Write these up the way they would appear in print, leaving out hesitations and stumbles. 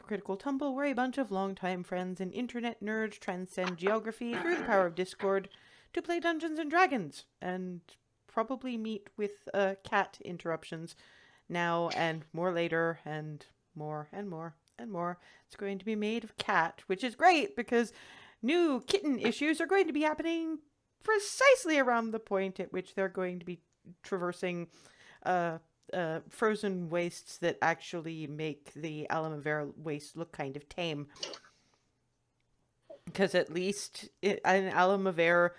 hypocritical tumble where a bunch of longtime friends and internet nerds transcend geography through the power of Discord to play Dungeons and Dragons and probably meet with cat interruptions now and more later and more and more and more. It's going to be made of cat, which is great because new kitten issues are going to be happening precisely around the point at which they're going to be traversing frozen wastes that actually make the Alamavera waste look kind of tame. Because at least in Alamavera,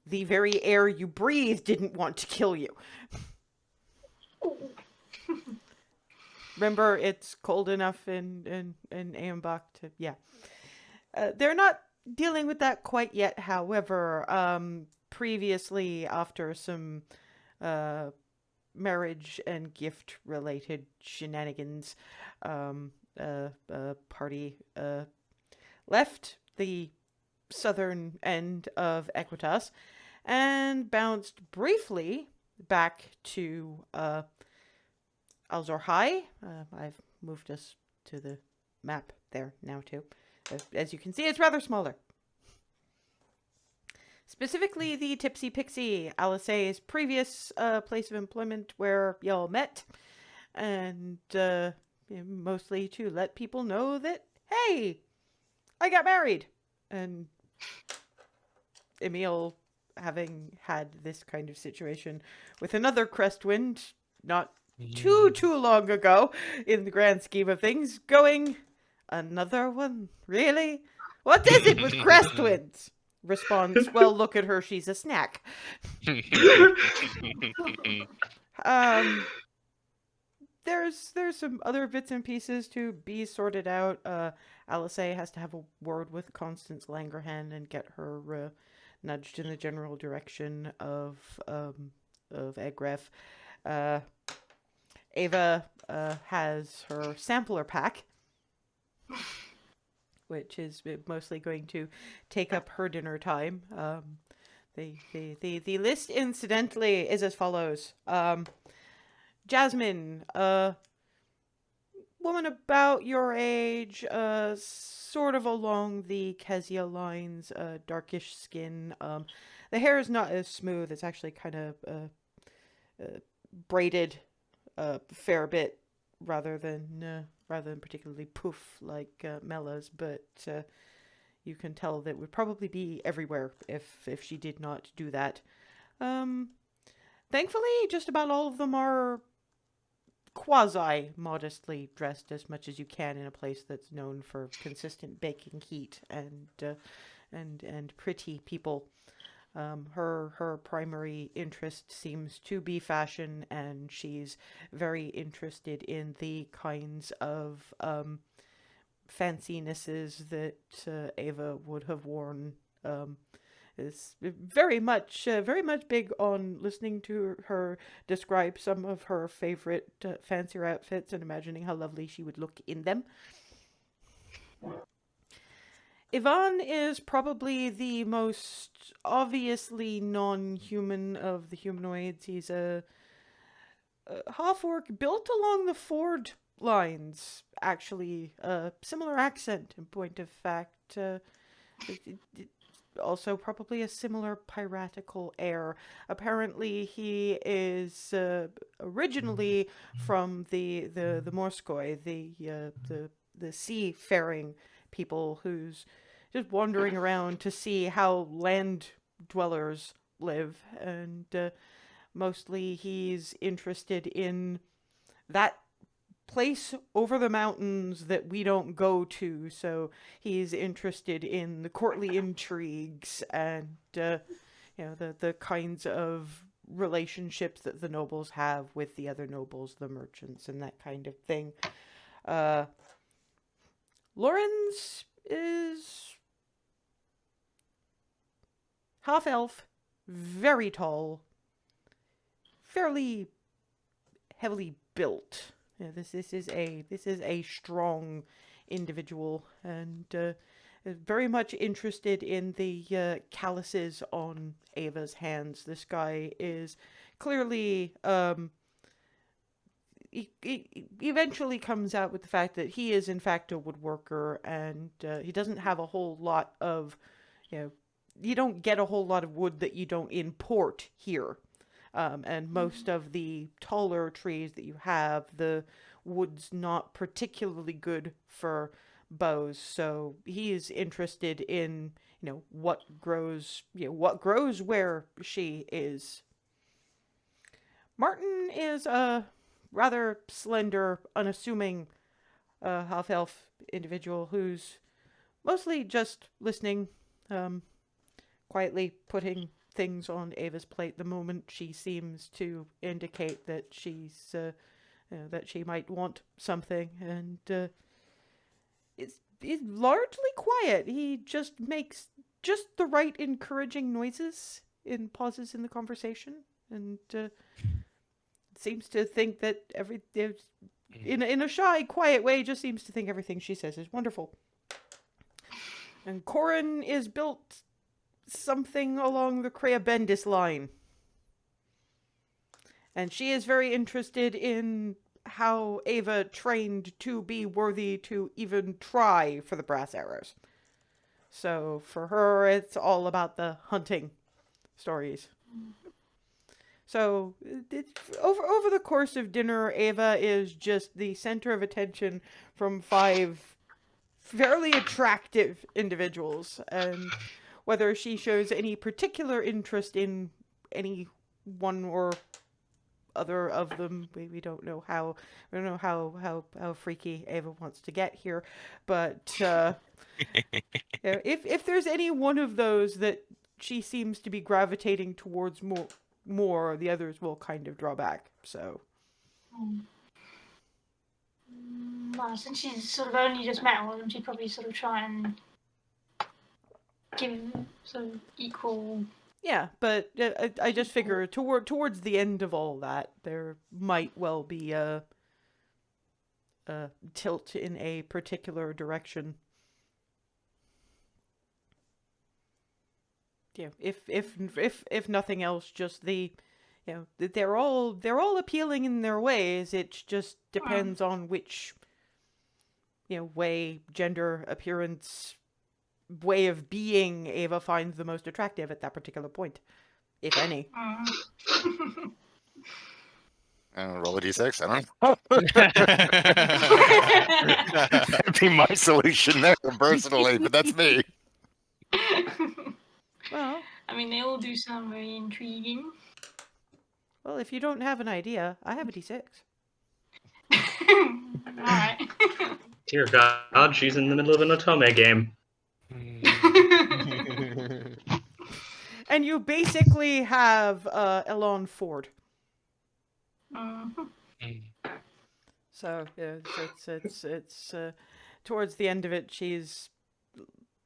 the very air you breathe didn't want to kill you. Remember, it's cold enough in Eun-Bac to, yeah. They're not dealing with that quite yet, however. Previously, after some marriage and gift related shenanigans, party left the southern end of Equitas and bounced briefly back to Alzor High. I've moved us to the map there now too. As you can see, it's rather smaller. Specifically, the Tipsy Pixie, Alice's previous place of employment where y'all met. And mostly to let people know that, hey, I got married. And Emil, having had this kind of situation with another Crestwind, not too long ago, in the grand scheme of things, going, another one? Really? What is it with Crestwinds? Responds, well, look at her, she's a snack. There's some other bits and pieces to be sorted out. Alice has to have a word with Constance Langerhan and get her nudged in the general direction of Egref. Ava has her sampler pack, which is mostly going to take up her dinner time. The list, incidentally, is as follows. Jasmine, woman about your age, sort of along the Kezia lines, darkish skin. The hair is not as smooth. It's actually kind of braided a fair bit rather than particularly poof like Mella's, but you can tell that would probably be everywhere if she did not do that. Thankfully, just about all of them are quasi-modestly dressed as much as you can in a place that's known for consistent baking heat and pretty people. Her primary interest seems to be fashion, and she's very interested in the kinds of fancinesses that Ava would have worn. Is very much big on listening to her describe some of her favorite fancier outfits and imagining how lovely she would look in them. Ivan is probably the most obviously non-human of the humanoids. He's a half-orc built along the Ford lines, actually. Similar accent, in point of fact. Also probably a similar piratical air. Apparently he is originally from the Morskoi, the seafaring people who's just wandering around to see how land dwellers live, and mostly he's interested in that place over the mountains that we don't go to, so he's interested in the courtly intrigues and the kinds of relationships that the nobles have with the other nobles, the merchants, and that kind of thing. Lawrence is half elf, very tall, fairly heavily built. Yeah, this is a strong individual, and very much interested in the calluses on Ava's hands. This guy is clearly he eventually comes out with the fact that he is in fact a woodworker, and he doesn't have a whole lot of, you don't get a whole lot of wood that you don't import here. And most of the taller trees that you have, the wood's not particularly good for bows. So he is interested in, what grows where she is. Martin is a rather slender, unassuming half-elf individual who's mostly just listening, quietly putting things on Ava's plate the moment she seems to indicate that that she might want something, and he's largely quiet. He just makes just the right encouraging noises in pauses in the conversation, and seems to think that in a shy, quiet way, just seems to think everything she says is wonderful. And Corin is built something along the Crea Bendis line. And she is very interested in how Ava trained to be worthy to even try for the brass arrows. So for her, it's all about the hunting stories. So over the course of dinner, Ava is just the center of attention from 5 fairly attractive individuals, and whether she shows any particular interest in any one or other of them, we don't know how freaky Ava wants to get here, but if there's any one of those that she seems to be gravitating towards more, the others will kind of draw back. So. Well, since she's sort of only just met all of them, she'd probably sort of try and give sort of equal. Yeah, but I just figure towards the end of all that, there might well be a tilt in a particular direction. Yeah, if nothing else, just they're all appealing in their ways. It just depends on which way, gender, appearance, way of being Ava finds the most attractive at that particular point, if any. Roll a d6. I don't know. That'd be my solution there, personally, but that's me. Well, I mean, they all do sound very intriguing. Well, if you don't have an idea, I have a d6. Alright. Dear God, she's in the middle of an Otome game. And you basically have Elon Ford. So it's towards the end of it, she's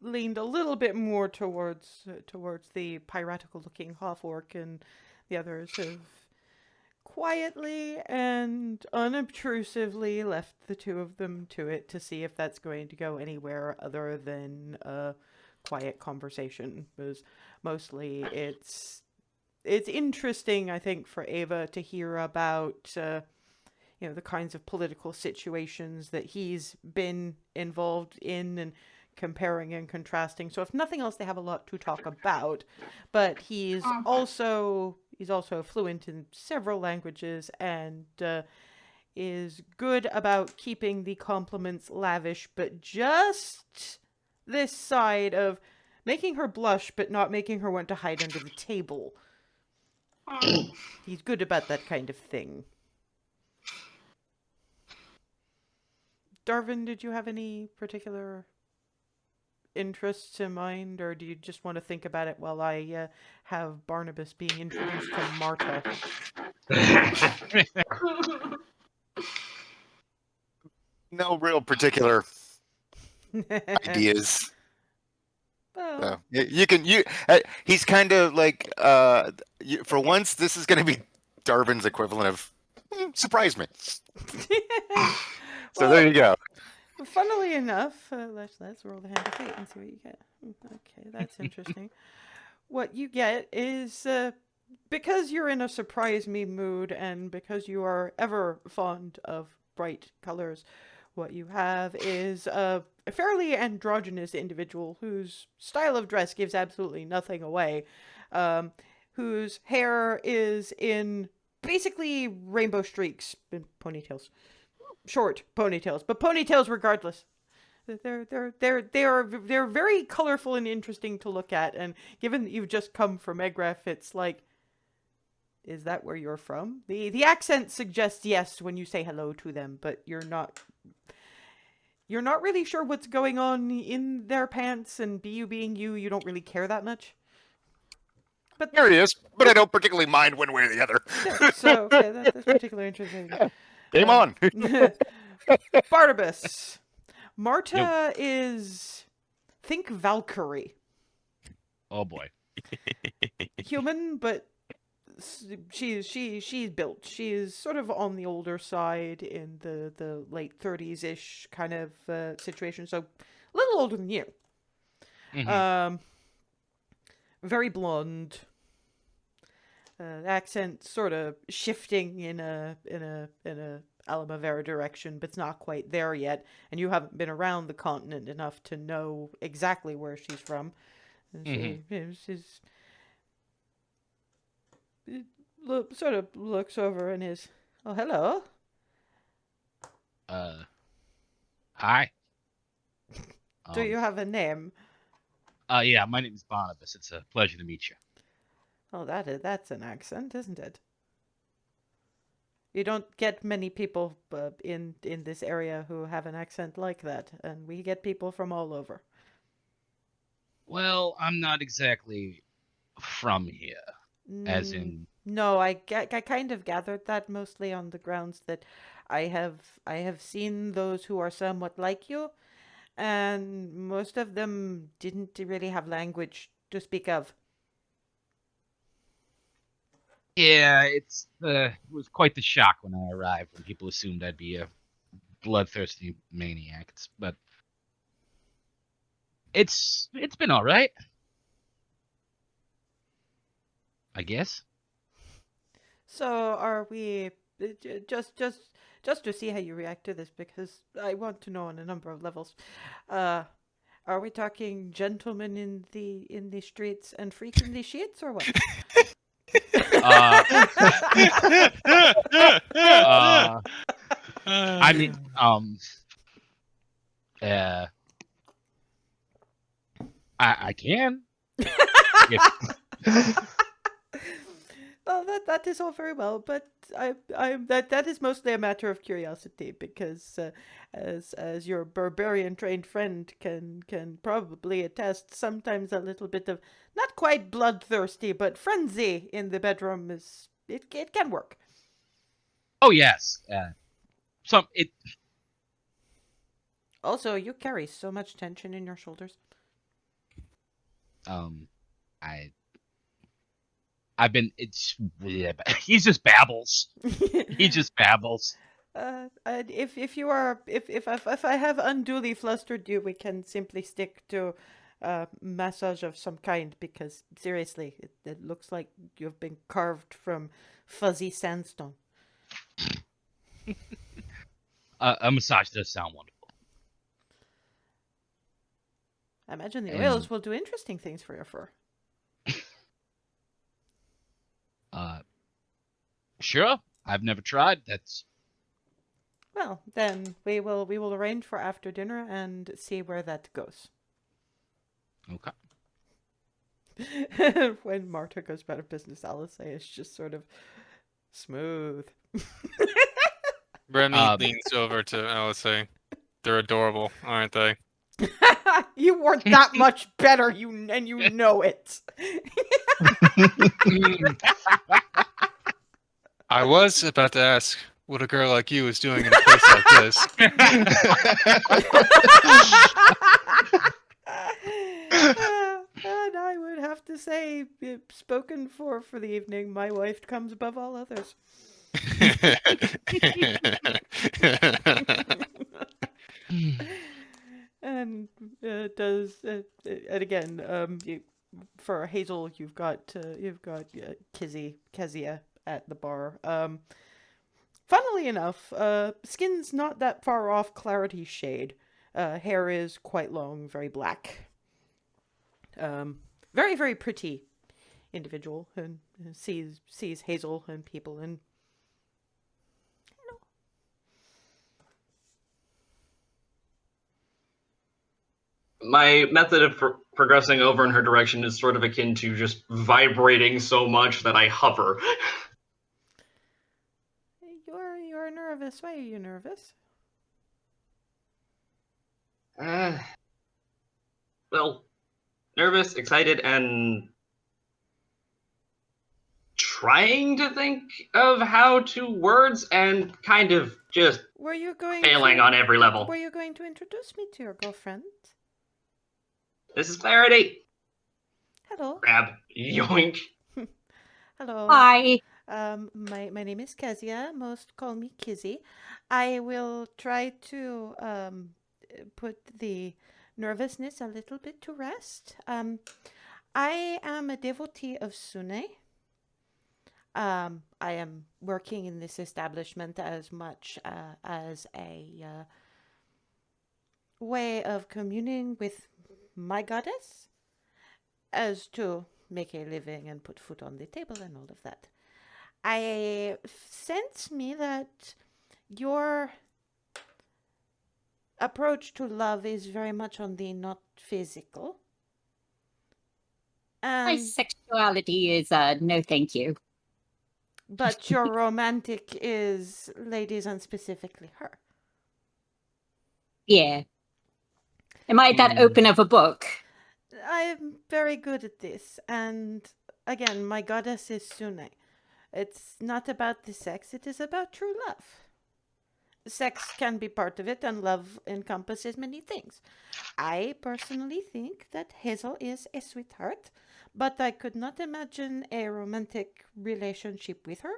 leaned a little bit more towards the piratical looking half orc, and the others have quietly and unobtrusively left the two of them to it to see if that's going to go anywhere other than a quiet conversation. Because mostly it's interesting, I think, for Ava to hear about the kinds of political situations that he's been involved in, and comparing and contrasting. So if nothing else, they have a lot to talk about. But he's also fluent in several languages, and is good about keeping the compliments lavish, but just this side of making her blush, but not making her want to hide under the table. He's good about that kind of thing. Darvin, did you have any particular interests in mind, or do you just want to think about it while I have Barnabas being introduced to Marta? No real particular ideas. Well, he's kind of like, for once, this is going to be Darvin's equivalent of surprise me. So there you go. Funnily enough, let's roll the hand of fate and see what you get. Okay, that's interesting. What you get is because you're in a surprise me mood and because you are ever fond of bright colors, what you have is a fairly androgynous individual whose style of dress gives absolutely nothing away, um, whose hair is in basically rainbow streaks and ponytails, short ponytails, but ponytails regardless. They're very colorful and interesting to look at, and given that you've just come from Egref, it's like, is that where you're from? The accent suggests yes when you say hello to them, but you're not really sure what's going on in their pants, and you being you, you don't really care that much. But Here he is, but I don't particularly mind one way or the other. so okay, that's particularly interesting. Game on. Barnabas. Marta is think Valkyrie. Oh boy. Human, but she's built. She's sort of on the older side in the late 30s ish kind of situation. So a little older than you. Mhm. Very blonde. Accent sort of shifting in a Alamavera direction, but it's not quite there yet. And you haven't been around the continent enough to know exactly where she's from. And she's sort of looks over and is, oh, hello. Hi. Do you have a name? Yeah, my name is Barnabas. It's a pleasure to meet you. Oh, that's an accent, isn't it? You don't get many people in this area who have an accent like that, and we get people from all over. Well, I'm not exactly from here, as Mm, in. no, I kind of gathered that mostly on the grounds that I have seen those who are somewhat like you, and most of them didn't really have language to speak of. Yeah, it was quite the shock when I arrived, when people assumed I'd be a bloodthirsty maniac. But it's been all right, I guess. So are we just to see how you react to this because I want to know on a number of levels. Uh are we talking gentlemen in the streets and freak in the sheets or what? Uh, I mean, uh, I can. If, Well, that is all very well, but that is mostly a matter of curiosity because, as your barbarian trained friend can probably attest, sometimes a little bit of not quite bloodthirsty but frenzy in the bedroom is it can work. oh yes, it. Also, you carry so much tension in your shoulders. Um, I I've been. It's yeah, he just babbles. He just babbles. If you are if I have unduly flustered you, we can simply stick to massage of some kind because seriously, it looks like you've been carved from fuzzy sandstone. A massage does sound wonderful. I imagine the And oils will do interesting things for your fur. uh, sure, I've never tried. That's Well, then we will arrange for after dinner and see where that goes. okay. When Marta goes out of business, Alice is just sort of smooth. Remy Um, leans over to LSA. They're adorable, aren't they? You weren't that much better, and you know it. I was about to ask what a girl like you is doing in a place like this. And I would have to say, spoken for the evening, my wife comes above all others. And and again, for Hazel, you've got Kezia at the bar. Funnily enough, skin's not that far off Clarity shade. Hair is quite long, very black. Very, very pretty individual, and sees Hazel and people, and My method of progressing over in her direction is sort of akin to just vibrating so much that I hover. You're nervous. Why are you nervous? Well, nervous, excited, and trying to think of how to words and kind of just Were you going failing to, on every level. Were you going to introduce me to your girlfriend? This is Clarity. Hello. Grab. Yoink. Hello. Hi. My name is Kezia. Most call me Kizzy. I will try to put the nervousness a little bit to rest. I am a devotee of Sune. I am working in this establishment as much as a way of communing with my goddess, as to make a living and put food on the table and all of that. I sense me that your approach to love is very much on the not physical. My sexuality is no thank you. But your romantic is ladies and specifically her. Yeah. Am I that open of a book? I'm very good at this, and again, my goddess is Sune. It's not about the sex, it is about true love. Sex can be part of it, and love encompasses many things. I personally think that Hazel is a sweetheart, but I could not imagine a romantic relationship with her,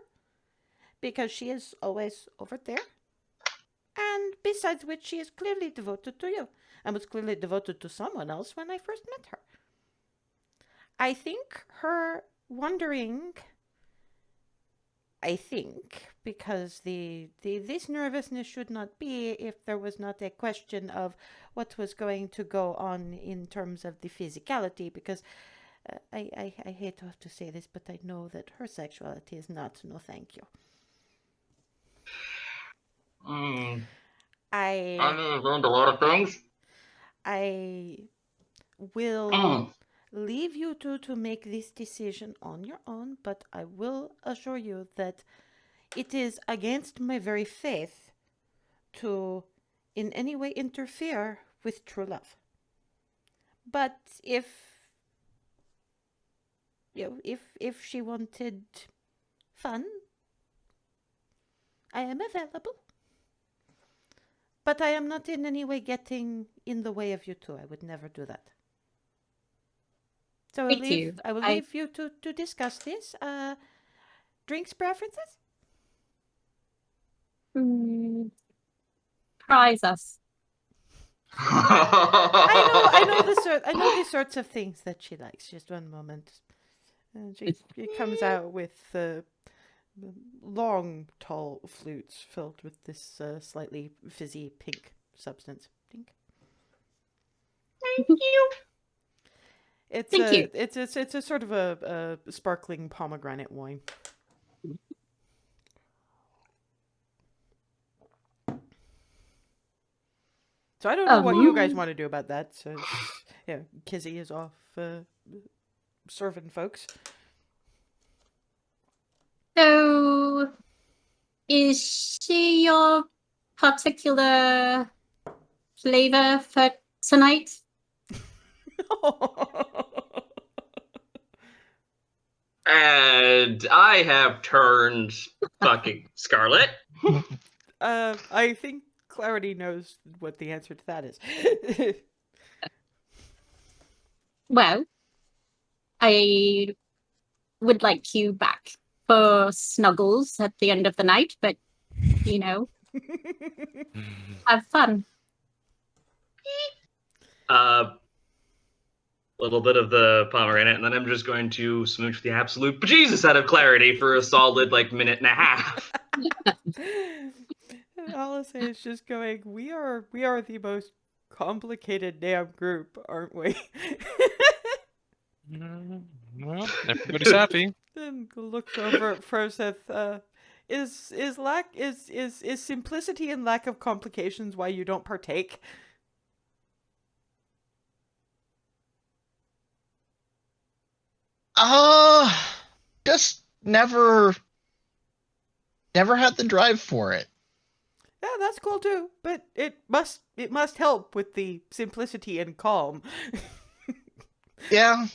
because she is always over there. And besides which, she is clearly devoted to you, and was clearly devoted to someone else when I first met her. I think her wondering, because this nervousness should not be if there was not a question of what was going to go on in terms of the physicality, because I hate to have to say this, but I know that her sexuality is not no thank you. I I've learned a lot of things. I will leave you two to make this decision on your own, but I will assure you that it is against my very faith to in any way interfere with true love. But if she wanted fun, I am available. But I am not in any way getting in the way of you two. I would never do that. So I will leave you to discuss this. Drinks preferences? Prize us. I know the sorts of things that she likes. Just one moment. And she comes out with long, tall flutes filled with this slightly fizzy pink substance. Pink. Thank you. It's a sort of a sparkling pomegranate wine. So I don't know what you guys want to do about that. So yeah, Kizzy is off serving folks. So, is she your particular flavor for tonight? And I have turned fucking scarlet. I think Clarity knows what the answer to that is. Well, I would like you back for snuggles at the end of the night, but, you know, have fun. little bit of the pomegranate, and then I'm just going to smooch the absolute bejesus out of Clarity for a solid minute and a half. Alice is just going, we are the most complicated damn group, aren't we? Well, everybody's happy. Then looks over at Froseth. Is simplicity and lack of complications why you don't partake? Just never had the drive for it. Yeah, that's cool too. But it must help with the simplicity and calm. Yeah.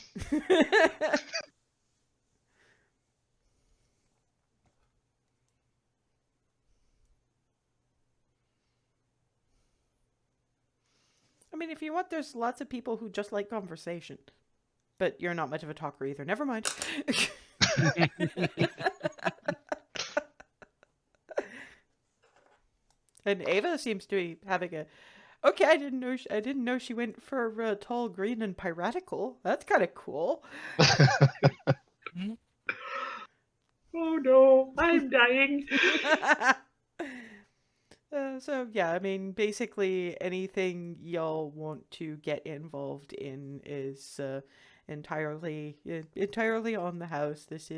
I mean, if you want, there's lots of people who just like conversation. But you're not much of a talker either. Never mind. And Ava seems to be having a. Okay, I didn't know she went for tall, green, and piratical. That's kind of cool. Oh no, I'm dying. So yeah, I mean, basically anything y'all want to get involved in is entirely on the house. This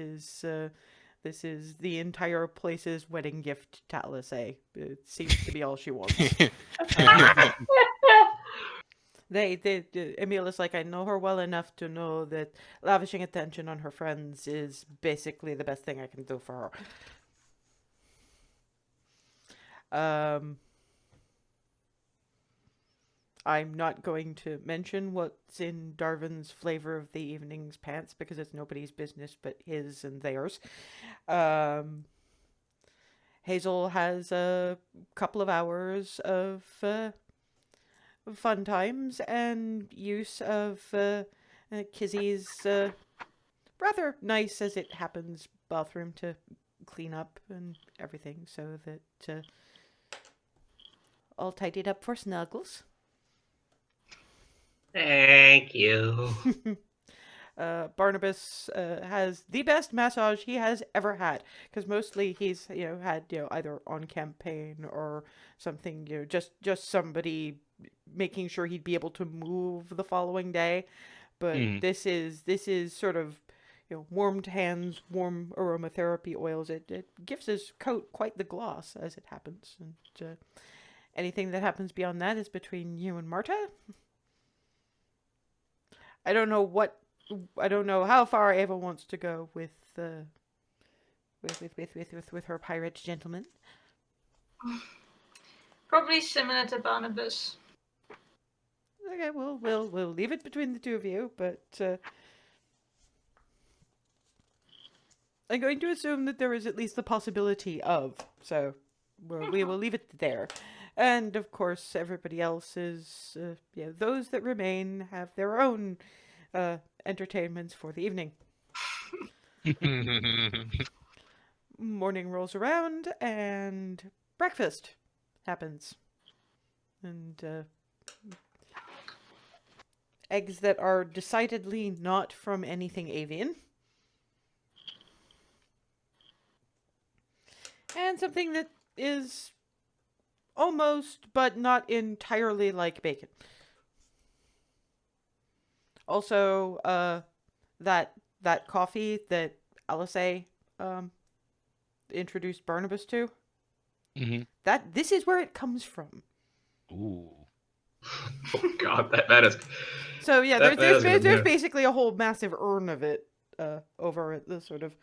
is the entire place's wedding gift to Alice. It seems to be all she wants. Emil is like, I know her well enough to know that lavishing attention on her friends is basically the best thing I can do for her. I'm not going to mention what's in Darvin's flavor of the evening's pants because it's nobody's business but his and theirs. Hazel has a couple of hours of fun times and use of Kizzy's rather nice as it happens bathroom to clean up and everything so that all tidied up for Snuggles. Thank you. Barnabas has the best massage he has ever had because mostly he's had either on campaign or something just somebody making sure he'd be able to move the following day, but this is sort of warmed hands, warm aromatherapy oils. It gives his coat quite the gloss as it happens, and anything that happens beyond that is between you and Marta. I don't know how far Ava wants to go with her pirate gentleman. Probably similar to Barnabas. Okay, we'll leave it between the two of you, but I'm going to assume that there is at least the possibility of. So we will leave it there. And of course, everybody else is, those that remain have their own entertainments for the evening. Morning rolls around and breakfast happens. And eggs that are decidedly not from anything avian. And something that is almost, but not entirely like bacon. Also, that coffee that Alice introduced Barnabas to. Mm-hmm. This is where it comes from. Ooh. Oh god, that is. So yeah, that there's is good, yeah. basically a whole massive urn of it over at the sort of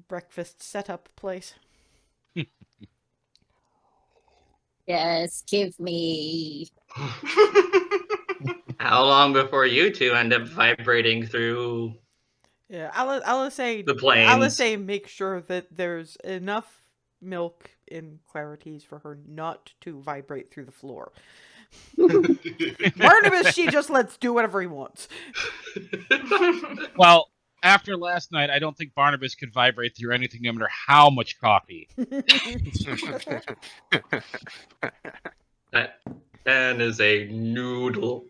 breakfast setup place. Yes, give me. How long before you two end up vibrating through Yeah, Alice the plains? Alice make sure that there's enough milk in Clarity's for her not to vibrate through the floor. Barnabas, she just lets do whatever he wants. Well, after last night, I don't think Barnabas could vibrate through anything, no matter how much coffee. That is a noodle.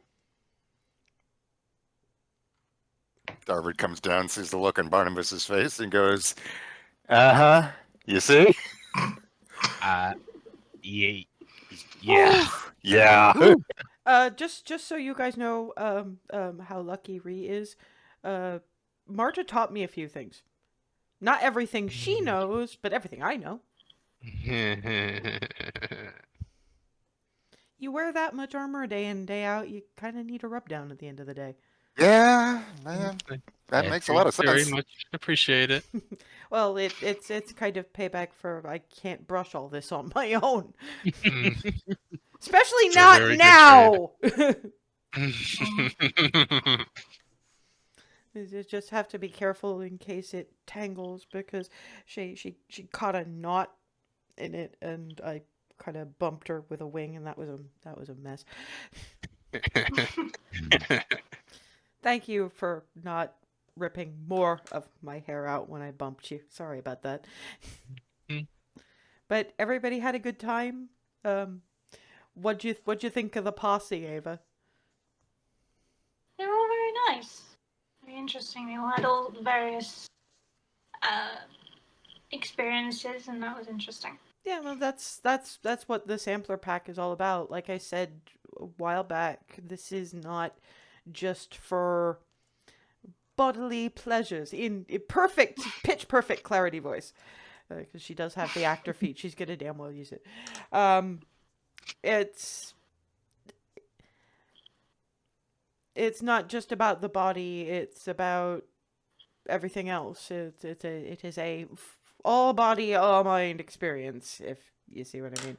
Darvin comes down, sees the look on Barnabas's face, and goes, "Uh-huh. You see? Yeah. Yeah. Yeah." Ooh. Just so you guys know, how lucky Ree is, Marta taught me a few things. Not everything she knows, but everything I know. You wear that much armor day in, day out, you kind of need a rub down at the end of the day. Yeah, man. That Yeah, makes a lot of Very sense. much appreciate it. Well, it's kind of payback for I can't brush all this on my own. Mm. Especially It's a not very good now. trade. You just have to be careful in case it tangles because she caught a knot in it and I kind of bumped her with a wing and that was a mess. Thank you for not ripping more of my hair out when I bumped you. Sorry about that. Mm. But everybody had a good time. What'd you think of the posse, Ava? They were all very nice. Very interesting. They all had all the various experiences, and that was interesting. Yeah, well, that's what the sampler pack is all about. Like I said a while back, this is not just for bodily pleasures in perfect pitch perfect clarity voice because she does have the actor feat. She's gonna damn well use it. It's not just about the body. It's about everything else. It is a all body, all mind experience. If you see what I mean.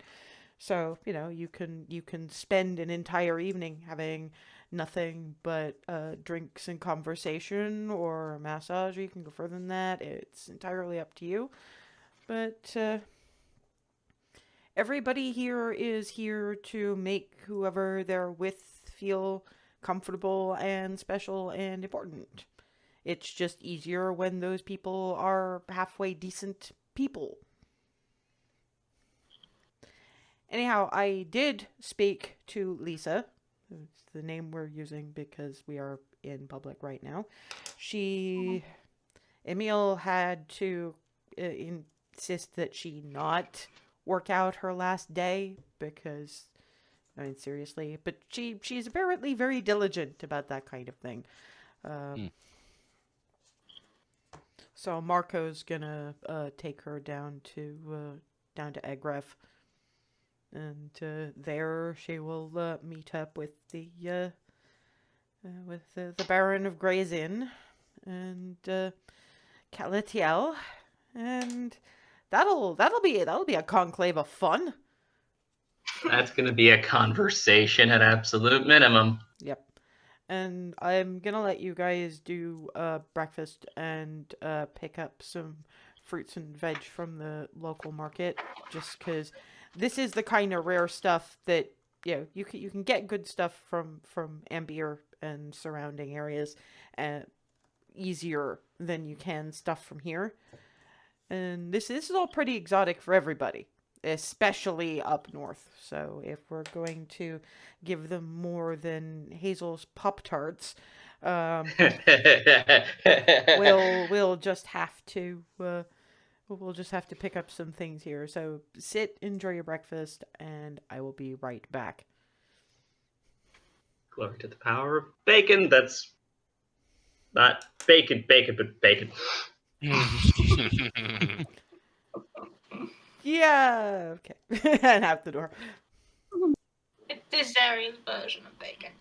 So you can spend an entire evening having nothing but drinks and conversation or a massage. Or you can go further than that. It's entirely up to you. But everybody here is here to make whoever they're with feel comfortable and special and important. It's just easier when those people are halfway decent people. Anyhow, I did speak to Lisa. It's the name we're using because we are in public right now. Emil had to insist that she not work out her last day because, I mean, seriously, but she's apparently very diligent about that kind of thing. So Marco's gonna take her down to Egref. And there she will meet up with the Baron of Gray's Inn and Calatiel, and that'll be a conclave of fun. That's going to be a conversation at absolute minimum. Yep. And I'm gonna let you guys do breakfast and pick up some fruits and veg from the local market, just because this is the kind of rare stuff that you can get good stuff from Ambier and surrounding areas easier than you can stuff from here. And this is all pretty exotic for everybody, especially up north. So if we're going to give them more than Hazel's Pop-Tarts, we'll just have to pick up some things here. So sit, enjoy your breakfast, and I will be right back. Glory to the power of bacon. That's not bacon, but bacon. Yeah, okay. And out the door. It's Ariel's version of bacon.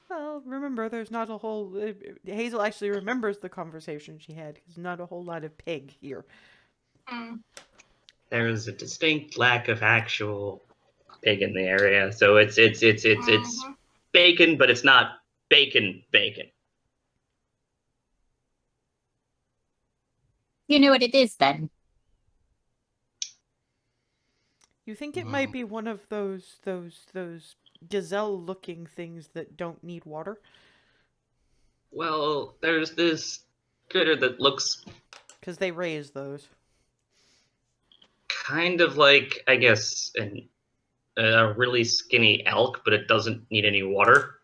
Well, remember, there's not a whole... Hazel actually remembers the conversation she had. There's not a whole lot of pig here. There is a distinct lack of actual pig in the area, so it's bacon, but it's not bacon. You know what it is then? You think it might be one of those gazelle-looking things that don't need water? Well, there's this critter that looks Because they raise those. kind of like, I guess, a really skinny elk, but it doesn't need any water.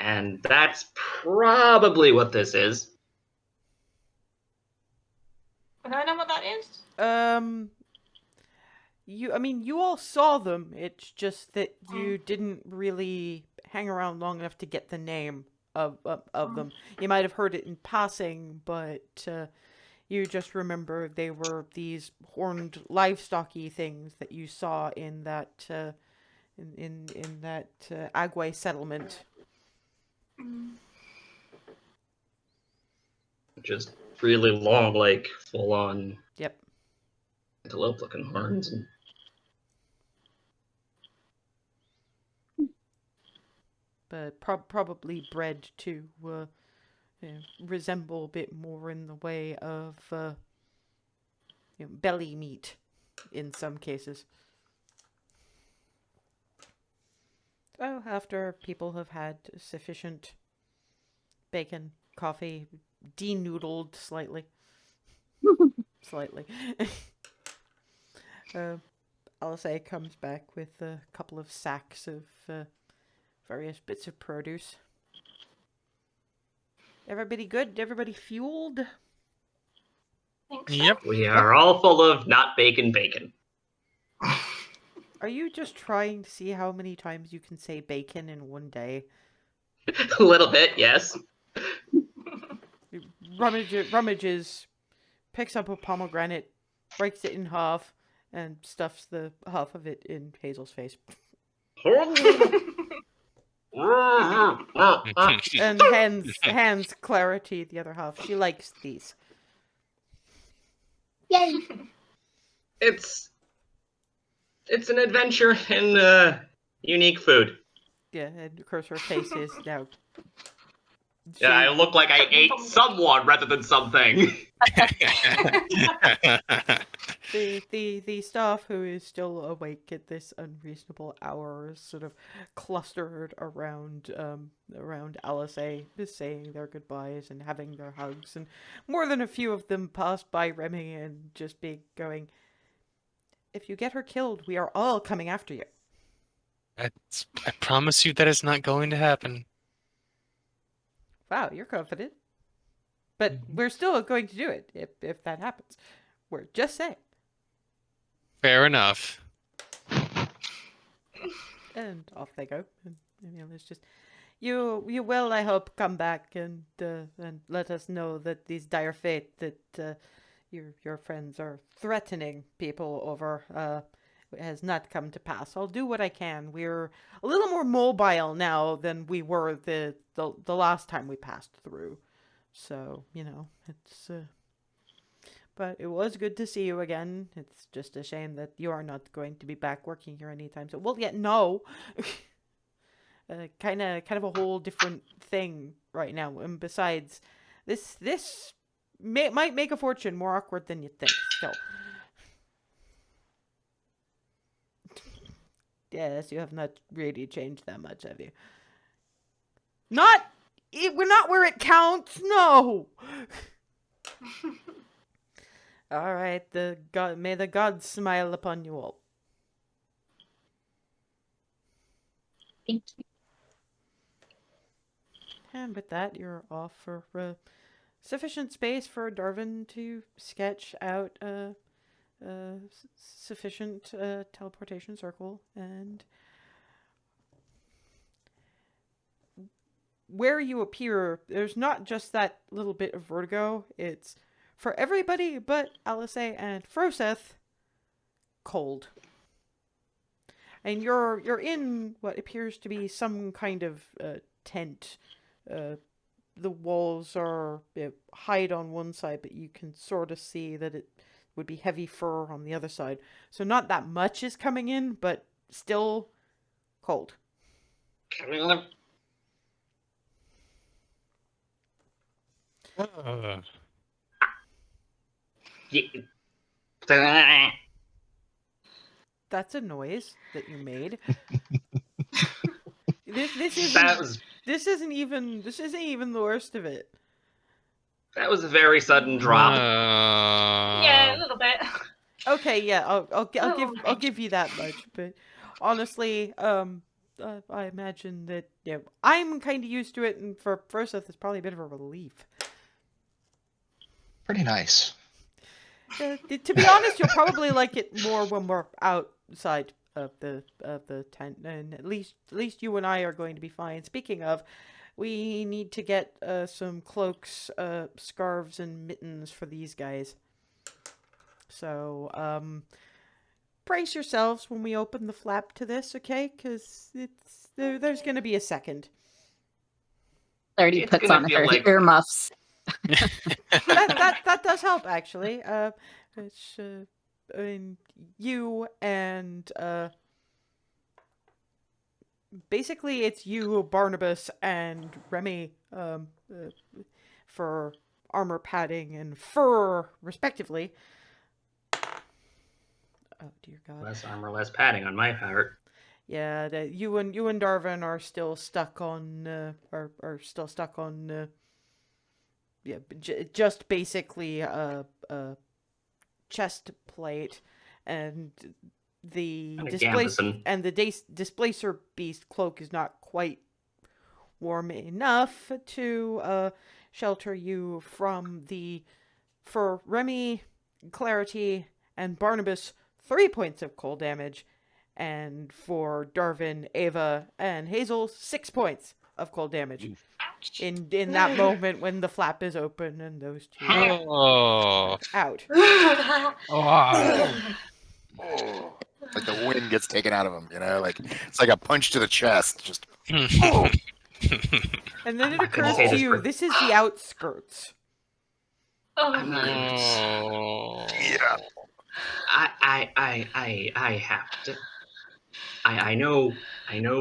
And that's probably what this is. Would I know what that is? You all saw them. It's just that you didn't really hang around long enough to get the name of them. You might have heard it in passing, but you just remember they were these horned livestocky things that you saw in that in that Agway settlement. Just really long, like full on Yep. antelope looking horns. And But probably bred to resemble a bit more in the way of belly meat in some cases. So after people have had sufficient bacon, coffee, denoodled slightly, Alice comes back with a couple of sacks of various bits of produce. Everybody good? Everybody fueled? Think so. Yep. we are all full of not bacon. Are you just trying to see how many times you can say bacon in one day? A little bit, yes. Rummages, picks up a pomegranate, breaks it in half, and stuffs the half of it in Hazel's face. And hands Clarity the other half. She likes these. Yay! It's an adventure in unique food. Yeah, and of course her face is now. Yeah, I look like I ate someone rather than something. The staff who is still awake at this unreasonable hour is sort of clustered around Alice is saying their goodbyes and having their hugs, and more than a few of them pass by Remy and just be going, "If you get her killed, we are all coming after you." I promise you that is not going to happen. Wow, you're confident. But we're still going to do it if that happens. We're just saying. Fair enough. And off they go. And it's just, you will, I hope, come back and let us know that these dire fate that your friends are threatening people over has not come to pass. I'll do what I can. We're a little more mobile now than we were the last time we passed through. So, it's but it was good to see you again. It's just a shame that you are not going to be back working here anytime soon. Well, yeah, no. Kind of a whole different thing right now. And besides, this might make a fortune more awkward than you think. Still. Yes, you have not really changed that much, have you? We're not where it counts. No. All right, may the gods smile upon you all. Thank you. And with that, you're off for sufficient space for Darwin to sketch out a sufficient teleportation circle, and where you appear, there's not just that little bit of vertigo. It's for everybody but Alice and Froseth, cold. And you're in what appears to be some kind of tent. The walls are hide on one side, but you can sort of see that it would be heavy fur on the other side. So not that much is coming in, but still cold. That's a noise that you made. This isn't even the worst of it. That was a very sudden drop. Yeah, a little bit. Okay, yeah, I'll give you that much, but honestly, I imagine that I'm kind of used to it, and for Froseth, it's probably a bit of a relief. Pretty nice. To be honest, you'll probably like it more when we're outside of the tent, and at least you and I are going to be fine. Speaking of, we need to get some cloaks, scarves, and mittens for these guys. So, brace yourselves when we open the flap to this, okay? Because there's going to be a second. 30 It's puts gonna on feel her like- earmuffs. That does help, actually. It's, I mean, you and basically it's you, Barnabas, and Remy for armor padding and fur, respectively. Oh dear God. Less armor, less padding on my part. Yeah, that you and Darvin are still stuck on just basically a chest plate, and the Kinda displacer beast cloak is not quite warm enough to shelter you from for Remy, Clarity, and Barnabas 3 points of cold damage, and for Darvin, Ava, and Hazel 6 points of cold damage. Ouch. In that moment when the flap is open and those two Oh. out. Oh. Oh, like the wind gets taken out of him, like it's like a punch to the chest. Just And then it I'm not gonna occurs say to this you, for- this is the outskirts. I'm not gonna. Oh. yeah. I have to. I know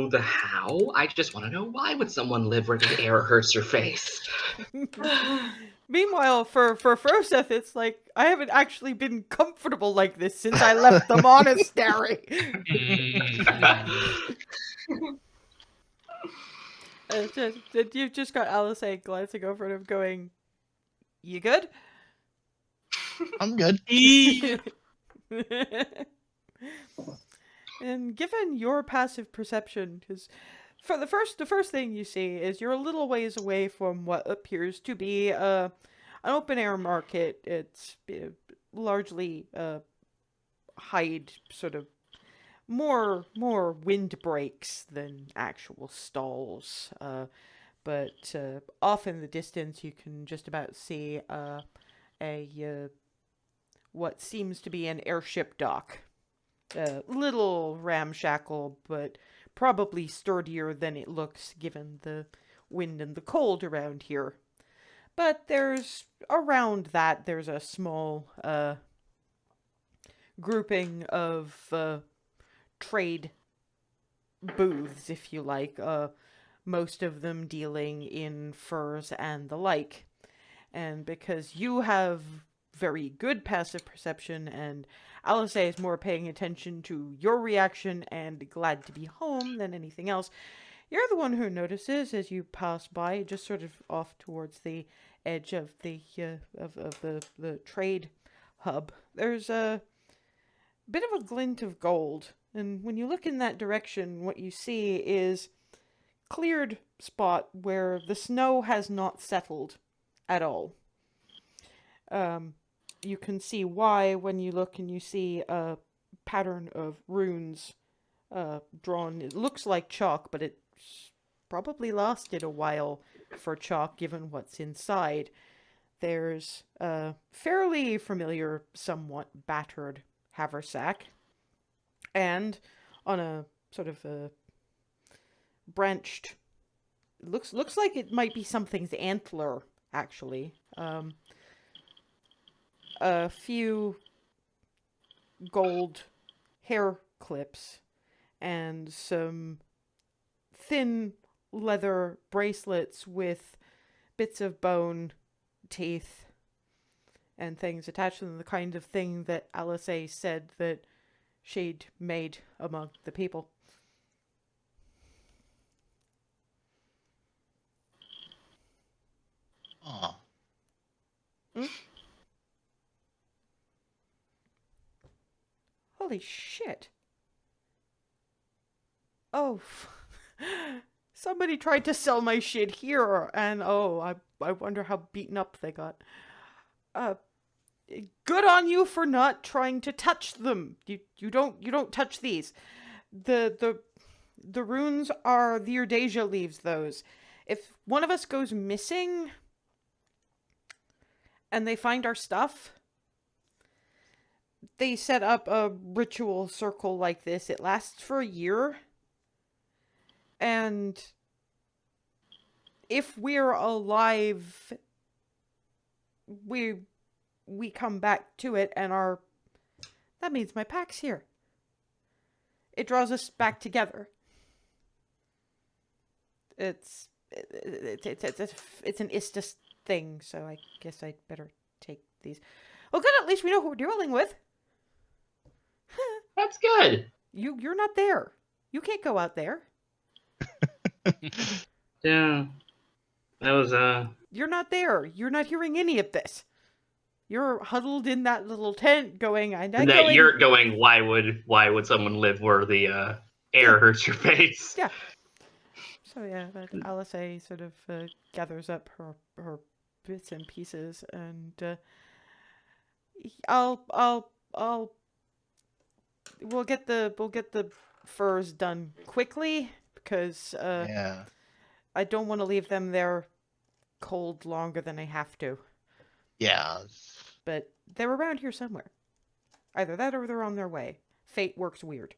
the how. I just want to know why would someone live where the air hurts your face? Meanwhile, for Froseth, it's like, I haven't actually been comfortable like this since I left the monastery. You've just got Alice glancing over at him going, you good? I'm good. And given your passive perception, because for the first thing you see is you're a little ways away from what appears to be an open air market. It's largely hide, sort of more windbreaks than actual stalls. But off in the distance, you can just about see a what seems to be an airship dock. Little ramshackle, but probably sturdier than it looks given the wind and the cold around here. But there's a small grouping of trade booths, if you like, most of them dealing in furs and the like. And because you have very good passive perception and Alice is more paying attention to your reaction and glad to be home than anything else, you're the one who notices as you pass by, just sort of off towards the edge of the trade hub. There's a bit of a glint of gold, and when you look in that direction, what you see is cleared spot where the snow has not settled at all. You can see why when you look and you see a pattern of runes drawn. It looks like chalk, but it's probably lasted a while for chalk given what's inside. There's a fairly familiar, somewhat battered haversack, and on a sort of a branched, looks like it might be something's antler, actually. A few gold hair clips and some thin leather bracelets with bits of bone, teeth, and things attached to them, the kind of thing that Alice said that she'd made among the people. Oh. Holy shit. Oh, Somebody tried to sell my shit here, and I wonder how beaten up they got. Good on you for not trying to touch them. You don't touch these. The runes are the Urdasia leaves those. If one of us goes missing and they find our stuff, they set up a ritual circle like this. It lasts for a year. And if we're alive, we come back to it, and that means my pack's here. It draws us back together. It's an Istus thing, so I guess I'd better take these. Well, good. At least we know who we're dealing with. That's good. You're not there. You can't go out there. Yeah. That was You're not there. You're not hearing any of this. You're huddled in that little tent going, you're going, why would someone live where the air hurts your face? Yeah. So yeah, but Alice sort of gathers up her bits and pieces, and we'll get the furs done quickly, because Yeah. I don't want to leave them there cold longer than I have to. Yeah. But they're around here somewhere. Either that or they're on their way. Fate works weird.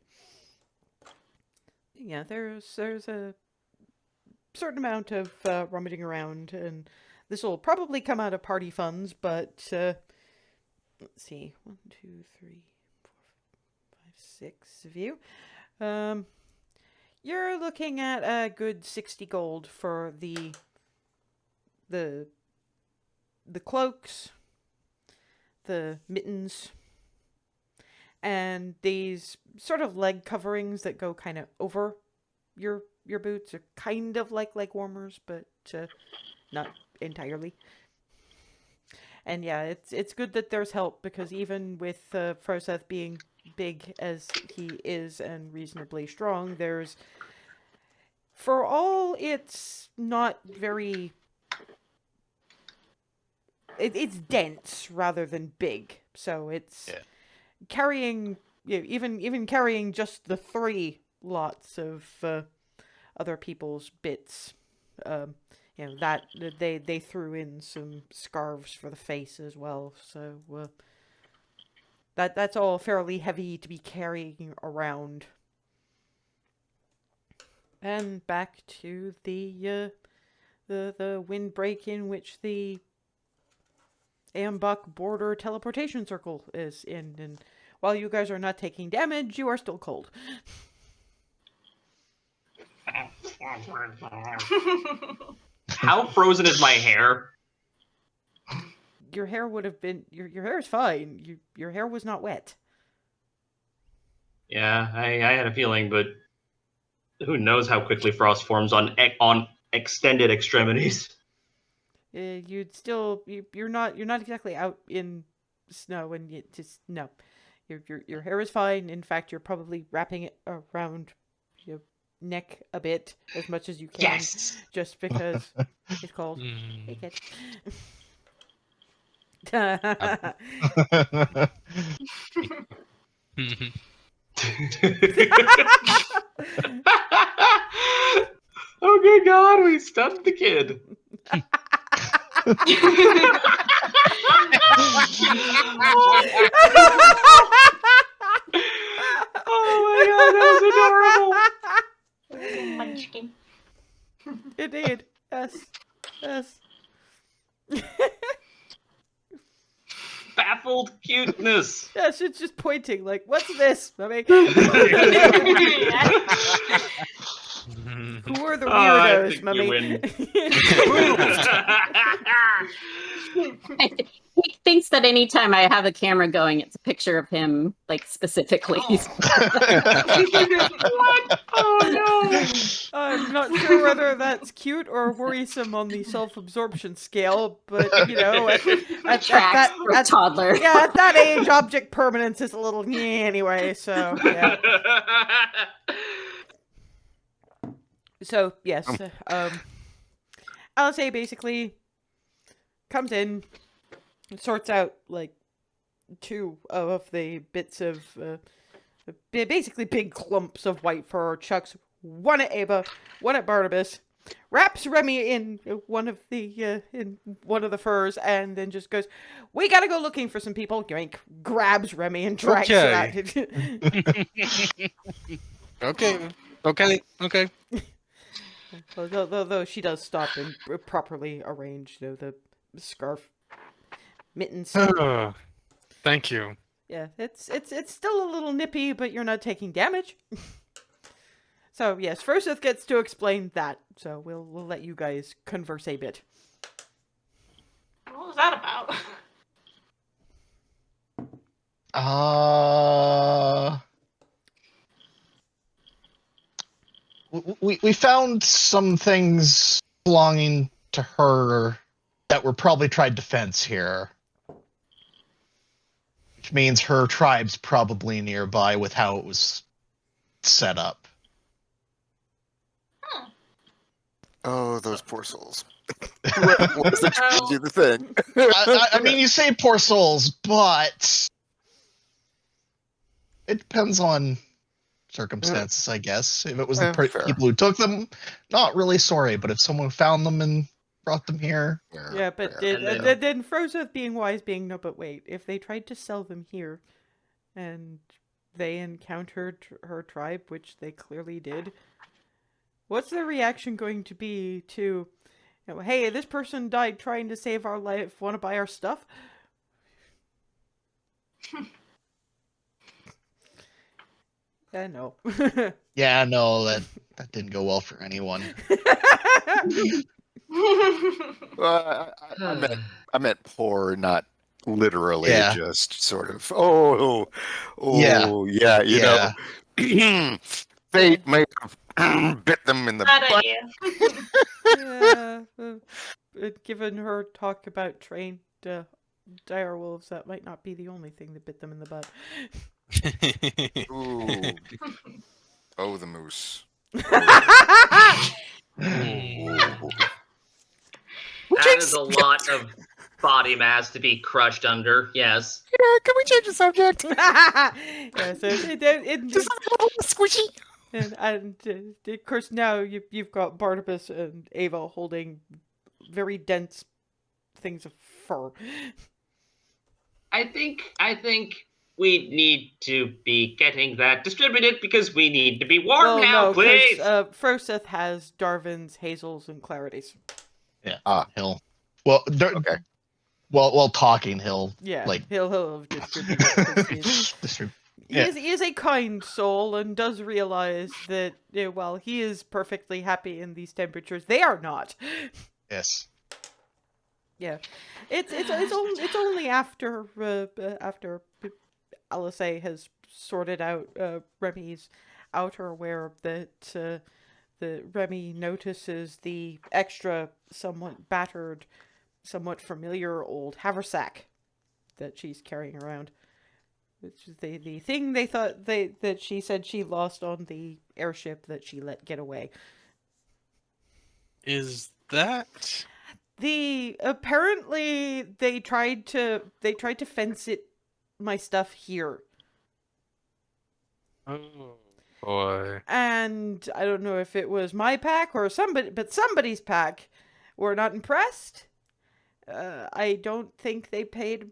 Yeah, there's a certain amount of rummaging around, and this will probably come out of party funds, but let's see. 1, 2, 3, 4, 5, 6 of you. You're looking at a good 60 gold for the cloaks, the mittens, and these sort of leg coverings that go kind of over your boots. Are kind of like leg warmers, but not entirely. And yeah, it's good that there's help, because even with Froseth being big as he is and reasonably strong, there's, for all it's not very, it's dense rather than big, so it's carrying, even carrying just the 3 lots of other people's bits. That they threw in some scarves for the face as well, so that's all fairly heavy to be carrying around. And back to the windbreak in which the Eun-Bac border teleportation circle is in, and while you guys are not taking damage, you are still cold. How frozen is my hair? Your hair would have been... Your hair is fine. Your hair was not wet. Yeah, I had a feeling, but who knows how quickly frost forms on extended extremities. You'd still... You're not exactly out in snow, and you just... No. Your hair is fine. In fact, you're probably wrapping it around your neck a bit, as much as you can. Yes! Just because it's cold. Take it. Oh good God, we stunned the kid. Oh my God, that was adorable. Munchkin. Indeed. Yes. Baffled cuteness. Yes, it's just pointing like, what's this? I mean, who are the I weirdos, think mummy? you win. He thinks that anytime I have a camera going, it's a picture of him, like, specifically. What? Oh no. I'm not sure whether that's cute or worrisome on the self-absorption scale, but at Tracks for a toddler. yeah, at that age, object permanence is a little anyway. So yeah. So yes, Alice basically comes in, sorts out like two of the bits of basically big clumps of white fur, chucks one at Ava, one at Barnabas, wraps Remy in one of the furs, and then just goes, "We gotta go looking for some people." Yoink, grabs Remy and drags her out. Okay. Okay. Okay. Though she does stop and properly arrange, the scarf, mittens. Thank you. Yeah, it's still a little nippy, but you're not taking damage. So yes, Froseth gets to explain that. So we'll let you guys converse a bit. What was that about? We found some things belonging to her that were probably tried defense here. Which means her tribe's probably nearby with how it was set up. Oh, those poor souls. What does it Oh. do the thing? I mean, you say poor souls, but it depends on circumstances, I guess. If it was the Fair. people who took them, not really sorry. But if someone found them and brought them here, Yeah, but fair. then Froseth being wise, being no, but wait, if they tried to sell them here, and they encountered her tribe, which they clearly did, what's the reaction going to be to, hey, this person died trying to save our life, want to buy our stuff? No. yeah, no, that didn't go well for anyone. Well, I meant poor, not literally. Yeah. Just sort of. Oh, Yeah. you know, fate may have bit them in the Bad butt. idea. Yeah, given her talk about trained direwolves, that might not be the only thing that bit them in the butt. Ooh. Oh, the moose. That is a lot of body mass to be crushed under. Yes. Yeah, can we change the subject? Yeah, so Just a little squishy. and of course now you've got Barnabas and Ava holding very dense things of fur. I think we need to be getting that distributed because we need to be warm now, please. Froseth has Darvin's, Hazel's, and Clarity's. Yeah. Hill. Well, Okay. Well, talking Hill. Yeah, Like he'll distribute it. He is a kind soul and does realize that while he is perfectly happy in these temperatures, they are not. Yes. Yeah, it's only after Alice has sorted out Remy's outerwear that the Remy notices the extra, somewhat battered, somewhat familiar old haversack that she's carrying around. Which is the thing they thought that she said she lost on the airship that she let get away. Is that Apparently they tried to fence it, my stuff here. Oh boy. And I don't know if it was my pack or somebody's pack were not impressed. I don't think they paid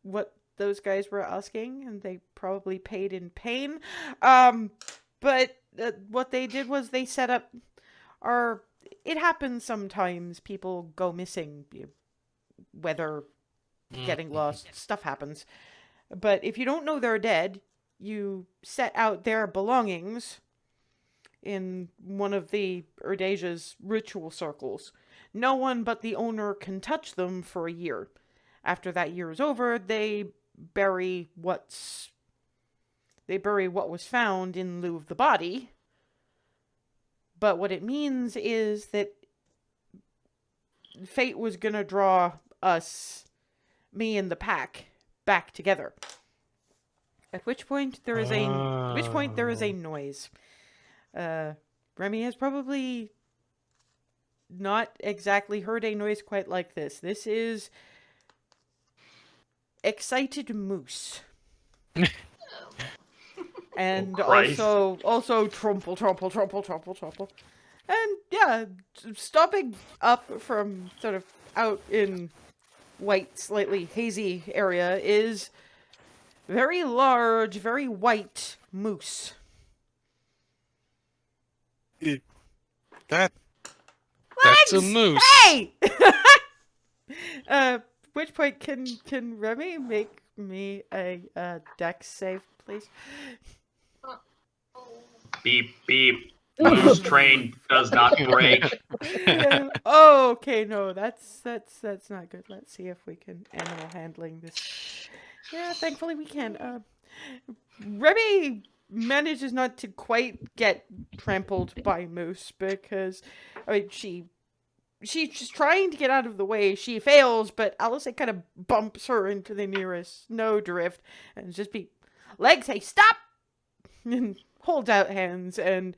what those guys were asking, and they probably paid in pain. But what they did was they set up it happens sometimes. People go missing, weather, getting lost, stuff happens. But if you don't know they're dead, you set out their belongings in one of the Erdasia's ritual circles. No one but the owner can touch them for a year. After that year is over, they bury what was found in lieu of the body. But what it means is that fate was gonna draw me and the pack, back together. At which point there is a noise. Remy has probably not exactly heard a noise quite like this. This is excited moose. And Christ. also trumple, trumple, trumple, trumple, trumple. And yeah, stopping up from sort of out in white, slightly hazy area is very large, very white moose. That's a Legs! moose. Hey! Which point can Remy make me a dex save, please? Beep beep. Moose train does not break. Oh, okay, no, that's not good. Let's see if we can animal handling this. Yeah, thankfully we can. Remy manages not to quite get trampled by moose because, I mean, she's just trying to get out of the way. She fails, but Alice kind of bumps her into the nearest snowdrift and just be legs. Hey, stop! And holds out hands and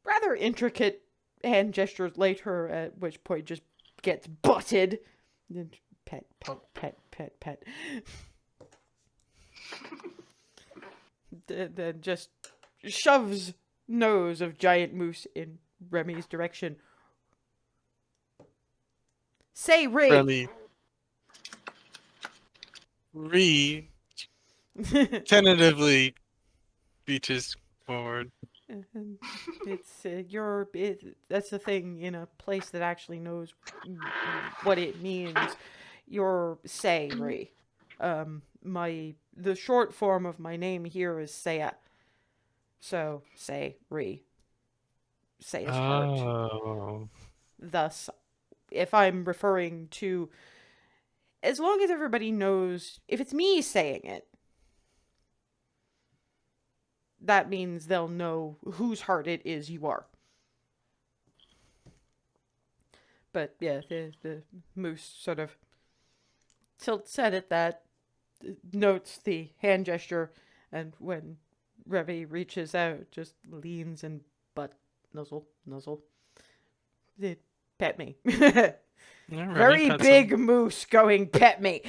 rather intricate hand gestures later, at which point just gets butted. Then pet, pet, pet, pet, pet. Then just shoves nose of giant moose in Remy's direction. Say Ray. Remy. Tentatively reaches forward. It's that's the thing in a place that actually knows what it means. You're Say Ray. The short form of my name here is Saya. So Say Ray. Say is heart. Oh. Thus, if I'm referring to, as long as everybody knows, if it's me saying it, that means they'll know whose heart it is you are. But yeah, the moose sort of tilts head at that, notes the hand gesture, and when Remy reaches out, just leans and butt nuzzle. It pet me. Yeah, Remy Very pets big him. moose going pet me.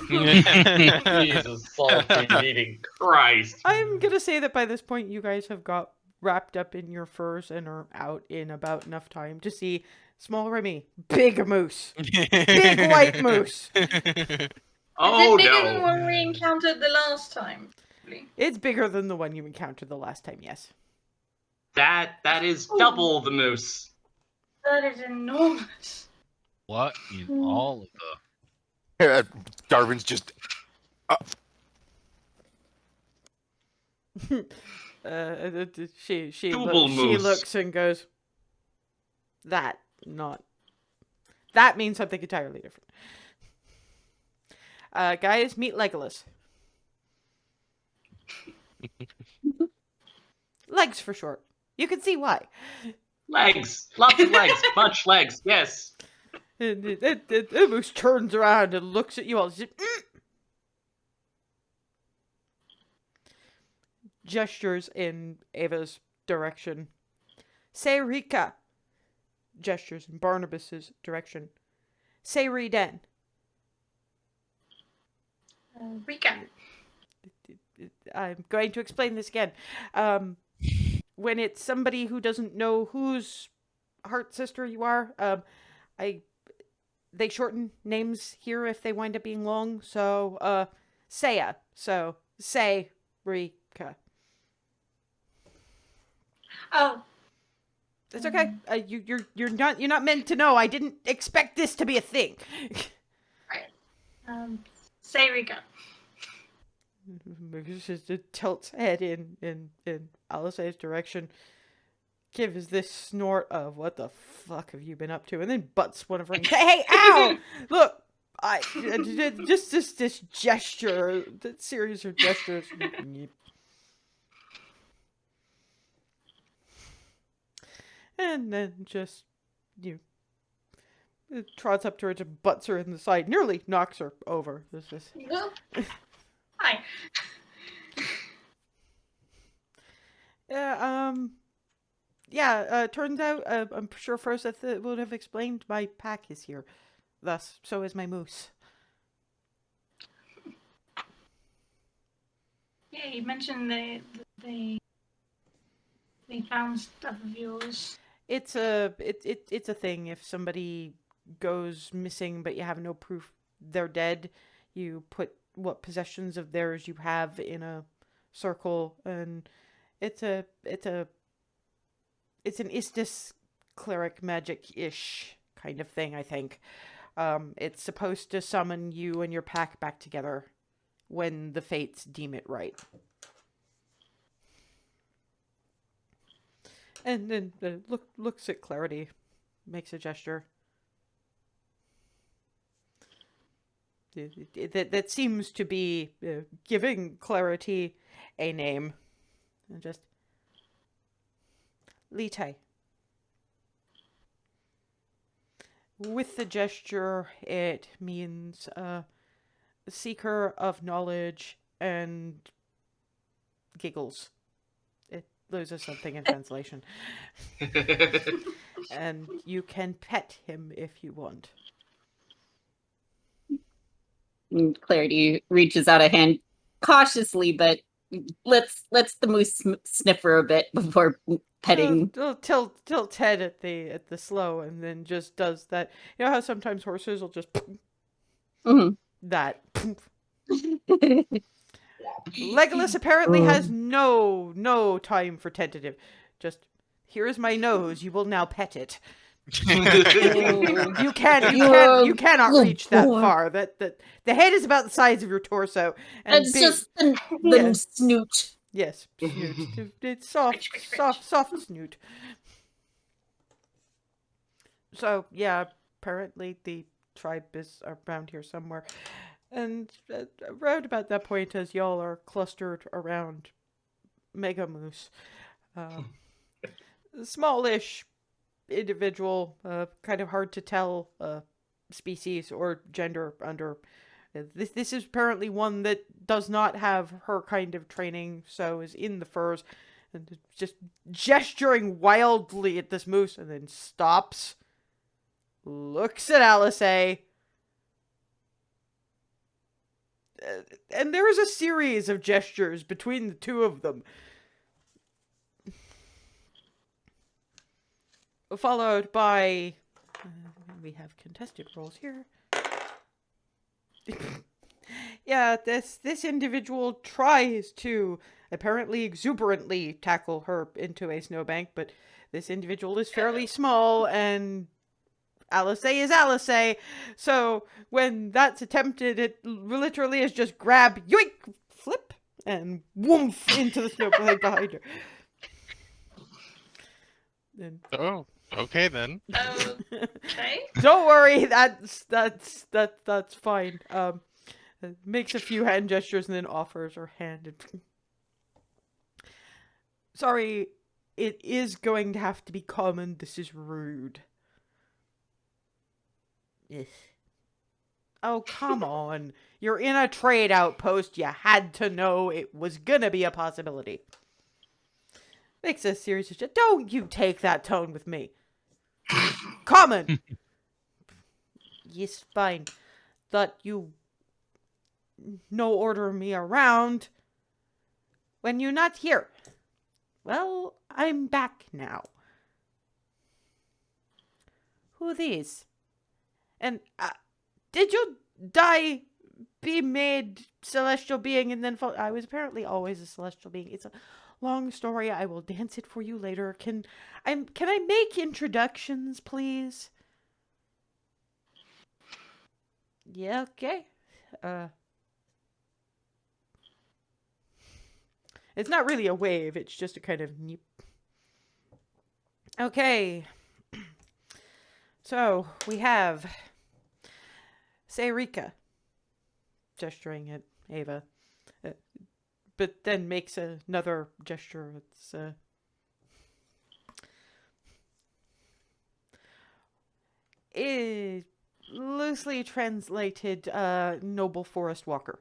Jesus, salty meeting Christ. I'm gonna say that by this point you guys have got wrapped up in your furs and are out in about enough time to see small Remy, big moose, big white moose. Oh Is it bigger than the no. one we encountered the last time? It's bigger than the one you encountered the last time, yes. That is double the moose. That is enormous. What in all of the? Darwin's just. She Double moose. looks and goes, that means something entirely different. Guys, meet Legolas. Legs for short. You can see why. Legs. Lots of legs. Much legs. Yes. And the moose turns around and looks at you all. Gestures in Ava's direction. Say Rika. Gestures in Barnabas's direction. Say Reden. Rika. I'm going to explain this again. When it's somebody who doesn't know whose heart sister you are, they shorten names here if they wind up being long. So, Saya. So, Say Rika. Oh. It's okay. You're not meant to know. I didn't expect this to be a thing. Right. Say Rika. Just tilts head in Alice's direction. Gives this snort of "What the fuck have you been up to?" and then butts one of her. Hey, ow! Look, I just this gesture, that series of gestures. And then just it trots up to her, and butts her in the side, nearly knocks her over. This is. Hi. Turns out, I'm sure Froseth would have explained my pack is here. Thus, so is my moose. Yeah, you mentioned they found stuff of yours. It's a thing. If somebody goes missing but you have no proof they're dead, you put what possessions of theirs you have in a circle, and it's an Istis cleric magic-ish kind of thing, I think. It's supposed to summon you and your pack back together when the fates deem it right. And then looks at Clarity, makes a gesture. That seems to be giving Clarity a name. And just... Litai. With the gesture, it means seeker of knowledge and giggles. It loses something in translation. And you can pet him if you want. And Clarity reaches out a hand cautiously, but lets the moose sniff her a bit before petting. Tilt head at the slow, and then just does that. You know how sometimes horses will just that. Legolas apparently has no time for tentative. Just, here is my nose. You will now pet it. You cannot reach that far. That the head is about the size of your torso, and It's just the snoot. Yes, snoot. It's soft snoot. So yeah, apparently the tribe is around here somewhere, and around about that point, as y'all are clustered around Mega Moose, smallish individual, kind of hard to tell species or gender under. This is apparently one that does not have her kind of training, so is in the furs, and just gesturing wildly at this moose, and then stops, looks at Alice, and there is a series of gestures between the two of them, followed by we have contested rolls here. Yeah, this individual tries to apparently exuberantly tackle her into a snowbank, but this individual is fairly small, and Alice is Alice. So when that's attempted, it literally is just grab, yoink, flip, and woomph into the snowbank behind her. And, Oh, okay then. Okay. don't worry, that's fine. Makes a few hand gestures and then offers her hand. Sorry, it is going to have to be common. This is rude. Yes. Oh, come on. You're in a trade outpost. You had to know it was gonna be a possibility. Makes a serious gesture. Don't you take that tone with me. Common. Yes, fine. Thought you no order me around when you're not here. Well, I'm back now. Who these? And did you die, be made celestial being, and then fall? I was apparently always a celestial being. It's a long story. I will dance it for you later. Can I make introductions, please? Yeah, okay. It's not really a wave, it's just a kind of neep. Okay. So, we have Seirika, gesturing at Ava, but then makes another gesture. It's loosely translated, noble forest walker.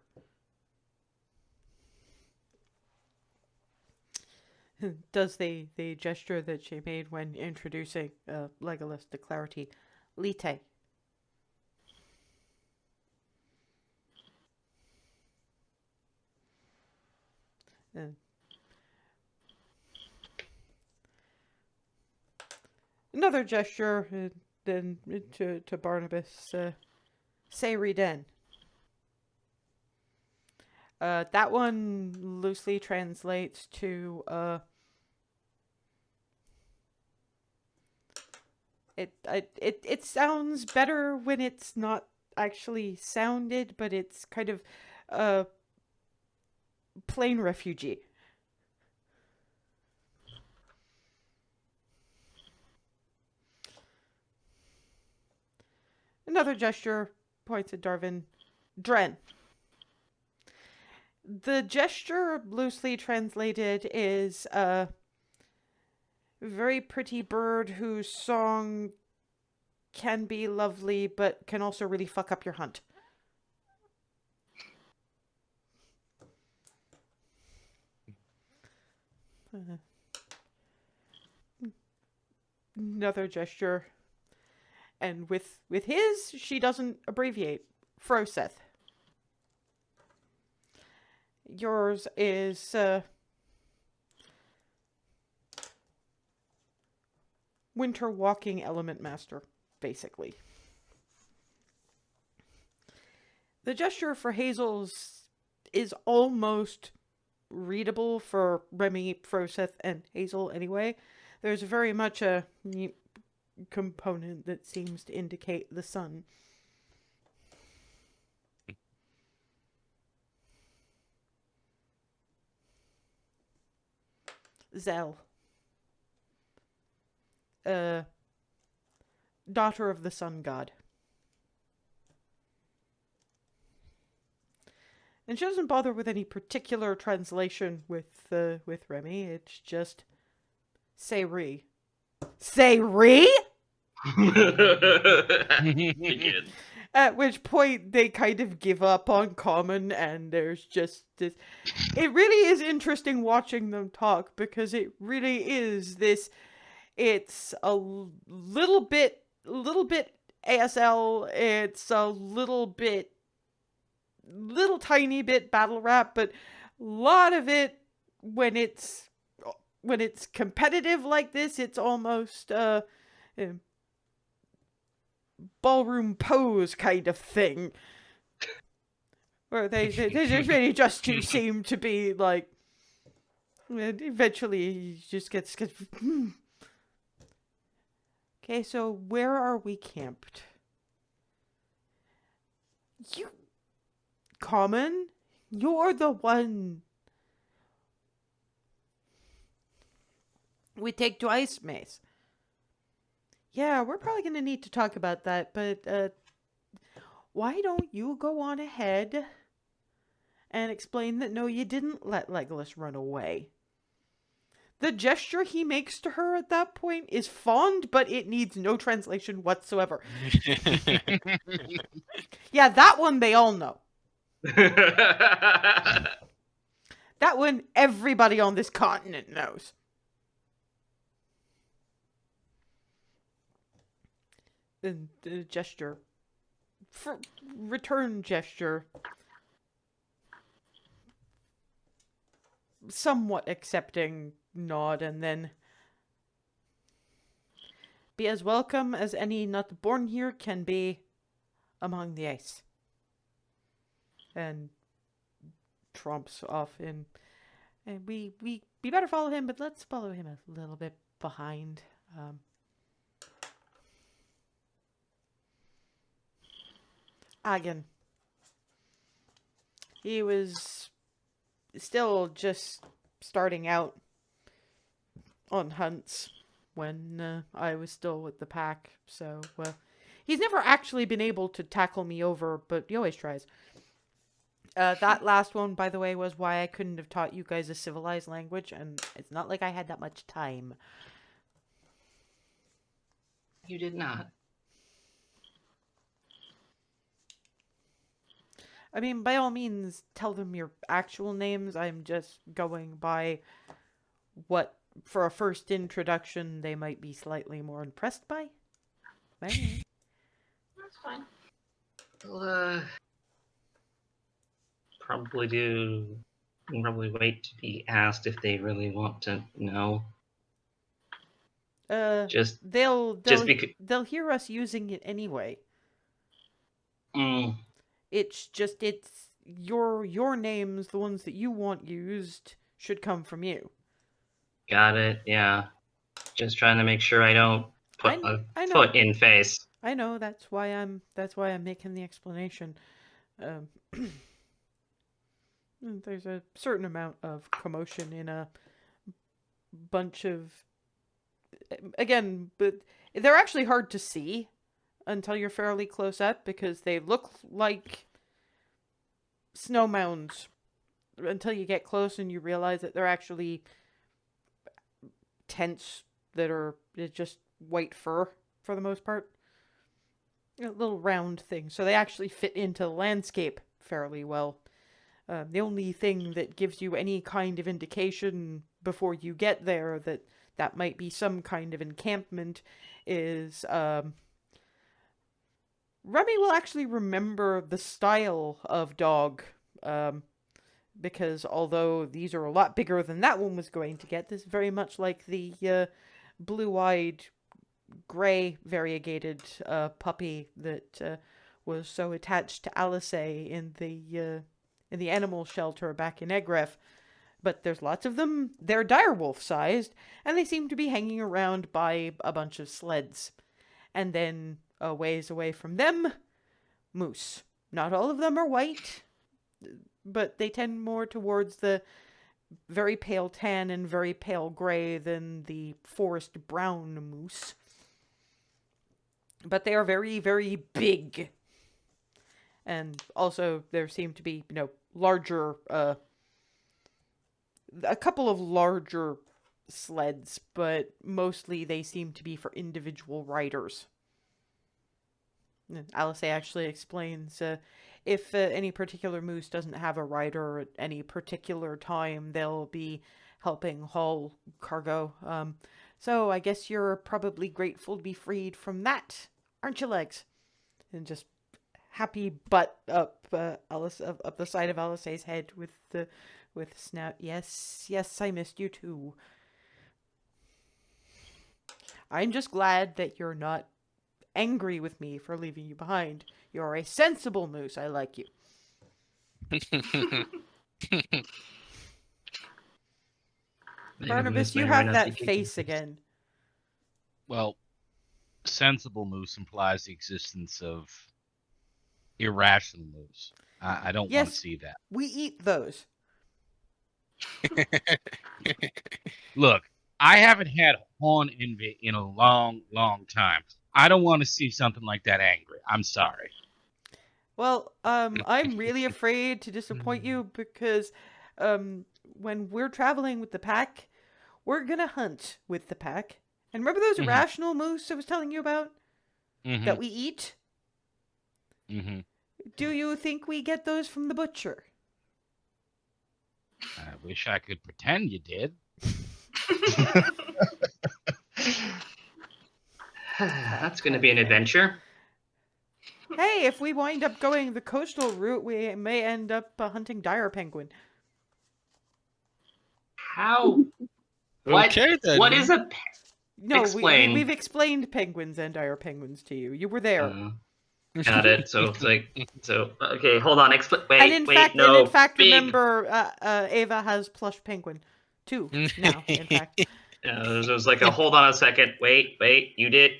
does the gesture that she made when introducing Legolas to Clarity. Lite. Another gesture then to Barnabas. Say Den. That one loosely translates to it sounds better when it's not actually sounded, but it's kind of plain refugee. Another gesture points at Darwin. Dren. The gesture, loosely translated, is a very pretty bird whose song can be lovely, but can also really fuck up your hunt. Another gesture. And with his, she doesn't abbreviate. Froseth. Yours is Winter Walking Element Master, basically. The gesture for Hazel's is almost readable for Remy, Froseth, and Hazel anyway. There's very much a component that seems to indicate the sun. Zell. Daughter of the sun god. And she doesn't bother with any particular translation with Remy. It's just Sayri. Sayri? Begin. At which point they kind of give up on Common, and there's just this. It really is interesting watching them talk, because it really is this. It's a little bit ASL. It's a little tiny bit battle rap, but a lot of it when it's competitive like this, it's almost ballroom pose kind of thing, where they just really just seem to be like. Eventually, he just gets. Okay, so where are we camped? You, Common, you're the one. We take twice, Mace. Yeah, we're probably going to need to talk about that, but why don't you go on ahead and explain that no, you didn't let Legolas run away. The gesture he makes to her at that point is fond, but it needs no translation whatsoever. Yeah, that one they all know. That one everybody on this continent knows. And the gesture. Return gesture. Somewhat accepting nod, and then be as welcome as any not born here can be among the ice. And tromps off in, and we better follow him, but let's follow him a little bit behind. Agan. He was still just starting out on hunts when I was still with the pack, so he's never actually been able to tackle me over, but he always tries. That last one, by the way, was why I couldn't have taught you guys a civilized language, and it's not like I had that much time. You did not. I mean, by all means, tell them your actual names. I'm just going by what, for a first introduction, they might be slightly more impressed by. Anyway. That's fine. We'll, probably wait to be asked if they really want to know. Just They'll because. they'll hear us using it anyway. Mm, It's your names, the ones that you want used, should come from you. got it. Yeah. Just trying to make sure I don't put I a know. foot in face. I know, that's why I'm making the explanation. There's a certain amount of commotion in a bunch of, again, but they're actually hard to see until you're fairly close up because they look like snow mounds until you get close and you realize that they're actually tents that are just white fur for the most part. Little round things, so they actually fit into the landscape fairly well. The only thing that gives you any kind of indication before you get there that might be some kind of encampment is Remy will actually remember the style of dog, because although these are a lot bigger than that one was going to get, this is very much like the blue-eyed, gray variegated puppy that was so attached to Alice in the animal shelter back in Egref. But there's lots of them. They're direwolf-sized, and they seem to be hanging around by a bunch of sleds. And then, a ways away from them, moose. Not all of them are white, but they tend more towards the very pale tan and very pale gray than the forest brown moose. But they are very, very big. And also, there seem to be, larger, a couple of larger sleds, but mostly they seem to be for individual riders. And Alice actually explains, if any particular moose doesn't have a rider at any particular time, they'll be helping haul cargo. So I guess you're probably grateful to be freed from that, aren't you, Legs? And just happy butt up Alice up the side of Alice's head with snout. Yes, I missed you too. I'm just glad that you're not angry with me for leaving you behind. You're a sensible moose. I like you. Barnabas, you have that face again. Well, sensible moose implies the existence of irrational moose. I don't want to see that. We eat those. Look, I haven't had horn envy in a long, long time. I don't want to see something like that angry. I'm sorry. Well, I'm really afraid to disappoint you because when we're traveling with the pack, we're gonna hunt with the pack. And remember those irrational moose I was telling you about that we eat? Do you think we get those from the butcher? I wish I could pretend you did. That's going to be an adventure. Hey, if we wind up going the coastal route, we may end up hunting dire penguin. How? What? Okay, then. What is a? No, Explain. we've explained penguins and dire penguins to you. You were there. Got it. So it's like, okay, hold on. And in fact, remember, Ava has plush penguin too now. In fact. It was like hold on a second. Wait, you did?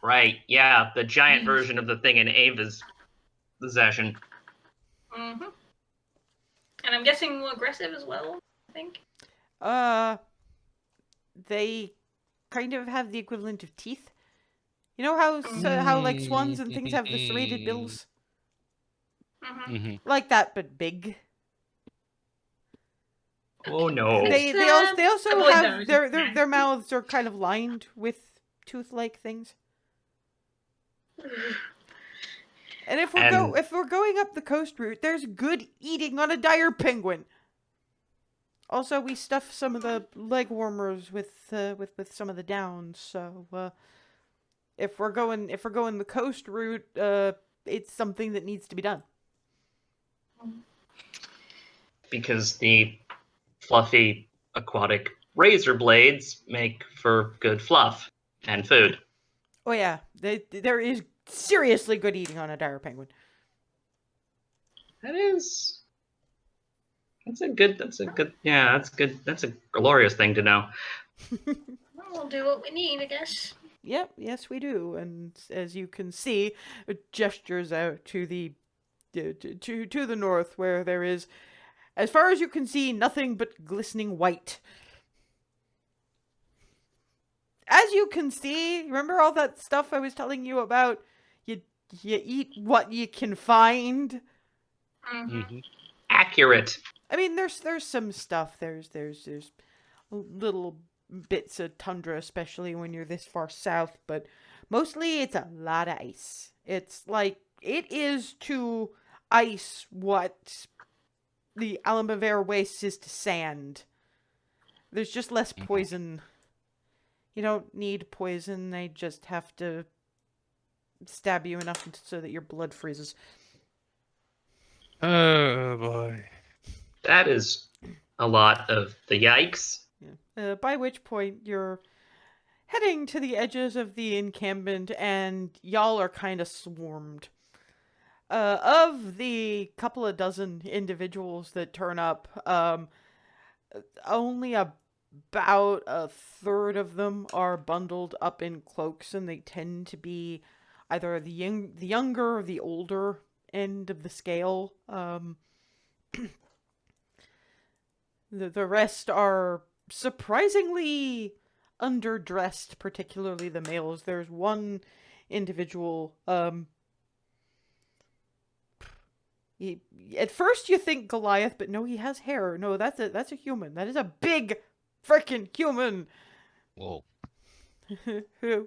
Right. Yeah, the giant version of the thing in Ava's possession. Mm-hmm. And I'm guessing more aggressive as well, I think. They kind of have the equivalent of teeth. You know how like swans and things have the serrated bills? Like that, but big. Oh no! They also have their mouths are kind of lined with tooth-like things. And if we're going up the coast route, there's good eating on a dire penguin. Also, we stuff some of the leg warmers with some of the downs. So if we're going the coast route, it's something that needs to be done. Because the fluffy aquatic razor blades make for good fluff and food. Oh yeah, there is seriously good eating on a dire penguin. That's a good, yeah, that's good. That's a glorious thing to know. We'll do what we need, I guess. Yep, yes we do. And as you can see, it gestures out to the to the north, where there is, as far as you can see, nothing but glistening white. As you can see, remember all that stuff I was telling you about? You eat what you can find. Mm-hmm. Accurate. I mean, there's some stuff. There's little bits of tundra, especially when you're this far south, but mostly it's a lot of ice. It's like it is to ice what the Almaver Wastes is to sand. There's just less poison. You don't need poison. They just have to stab you enough so that your blood freezes. Oh boy. That is a lot of the yikes. Yeah. By which point you're heading to the edges of the encampment, and y'all are kind of swarmed. Of the couple of dozen individuals that turn up, only about a third of them are bundled up in cloaks, and they tend to be either the younger or the older end of the scale. The rest are surprisingly underdressed, particularly the males. There's one individual, at first you think Goliath, but no, he has hair. No, that's a human. That is a big freaking human. Whoa. who,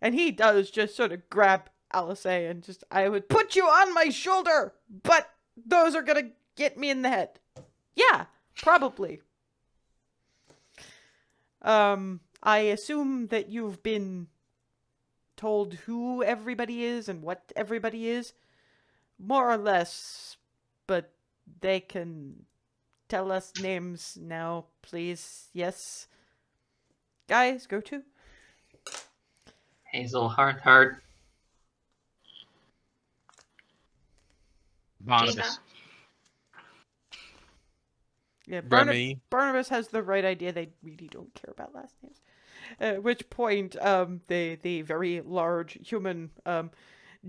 and he does just sort of grab Alice and just, I would put you on my shoulder, but those are gonna get me in the head. Yeah, probably. I assume that you've been told who everybody is and what everybody is, more or less, but they can tell us names now, please. Yes. Guys, go to. Hazel, Heart. Barnabas. Yeah, Remy. Barnabas has the right idea. They really don't care about last names. At which point, the very large human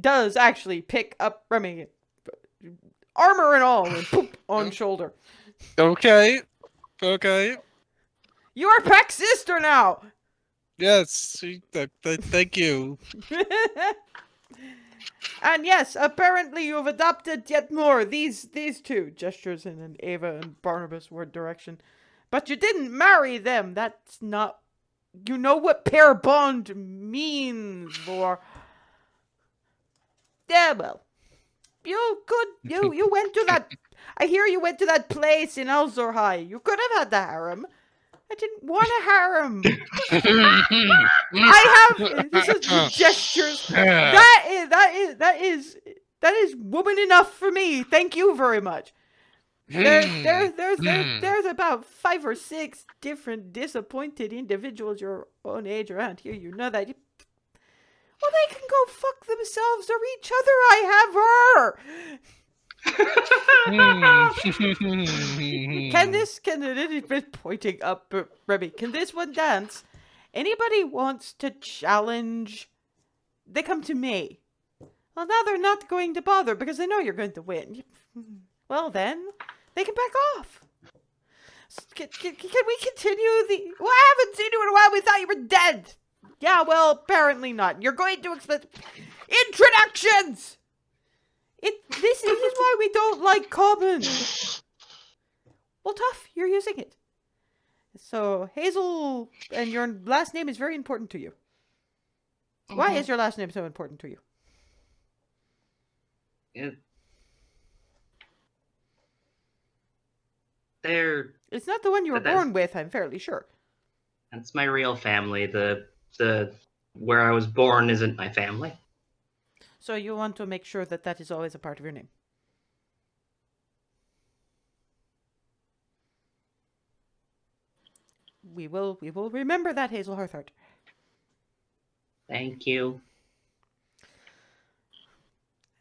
does actually pick up Remy, armor and all, and poop on shoulder. Okay. Okay. You are Peck's sister now. Yes. Thank you. And yes, apparently you've adopted yet more. These two gestures in an Ava and Barnabas word direction, but you didn't marry them. That's not. You know what pair bond means, for. Yeah, well, you could. You went to that. I hear you went to that place in Elzorhai. You could have had the harem. I didn't want a harem. I have. This is the gestures. That is woman enough for me. Thank you very much. There's about 5 or 6 different disappointed individuals your own age around here. You know that. Well, they can go fuck themselves or each other. I have her. Can this pointing up, Remy? Can this one dance? Anybody wants to challenge? They come to me. Well, now they're not going to bother because they know you're going to win. Well, then they can back off. Can we continue the? Well, I haven't seen you in a while. We thought you were dead. Yeah, well, apparently not. You're going to expect introductions. This is why we don't like common. Well, tough. You're using it. So Hazel, and your last name is very important to you. Why is your last name so important to you? They're It's not the one you were But that's- born with, I'm fairly sure. that's my real family. The where I was born isn't my family. So you want to make sure that that is always a part of your name. We will remember that, Hazel Hearthheart. Thank you.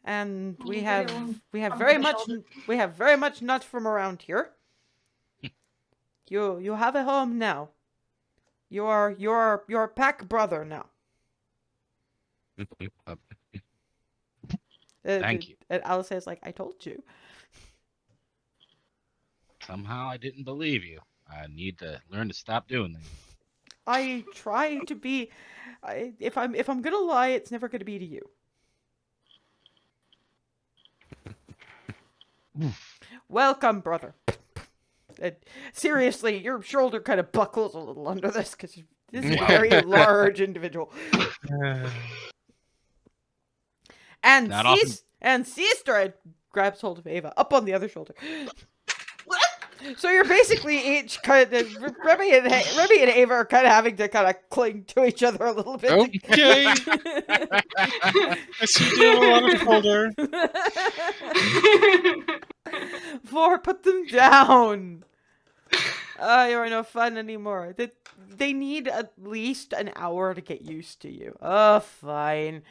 And we You have really we have on very the much shoulder. we have very much not from around here. You have a home now. You're pack brother now. Thank you. And Alice is like, I told you. Somehow I didn't believe you. I need to learn to stop doing that. I try to be. If I'm gonna lie, it's never gonna be to you. Welcome, brother. Seriously, your shoulder kind of buckles a little under this because this is a very large individual. And Not often. Sister grabs hold of Ava up on the other shoulder. So you're basically each kind of Remy and Ava are kind of having to kind of cling to each other a little bit. Okay. I see you a lot of shoulder. Vor, put them down. You're no fun anymore. They need at least an hour to get used to you. Oh, fine.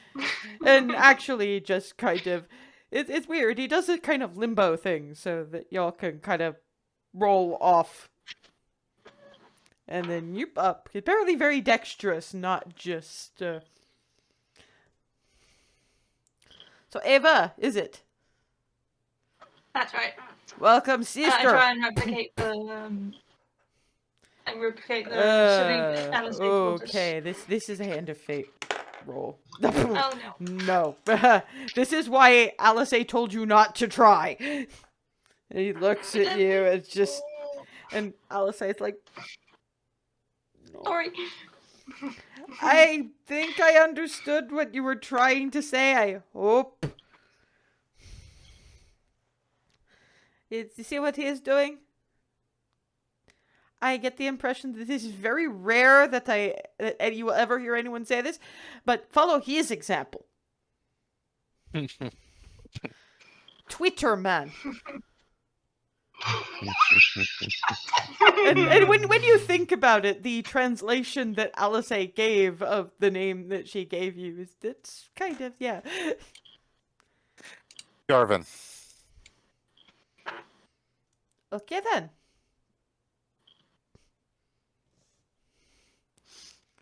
And actually, just kind of, it's weird. He does a kind of limbo thing so that y'all can kind of roll off. And then you're up. Apparently very dexterous, not just... So, Ava, is it? That's right. Welcome, I sister. try and replicate the something that Alice told us. Okay, this is a hand of fate roll. Oh no. No. This is why Alice told you not to try. And he looks at you, it's just... And Alice is like... No. Sorry. I think I understood what you were trying to say, I hope. You see what he is doing? I get the impression that this is very rare that you will ever hear anyone say this, but follow his example. Twitter man. And when you think about it, the translation that Alice gave of the name that she gave you it's kind of, yeah. Jarvan. Okay then.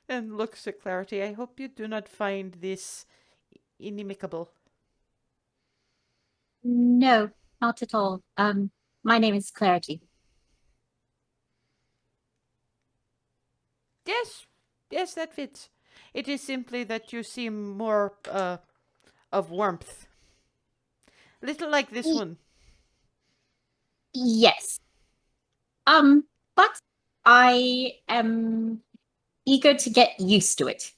And looks at Clarity. I hope you do not find this inimical. No, not at all. My name is Clarity. Yes, that fits. It is simply that you seem more of warmth. Little like this one. Yes. But I am eager to get used to it.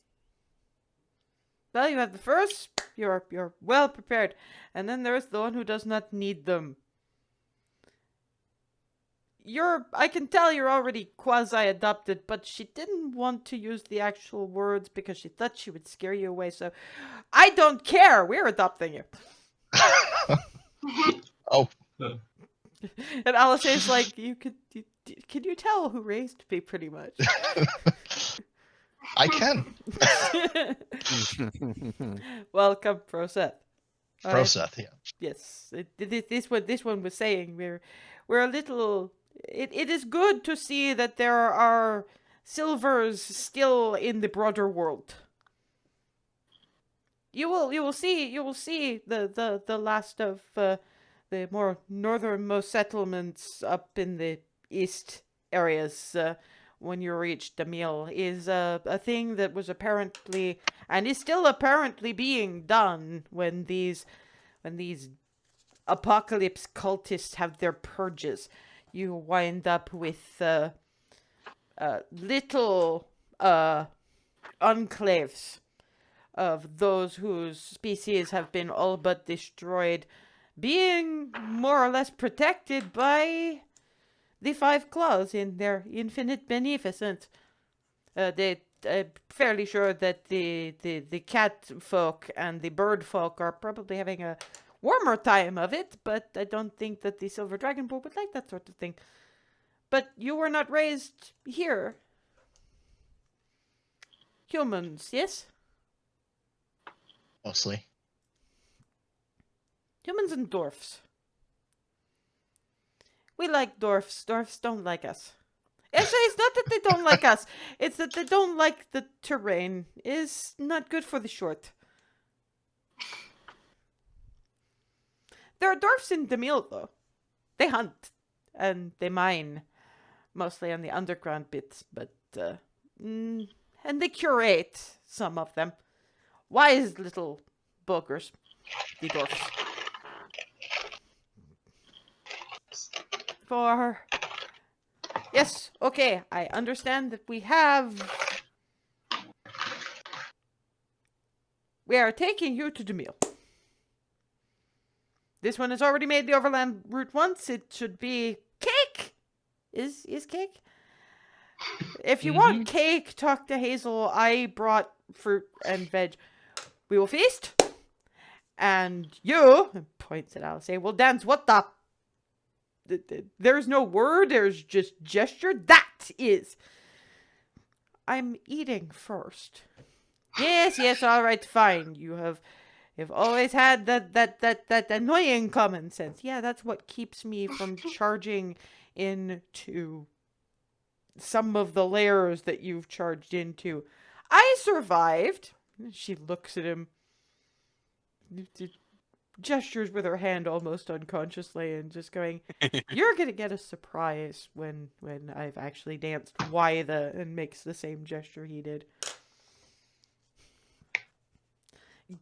Well, you have the first. You're well prepared, and then there's the one who does not need them. I can tell you're already quasi-adopted, but she didn't want to use the actual words because she thought she would scare you away, so I don't care, we're adopting you. Oh, And Alice is like, can you tell who raised me pretty much? I can. Welcome, Proseth. Proseth, yeah. Yes, this one was saying we're a little. It is good to see that there are silvers still in the broader world. You will see the last of the more northernmost settlements up in the east areas. When you reach Damyl is a thing that was apparently and is still apparently being done when these apocalypse cultists have their purges. You wind up with little enclaves of those whose species have been all but destroyed, being more or less protected by the five claws in their infinite beneficence. I'm fairly sure that the cat folk and the bird folk are probably having a warmer time of it, but I don't think that the silver dragonborn would like that sort of thing. But you were not raised here. Humans, yes? Mostly. Humans and dwarfs. We like dwarfs. Dwarfs don't like us. Actually, it's not that they don't like us. It's that they don't like the terrain. It's not good for the short. There are dwarfs in Damyl, though. They hunt. And they mine. Mostly on the underground bits, but, and they curate some of them. Wise little buggers. The dwarfs. For... Yes, okay, I understand that we are taking you to Damyl. This one has already made the overland route once. It should be cake. Is cake? If you want cake, talk to Hazel. I brought fruit and veg. We will feast. And you, points at Alice, will dance. What the? There's no word. There's just gesture. That is. I'm eating first. Yes, all right, fine. You've always had that annoying common sense. Yeah, that's what keeps me from charging into some of the layers that you've charged into. I survived. She looks at him, gestures with her hand almost unconsciously, and just going, "You're gonna get a surprise when I've actually danced and makes the same gesture he did.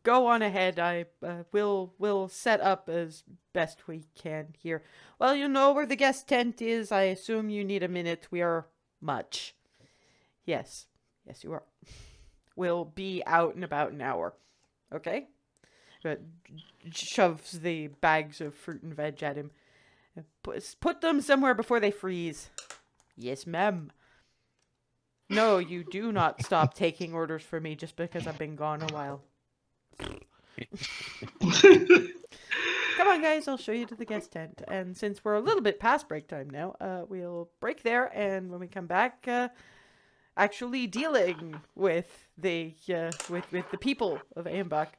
Go on ahead. I will set up as best we can here. Well, you know where the guest tent is. I assume you need a minute. We are much. Yes, you are. We'll be out in about an hour. Okay? But shoves the bags of fruit and veg at him. Put them somewhere before they freeze. Yes, ma'am. No, you do not stop taking orders for me just because I've been gone a while. Come on, guys, I'll show you to the guest tent. And since we're a little bit past break time now, we'll break there, and when we come back, actually dealing with the with the people of Eun-Bac.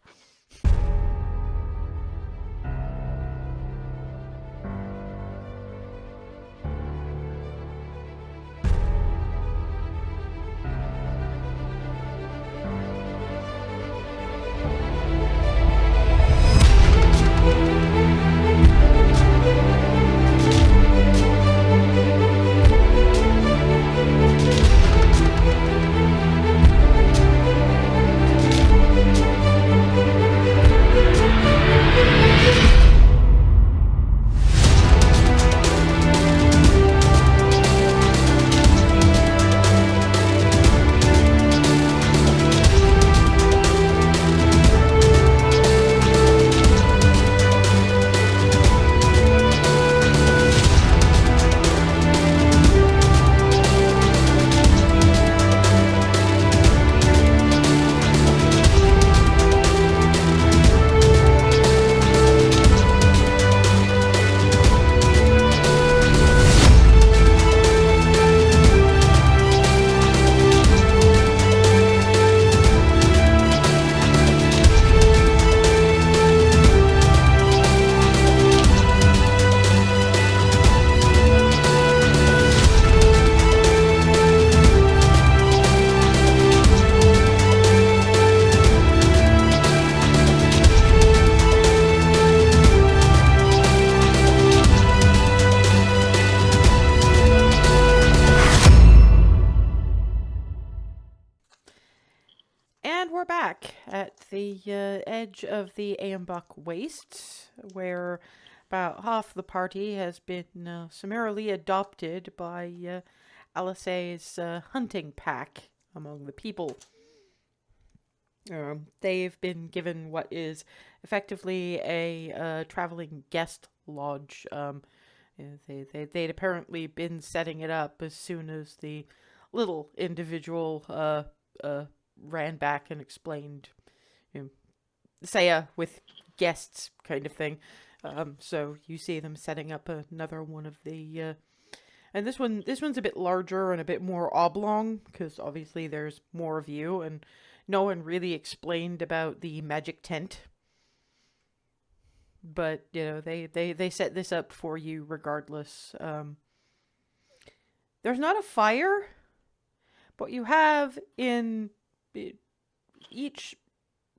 And we're back at the edge of the Eun-Bac Wastes, where about half the party has been summarily adopted by Alice's hunting pack among the people. They've been given what is effectively a traveling guest lodge. Yeah, they'd apparently been setting it up as soon as the little individual ran back and explained, you know, Saya with guests kind of thing. So you see them setting up another one of the and this one's a bit larger and a bit more oblong because obviously there's more of you, and no one really explained about the magic tent. But you know, they set this up for you regardless. There's not a fire, but you have in each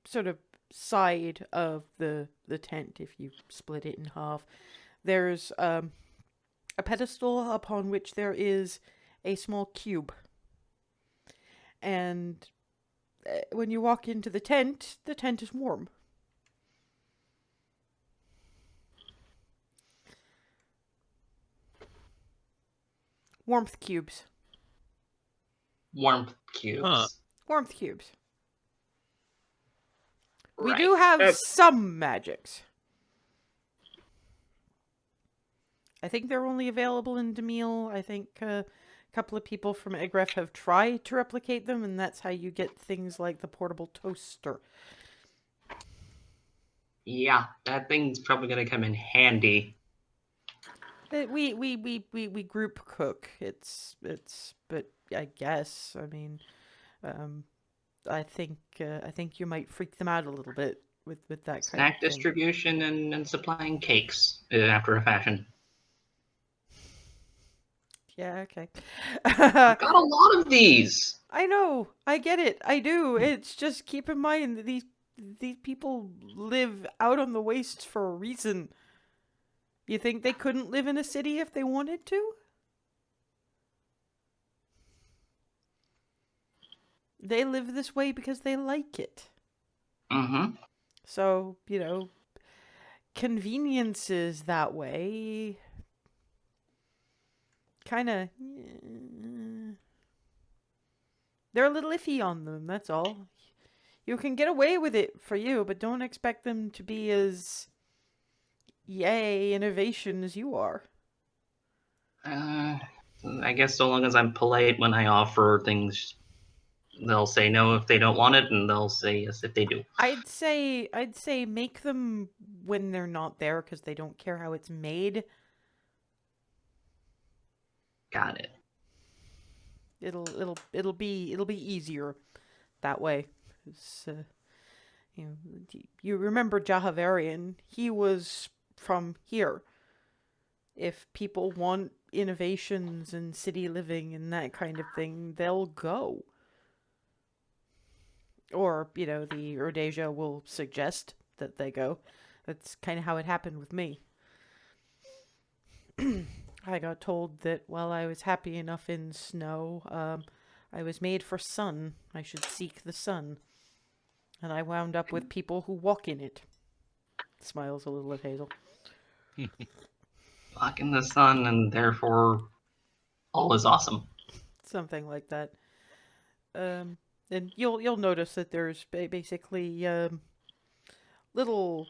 sort of side of the tent, if you split it in half, there's a pedestal upon which there is a small cube. And when you walk into the tent is warm. Warmth cubes. Warmth cubes. Huh. Warmth cubes. We Right. do have some magics. I think they're only available in Damyl. I think a couple of people from Egref have tried to replicate them, and that's how you get things like the portable toaster. Yeah, that thing's probably gonna come in handy. We group cook. It's but I guess I mean, I think you might freak them out a little bit with that kind Snack of thing. distribution and supplying cakes after a fashion. Yeah, okay. I've got a lot of these. I know. I get it. I do. It's just keep in mind that these people live out on the wastes for a reason. You think they couldn't live in a city if they wanted to? They live this way because they like it. Mm-hmm. So, you know, conveniences that way kind of they're a little iffy on them, that's all. You can get away with it for you, but don't expect them to be as yay innovation as you are. I guess so long as I'm polite when I offer things, they'll say no if they don't want it, and they'll say yes if they do. I'd say make them when they're not there because they don't care how it's made. Got it. It'll be easier that way. 'Cause, you know, you remember Jahavarian? He was from here. If people want innovations and city living and that kind of thing, they'll go. Or, you know, the Rhodesia will suggest that they go. That's kind of how it happened with me. I got told that while I was happy enough in snow, I was made for sun. I should seek the sun. And I wound up with people who walk in it. Smiles a little at Hazel. Walk in the sun, and therefore all is awesome. Something like that. And you'll notice that there's basically little.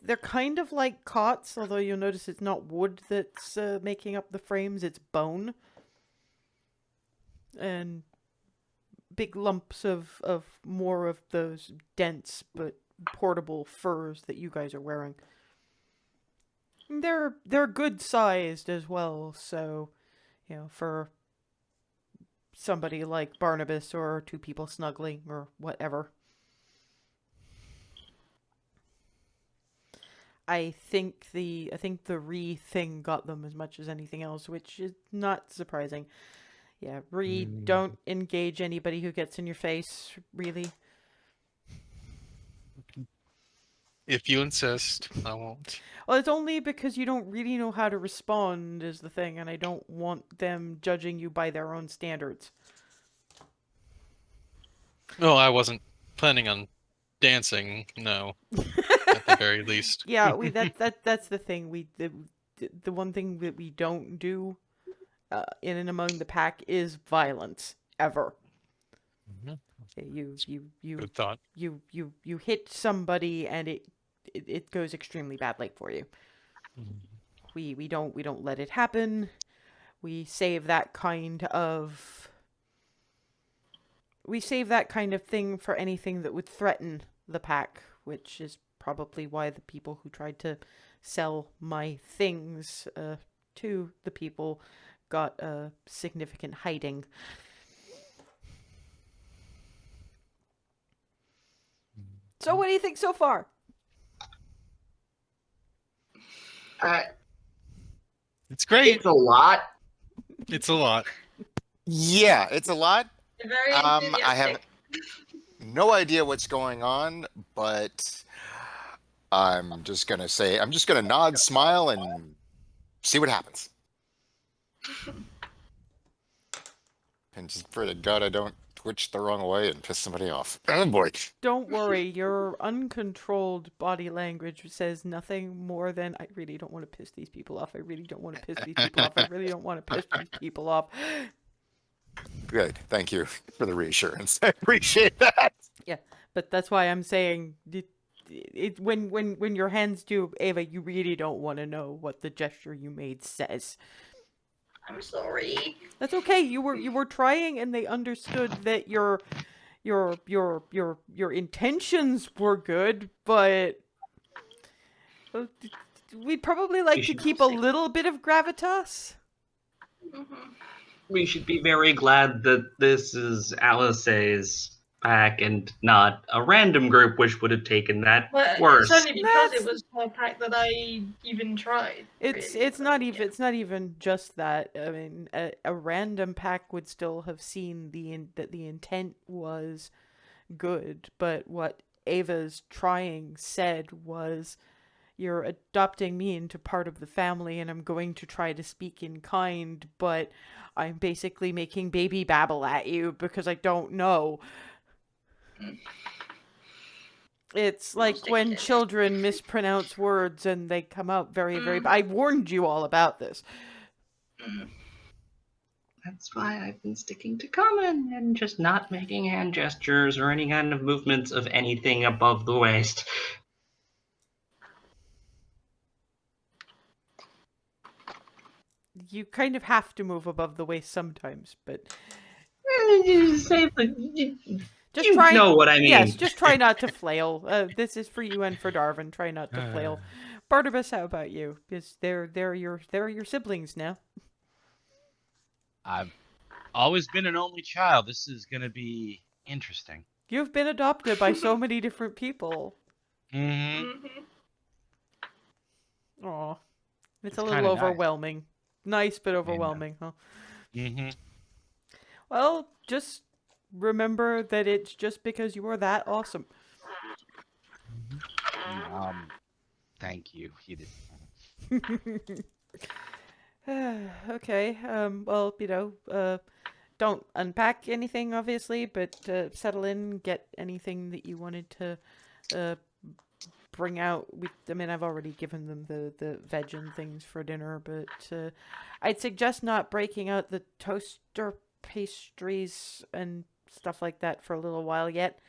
They're kind of like cots, although you'll notice it's not wood that's making up the frames; it's bone. And big lumps of more of those dense but portable furs that you guys are wearing. They're good sized as well, so you know, for somebody like Barnabas or two people snuggling or whatever. I think the Ree thing got them as much as anything else, which is not surprising. Yeah, Ree, don't engage anybody who gets in your face, really. If you insist, I won't. Well, it's only because you don't really know how to respond is the thing, and I don't want them judging you by their own standards. No, I wasn't planning on dancing. No, at the very least. Yeah, that's the thing. The one thing that we don't do in and among the pack is violence ever. You Good thought. you hit somebody and it goes extremely badly for you. we don't let it happen. We save that kind of thing for anything that would threaten the pack, which is probably why the people who tried to sell my things to the people got significant hiding. So what do you think so far? It's great. It's a lot. It's a lot. Yeah, it's a lot. Very I have no idea what's going on, but I'm just gonna nod, smile, and see what happens. And just pray to God I don't twitch the wrong way and piss somebody off. Oh boy. Don't worry, your uncontrolled body language says nothing more than, I really don't want to piss these people off. I really don't want to piss these people off. I really don't want to piss these people off. Good. Thank you for the reassurance. I appreciate that. Yeah, but that's why I'm saying when your hands do, Ava, you really don't want to know what the gesture you made says. I'm sorry. That's okay. You were trying, and they understood that your intentions were good, but we'd probably like to keep a little bit of gravitas. We should be very glad that this is Alice's pack and not a random group which would have taken that Well, worse. it's only because it was her pack that I even tried. It's not even just that. I mean, a random pack would still have seen that the intent was good, but what Ava's trying said was, you're adopting me into part of the family, and I'm going to try to speak in kind, but I'm basically making baby babble at you because I don't know. It's like when children mispronounce words and they come out very, very... I warned you all about this. That's why I've been sticking to common and just not making hand gestures or any kind of movements of anything above the waist. You kind of have to move above the waist sometimes, but... You know what I mean. Yes, just try not to flail. This is for you and for Darwin. Try not to flail. Barnabas, how about you? Because they're your siblings now. I've always been an only child. This is gonna be interesting. You've been adopted by so many different people. Mm-hmm. Aw. It's a It's little kinda nice. overwhelming. Nice, but overwhelming, huh? Mm-hmm. Well, just remember that it's just because you are that awesome. Thank you. You did. Okay, well, don't unpack anything, obviously, but settle in, get anything that you wanted to bring out. I've already given them the veg and things for dinner, but I'd suggest not breaking out the toaster pastries and stuff like that for a little while yet.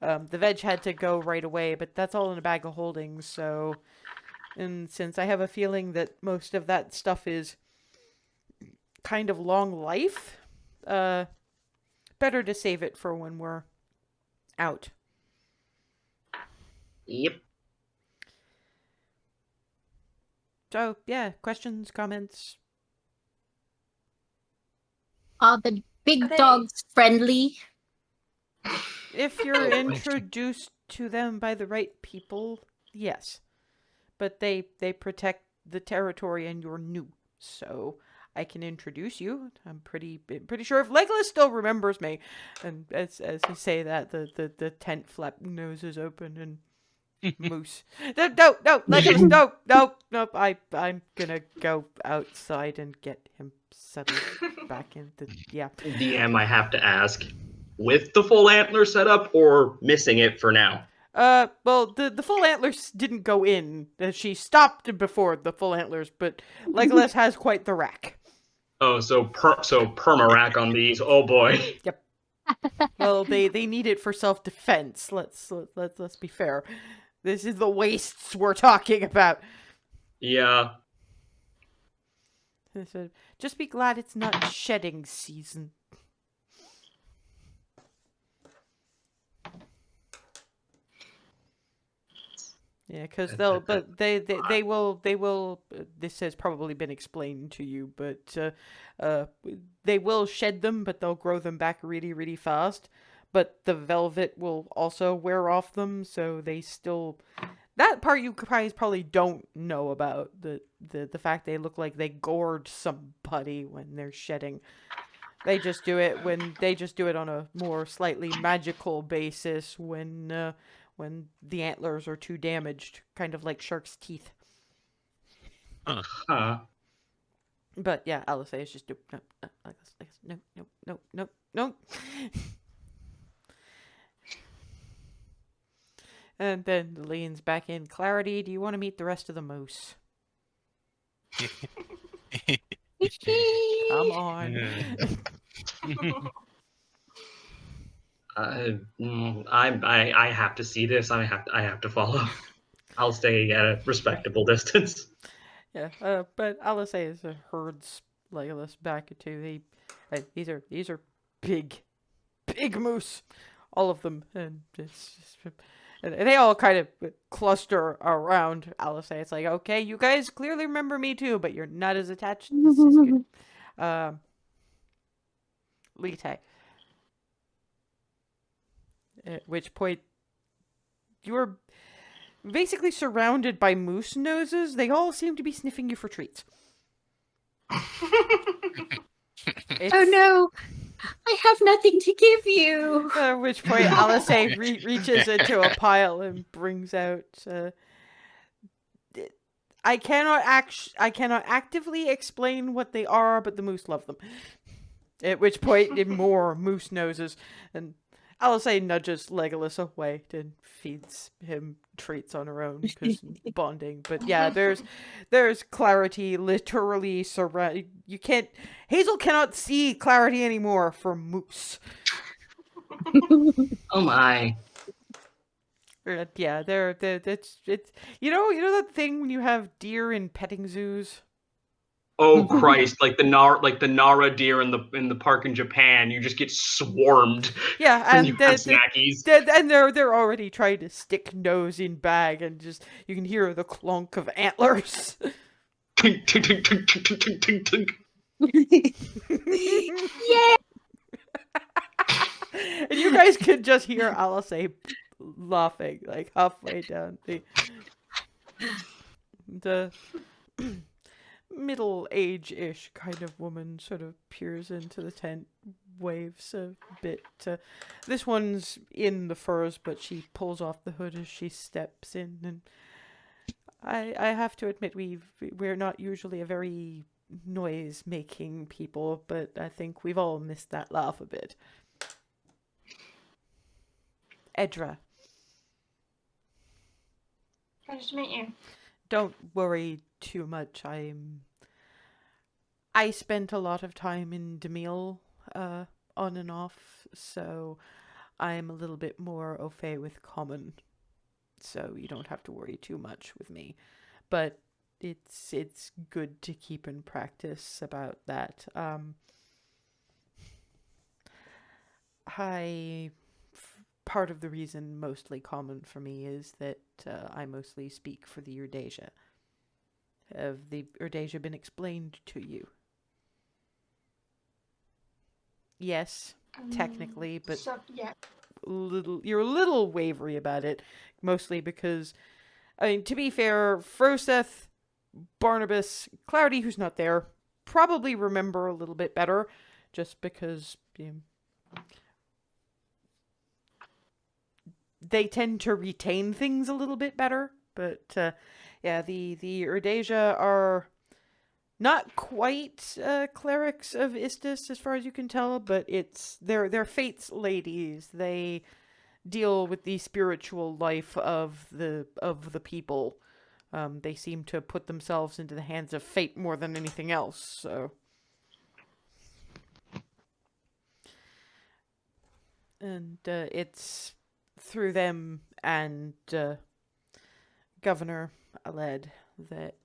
The veg had to go right away, but that's all in a bag of holding, so... And since I have a feeling that most of that stuff is kind of long life, better to save it for when we're out. Yep. So, yeah, questions, comments? Are the big dogs friendly? If you're introduced to them by the right people, yes. But they protect the territory and you're new, so I can introduce you. I'm pretty sure if Legolas still remembers me, and as you say that, the tent flap nose is open and Moose. No, Legolas, no. I'm gonna go outside and get him settled back in the DM, I have to ask, with the full antler setup or missing it for now? Well, the full antlers didn't go in. She stopped before the full antlers, but Legolas has quite the rack. Oh, so perma rack on these. Oh boy. Yep. Well, they need it for self-defense. Let's be fair. This is the wastes we're talking about. Yeah. I said, just be glad it's not shedding season. Yeah, because they will. This has probably been explained to you, but they will shed them, but they'll grow them back really, really fast. But the velvet will also wear off them, so they still. That part you guys probably don't know about the fact they look like they gored somebody when they're shedding. They just do it on a more slightly magical basis when the antlers are too damaged, kind of like shark's teeth. Huh. But yeah, Alice is just no. And then leans back in. Clarity, do you want to meet the rest of the moose? Come on. I have to see this. I have to follow. I'll stay at a respectable distance. Yeah, but Alice is herds Legolas back to these are big moose, all of them, and and they all kind of cluster around Alice. It's like, okay, you guys clearly remember me too, but you're not as attached. This is good. Lite. At which point, you are basically surrounded by moose noses. They all seem to be sniffing you for treats. Oh no, I have nothing to give you. At which point, Alice reaches into a pile and brings out. I cannot actively explain what they are, but the moose love them. At which point, more moose noses, and Alice nudges Legolas away and feeds him treats on her own because bonding. But yeah, there's Clarity literally surround. Hazel cannot see Clarity anymore for moose. Oh my. Yeah, it's you know that thing when you have deer in petting zoos. Oh Christ! Like the Nara deer in the park in Japan, you just get swarmed. Yeah, when and you have snackies. and they're already trying to stick nose in bag, and just you can hear the clunk of antlers. Tink, tink, tink, tink, tink, tink, tink, tink. Yeah. And you guys could just hear Alice laughing like halfway down the middle-age-ish kind of woman sort of peers into the tent, waves a bit. This one's in the furs, but she pulls off the hood as she steps in, and I have to admit we're not usually a very noise-making people, but I think we've all missed that laugh a bit. Edra. Pleasure to meet you. Don't worry too much. I spent a lot of time in Damyl, on and off, so I'm a little bit more au fait with common. So you don't have to worry too much with me. But it's good to keep in practice about that. Part of the reason mostly common for me is that I mostly speak for the Urdasia. Have the Urdasia been explained to you? Yes, technically, but Yeah. you're a little wavery about it, mostly because, I mean, to be fair, Froseth, Barnabas, Clarity, who's not there, probably remember a little bit better, just because they tend to retain things a little bit better. But yeah, the Urdasia are not quite clerics of Istis as far as you can tell, but they're Fate's ladies. They deal with the spiritual life of the people. They seem to put themselves into the hands of Fate more than anything else. So, and it's through them and Governor Aled that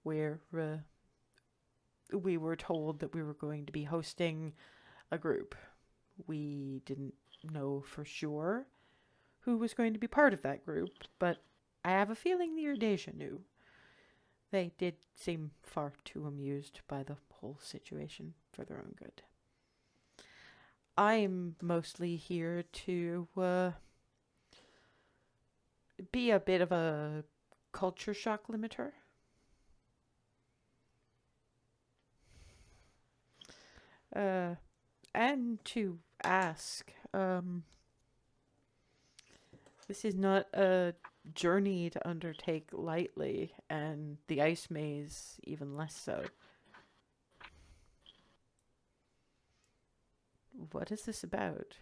we're we were told that we were going to be hosting a group. We didn't know for sure who was going to be part of that group, but I have a feeling the Erdasia knew. They did seem far too amused by the whole situation for their own good. I'm mostly here to be a bit of a culture shock limiter. And to ask, this is not a journey to undertake lightly, and the ice maze even less so. What is this about?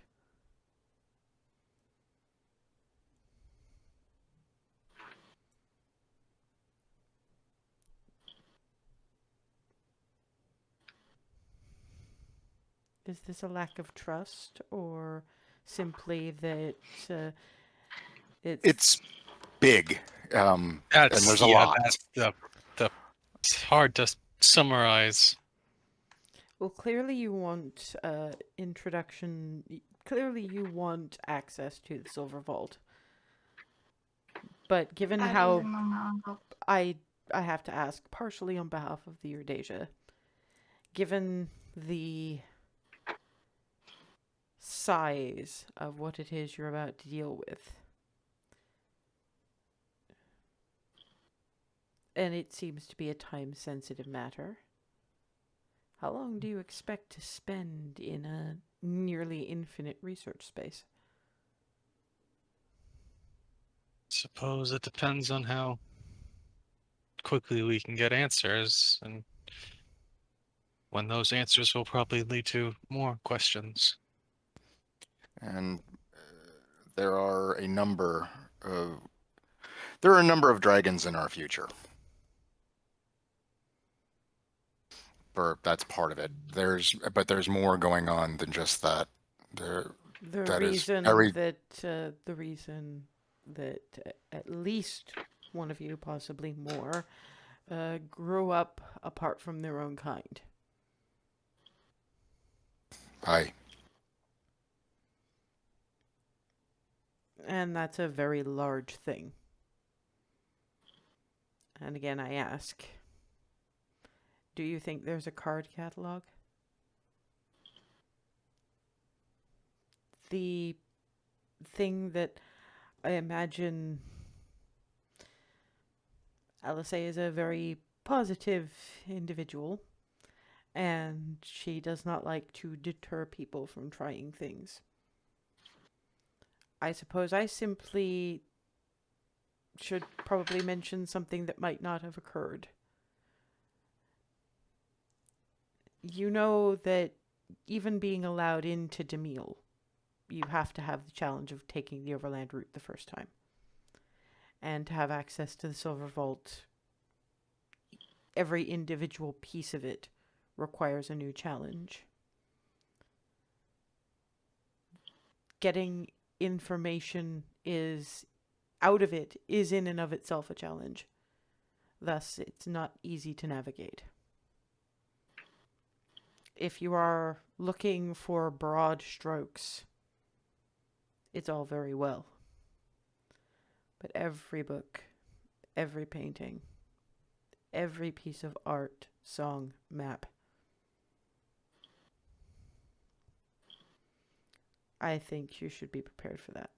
Is this a lack of trust, or simply that It's big, and there's a lot. It's hard to summarize. Well, clearly you want introduction. Clearly you want access to the Silver Vault. But given That how is among my uncle. I have to ask, partially on behalf of the Erdasia, given the size of what it is you're about to deal with, and it seems to be a time-sensitive matter, how long do you expect to spend in a nearly infinite research space? Suppose it depends on how quickly we can get answers, and when those answers will probably lead to more questions. And there are a number of dragons in our future. That's part of it. But there's more going on than just that. The reason that at least one of you, possibly more, grew up apart from their own kind. Aye. And that's a very large thing. And again, I ask, do you think there's a card catalog? The thing that I imagine Alice is a very positive individual, and she does not like to deter people from trying things. I suppose I simply should probably mention something that might not have occurred. You know that even being allowed into Damyl, you have to have the challenge of taking the overland route the first time. And to have access to the Silver Vault, every individual piece of it requires a new challenge. Getting information out of it is in and of itself a challenge. Thus, it's not easy to navigate. If you are looking for broad strokes, it's all very well. But every book, every painting, every piece of art, song, map, I think you should be prepared for that.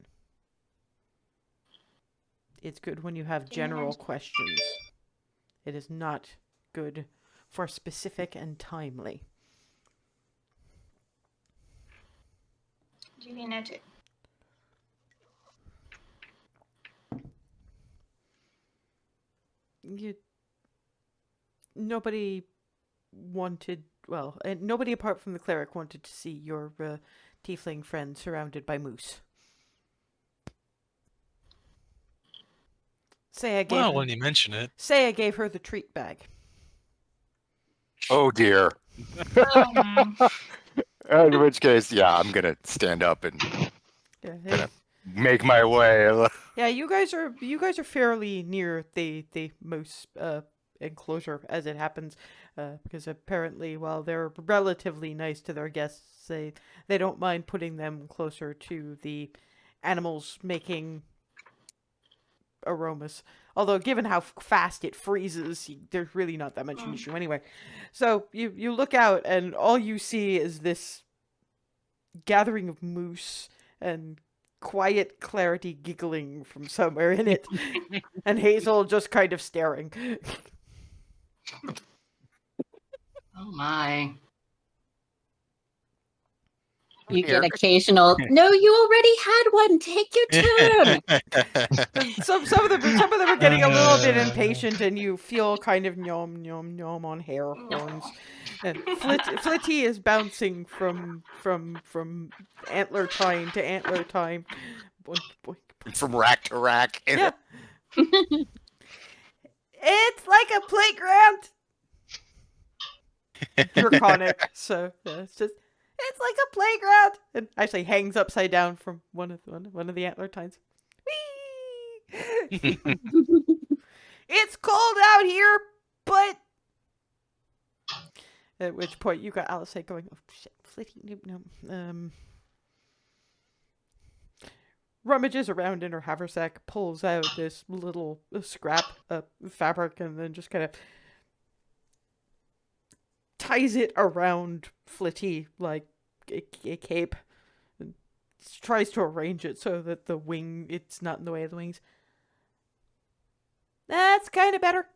It's good when you have general questions. It is not good for specific and timely. Do you mean it? Nobody wanted, well, and nobody apart from the cleric wanted to see your tiefling friend surrounded by moose. When you mention it. Say I gave her the treat bag. Oh dear. In which case, yeah, I'm gonna stand up and Yeah, make my way. yeah, you guys are fairly near the moose enclosure as it happens, because apparently, while they're relatively nice to their guests, they don't mind putting them closer to the animals making aromas. Although, given how fast it freezes, there's really not that much an issue anyway. So you look out, and all you see is this gathering of moose and quiet Clarity giggling from somewhere in it, and Hazel just kind of staring. Oh my. You Here. get occasional. No, you already had one. Take your turn. Some of them are getting a little bit impatient, and you feel kind of nom nom nom on hair horns. And Flitty is bouncing from antler time to antler time. Boink, boink. From rack to rack. Yeah. It's like a playground. Draconic, so yeah, it's like a playground, and actually hangs upside down from one of the antler tines. Whee! It's cold out here, but at which point you got Alice going, "Oh shit, Flitty, no." Rummages around in her haversack, pulls out this little scrap of fabric, and then just kind of ties it around Flitty like a cape, and tries to arrange it so that it's not in the way of the wings. That's kind of better.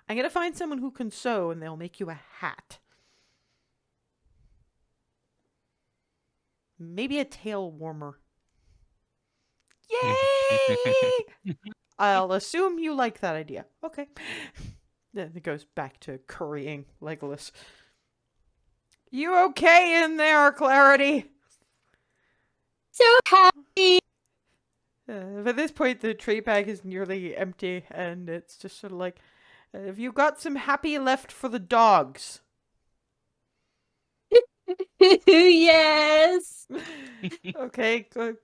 I'm going to find someone who can sew, and they'll make you a hat. Maybe a tail warmer. Yay! I'll assume you like that idea. Okay. Then it goes back to currying Legolas. You okay in there, Clarity? So happy. At this point, the tray bag is nearly empty, and it's just sort of like, have you got some happy left for the dogs? Yes. Okay, at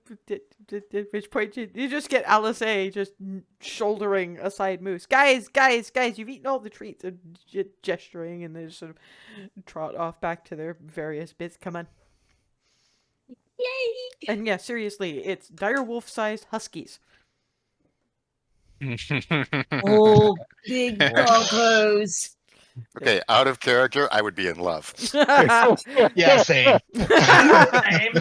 which point you just get Alice A just shouldering a side moose. Guys, you've eaten all the treats. And gesturing, and they just sort of trot off back to their various bits. Come on. Yay. And yeah, seriously, it's direwolf-sized huskies. Oh, big doggos. Okay, out of character, I would be in love. Yeah, same. Giant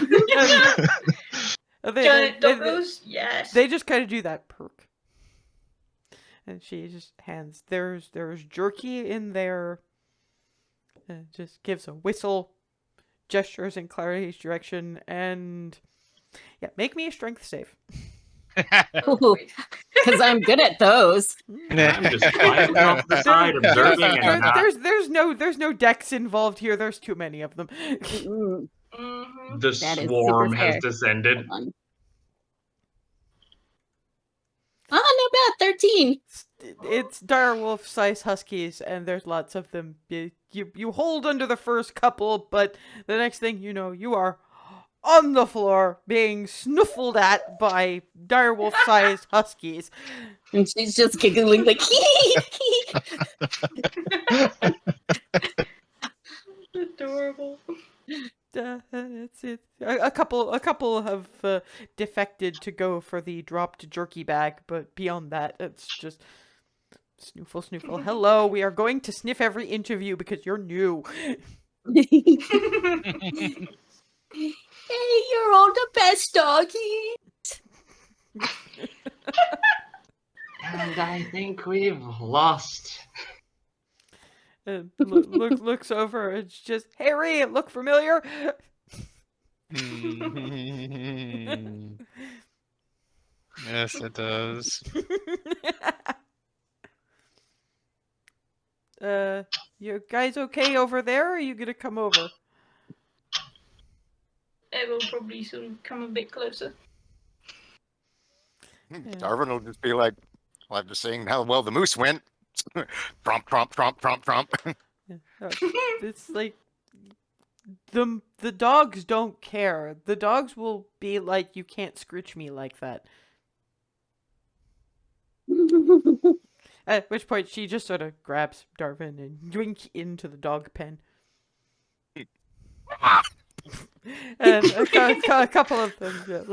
doggos, yes. They just kind of do that perk. And she just hands, there's jerky in there. And just gives a whistle, gestures in Clarity's direction, and yeah, make me a strength save. Because I'm good at those. I'm just quietly off the side observing and not. There's no dex involved here. There's too many of them. Mm, Mhm. The That is swarm super has fair. descended. hold on. Oh, not bad. 13. It's direwolf-sized huskies, and there's lots of them. You hold under the first couple, but the next thing you know, you are on the floor being snuffled at by direwolf-sized huskies. And she's just giggling like, Adorable. It's it. A couple have defected to go for the dropped jerky bag, but beyond that, it's just snoofle. Hello, we are going to sniff every inch of you because you're new. hey, you're all the best doggy. And I think we've lost. And looks over. It's just Harry. Look familiar. Yes, it does. You guys okay over there? Or are you gonna come over? It will probably sort of come a bit closer. Darwin will just be like, well, I'm just saying how well the moose went. Tromp, tromp, tromp, tromp, tromp. It's like the dogs don't care. The dogs will be like, you can't scritch me like that. At which point she just sort of grabs Darvin and yoink into the dog pen. And a couple of them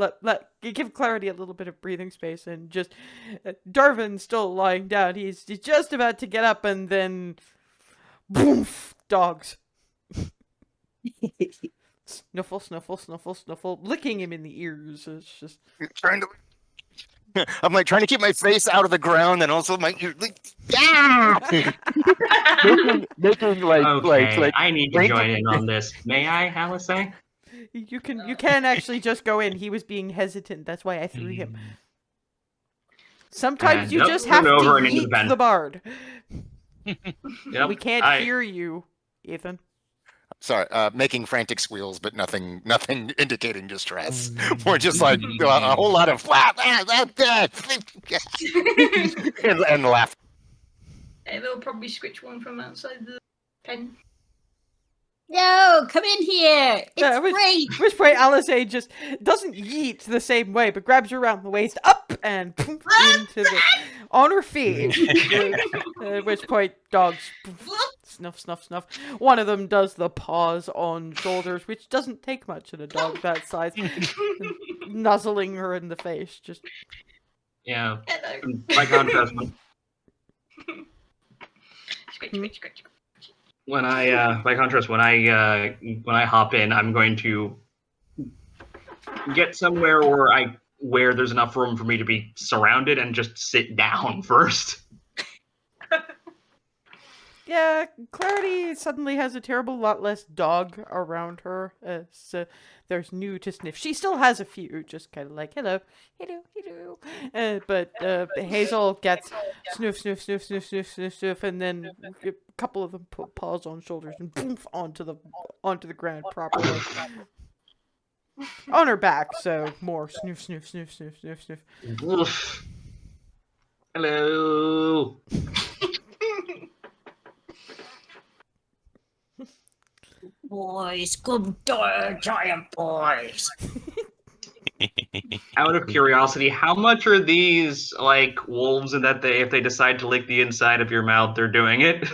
give Clarity a little bit of breathing space, and just Darvin's still lying down. He's just about to get up, and then boom, dogs. Snuffle, snuffle, snuffle, snuffle, licking him in the ears. It's just trying to. I'm like trying to keep my face out of the ground, and also my ear. Like, making Okay, I need to join in on this. May I, Alice? You can actually just go in. He was being hesitant. That's why I threw him. Sometimes And you up, just have to over and into the yeet pen. the bard. Yep, We can't hear you, Ethan. Sorry, making frantic squeals, but nothing indicating distress. More just like a whole lot of and laugh. They'll probably scritch one from outside the pen. Yo, come in here. It's great. Which point Alice just doesn't yeet the same way, but grabs her around the waist, up and poof, on her feet. At which point dogs snuff, snuff, snuff. One of them does the paws on shoulders, which doesn't take much in a dog that size. Nuzzling her in the face, just Yeah. By contrast, when I hop in, I'm going to get somewhere where there's enough room for me to be surrounded and just sit down first. Yeah, Clarity suddenly has a terrible lot less dog around her. So there's new to sniff. She still has a few, just kind of like, hello, hello, hello. But Hazel gets sniff, sniff, sniff, sniff, sniff, sniff, sniff, and then a couple of them put paws on shoulders and poof onto the ground properly. On her back, so more sniff, sniff, sniff, sniff, sniff, sniff. Oof. Hello. Boys, good day, giant boys. Out of curiosity, how much are these like wolves, and that if they decide to lick the inside of your mouth, they're doing it?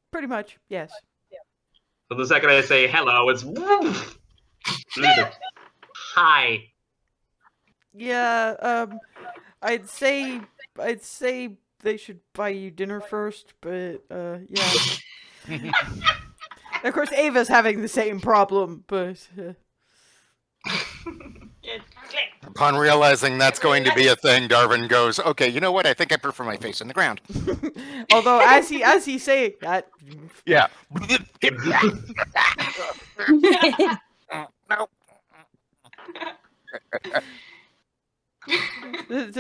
Pretty much, yes. So the second I say hello, it's hi. Yeah, I'd say they should buy you dinner first, but yeah. Of course, Ava's having the same problem, but Upon realizing that's going to be a thing, Darvin goes, "Okay, you know what? I think I prefer my face in the ground." although as he's saying that, Yeah. it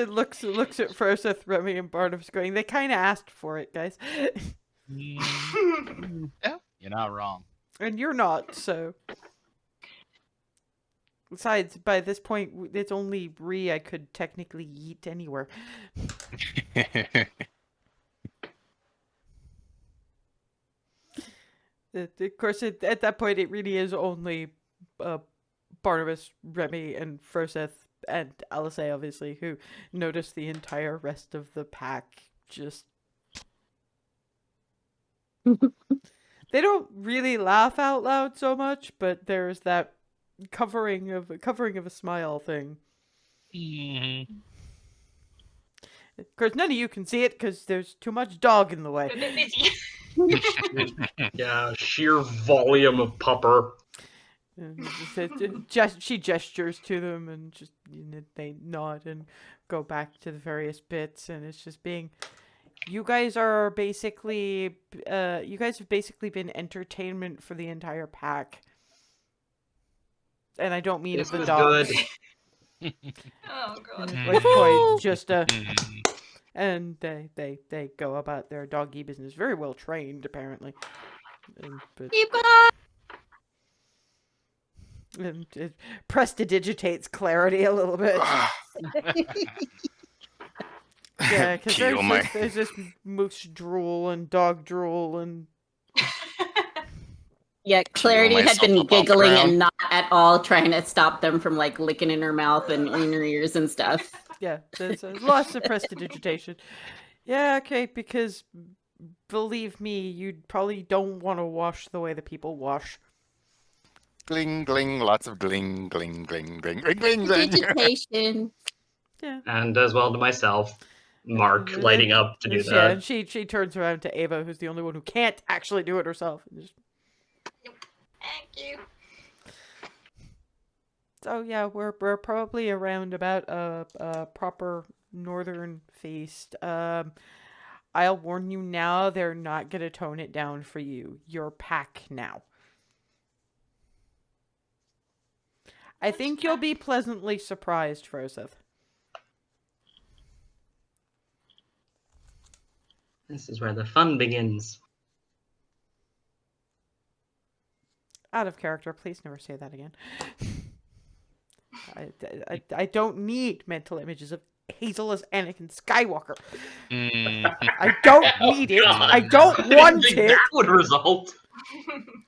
looks at Froseth, Remy, and Barnabas going, they kind of asked for it, guys. Yeah, you're not wrong. And you're not, so. Besides, by this point, it's only Bree I could technically yeet anywhere. Of course, at that point, it really is only Barnabas, Remy, and Froseth, and Alice, obviously, who notice the entire rest of the pack just... They don't really laugh out loud so much, but there's that covering of a smile thing. Mm-hmm. Of course, none of you can see it because there's too much dog in the way. A bit busy. Yeah, sheer volume of pupper. And she gestures to them, and just they nod and go back to the various bits, and it's just being. You guys have basically been entertainment for the entire pack. And I don't mean This the was dogs. good. Oh god. At which point, just and they go about their doggy business. Very well trained, apparently. And it prestidigitates Clarity a little bit. Yeah, because there's this moose drool and dog drool and... Yeah, Clarity had myself been up on the giggling ground. and not at all trying to stop them from like licking in her mouth and in her ears and stuff. Yeah, there's lots of prestidigitation. Yeah, okay, because believe me, you probably don't want to wash the way the people wash. Gling, gling, lots of gling, gling, gling, gling, gling, gling, gling. Digitation. Yeah. And as well to myself, Mark lighting up to do Yeah, that. and she turns around to Ava, who's the only one who can't actually do it herself. And just... Thank you. So yeah, we're probably around about a proper northern feast. I'll warn you now, they're not gonna tone it down for you. You're pack now. I think you'll be pleasantly surprised, Roseth. This is where the fun begins. Out of character, please never say that again. I don't need mental images of Hazel as Anakin Skywalker. I don't need it. I don't want think it. that would result.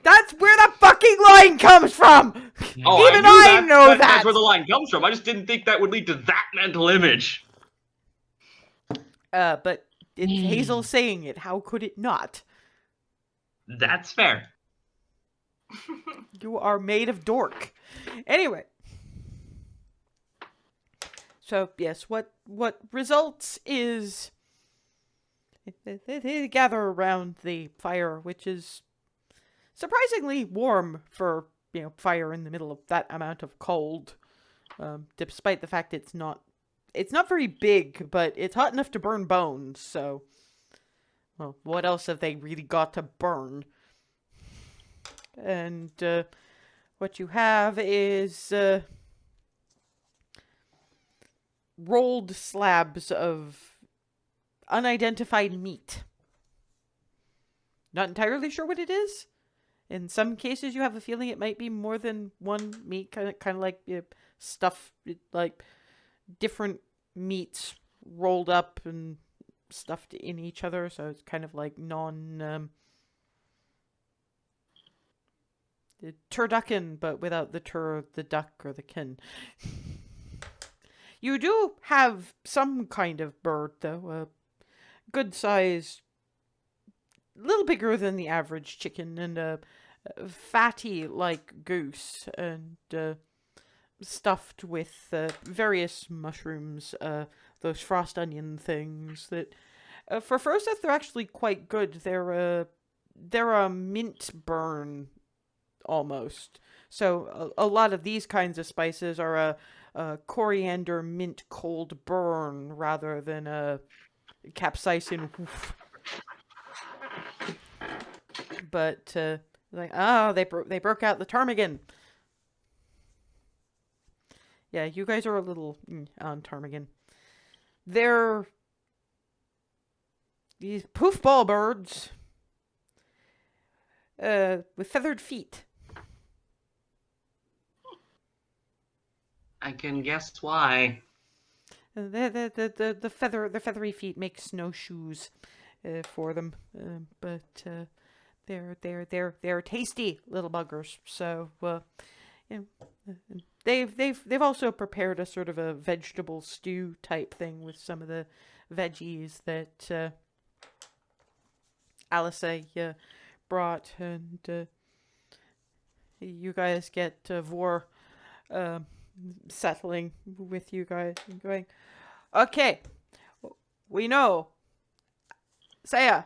That's where the fucking line comes from. Oh, Even I I know that. That's where the line comes from. I just didn't think that would lead to that mental image. But it's Hazel saying it. How could it not? That's fair. You are made of dork. Anyway. So, yes, what results is they gather around the fire, which is surprisingly warm for, fire in the middle of that amount of cold. Despite the fact it's not very big, but it's hot enough to burn bones, so well, what else have they really got to burn? And what you have is rolled slabs of unidentified meat. Not entirely sure what it is. In some cases, you have a feeling it might be more than one meat, kind of like stuff, like different meats rolled up and stuffed in each other. So it's kind of like turducken, but without the duck, or the kin. You do have some kind of bird, though. A good size, a little bigger than the average chicken, and a fatty like goose, and stuffed with various mushrooms, those frost onion things that for Froseth they're actually quite good. They're a mint burn almost. So a lot of these kinds of spices are a coriander mint cold burn rather than a capsaicin. But they broke out the ptarmigan. Yeah, you guys are a little on ptarmigan. They're these poofball birds with feathered feet. I can guess why. The feathery feet make snowshoes for them, but they're tasty little buggers. So they've also prepared a sort of a vegetable stew type thing with some of the veggies that Alice brought, and you guys get Vor settling with you guys and going, okay, we know Saya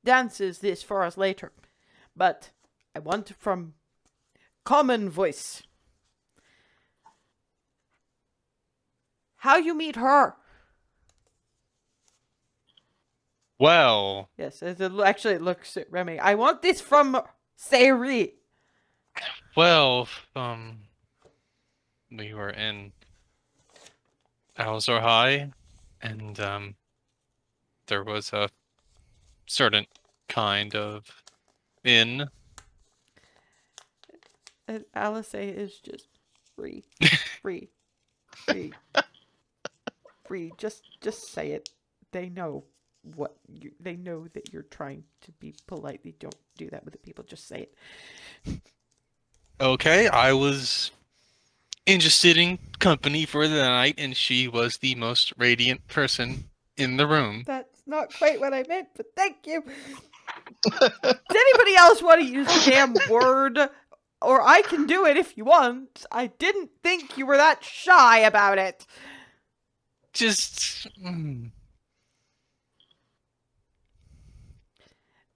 dances this for us later, but I want from common voice how you meet her. Well, Yes, it looks at Remy. I want this from Sayri. well, we were in Alzor High, and there was a certain kind of inn. And Alice is just free. Just say it. They know they know that you're trying to be polite. They don't do that with the people. Just say it. Okay, I was interested in company for the night, and she was the most radiant person in the room. not quite what I meant, but thank you. Does anybody else want to use the damn word? Or I can do it if you want. I didn't think you were that shy about it. Just.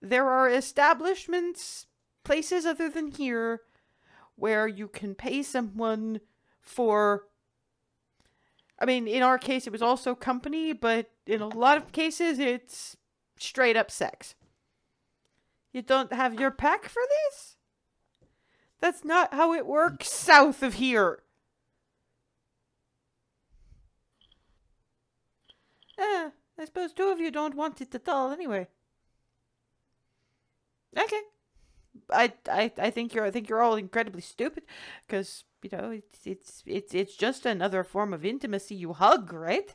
There are establishments, places other than here, where you can pay someone for... I mean, in our case, it was also company, but in a lot of cases, it's straight up sex. You don't have your pack for this? That's not how it works south of here. I suppose two of you don't want it at all anyway. Okay. I think you're all incredibly stupid, because you know it's just another form of intimacy. You hug, right?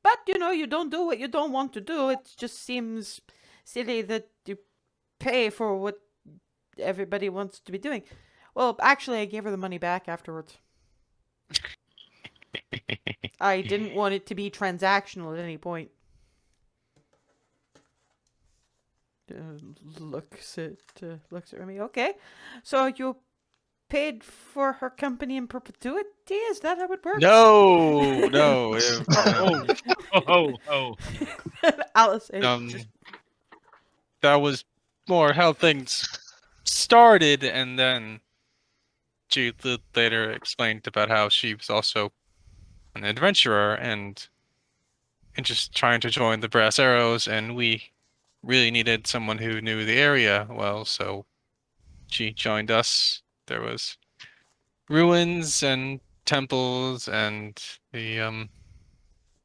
But you know you don't do what you don't want to do. It just seems silly that you pay for what everybody wants to be doing. Well, actually, I gave her the money back afterwards. I didn't want it to be transactional at any point. Looks at Remy. Okay, so you paid for her company in perpetuity? Is that how it works? No. Alice. That was more how things started, and then she later explained about how she was also an adventurer and just trying to join the Brass Arrows, and we really needed someone who knew the area well, so she joined us. There was ruins and temples and the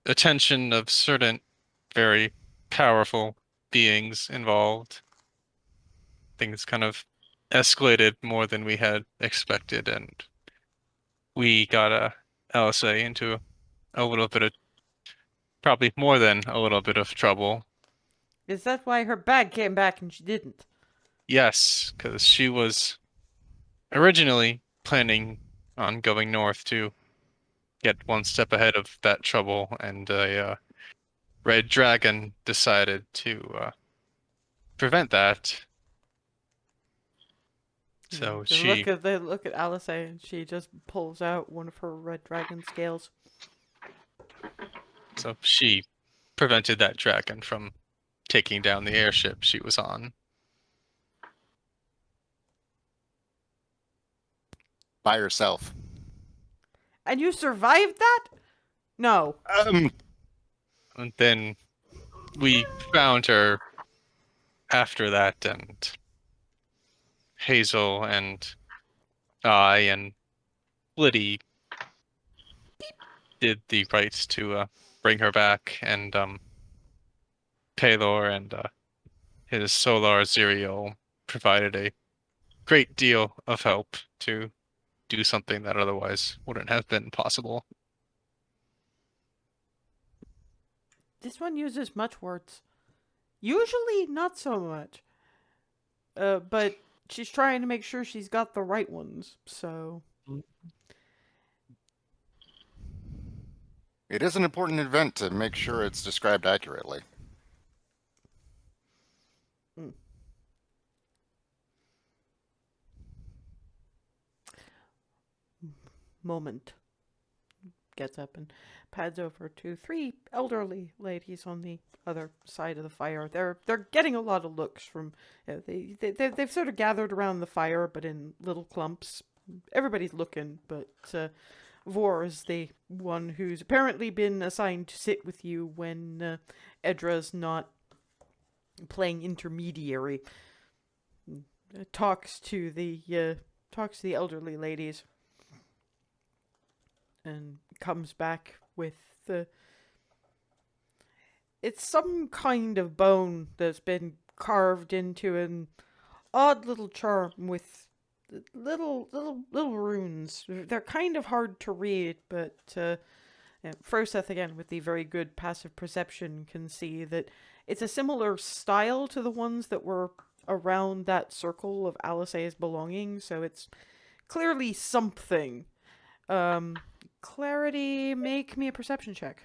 attention of certain very powerful beings involved. Things kind of escalated more than we had expected, and we got LSA into a little bit of, probably more than a little bit of trouble. Is that why her bag came back and she didn't? Yes, because she was originally planning on going north to get one step ahead of that trouble, and a red dragon decided to prevent that. So she They look at Alice and she just pulls out one of her red dragon scales. So she prevented that dragon from taking down the airship she was on. By herself. And you survived that? No. And then we found her after that, and Hazel and I and Liddy did the rights to bring her back, and Paylor and his Solar Zerial provided a great deal of help to do something that otherwise wouldn't have been possible. This one uses much words. Usually not so much. But she's trying to make sure she's got the right ones, so... It is an important event to make sure it's described accurately. Moment. Gets up and pads over to three elderly ladies on the other side of the fire. They're getting a lot of looks from... they've sort of gathered around the fire, but in little clumps. Everybody's looking, but... Vor is the one who's apparently been assigned to sit with you when Edra's not playing intermediary. Talks to the elderly ladies, and comes back with it's some kind of bone that's been carved into an odd little charm with little runes. They're kind of hard to read, but Froseth, again, with the very good passive perception, can see that it's a similar style to the ones that were around that circle of Alice's belongings, so it's clearly something. Clarity, make me a perception check.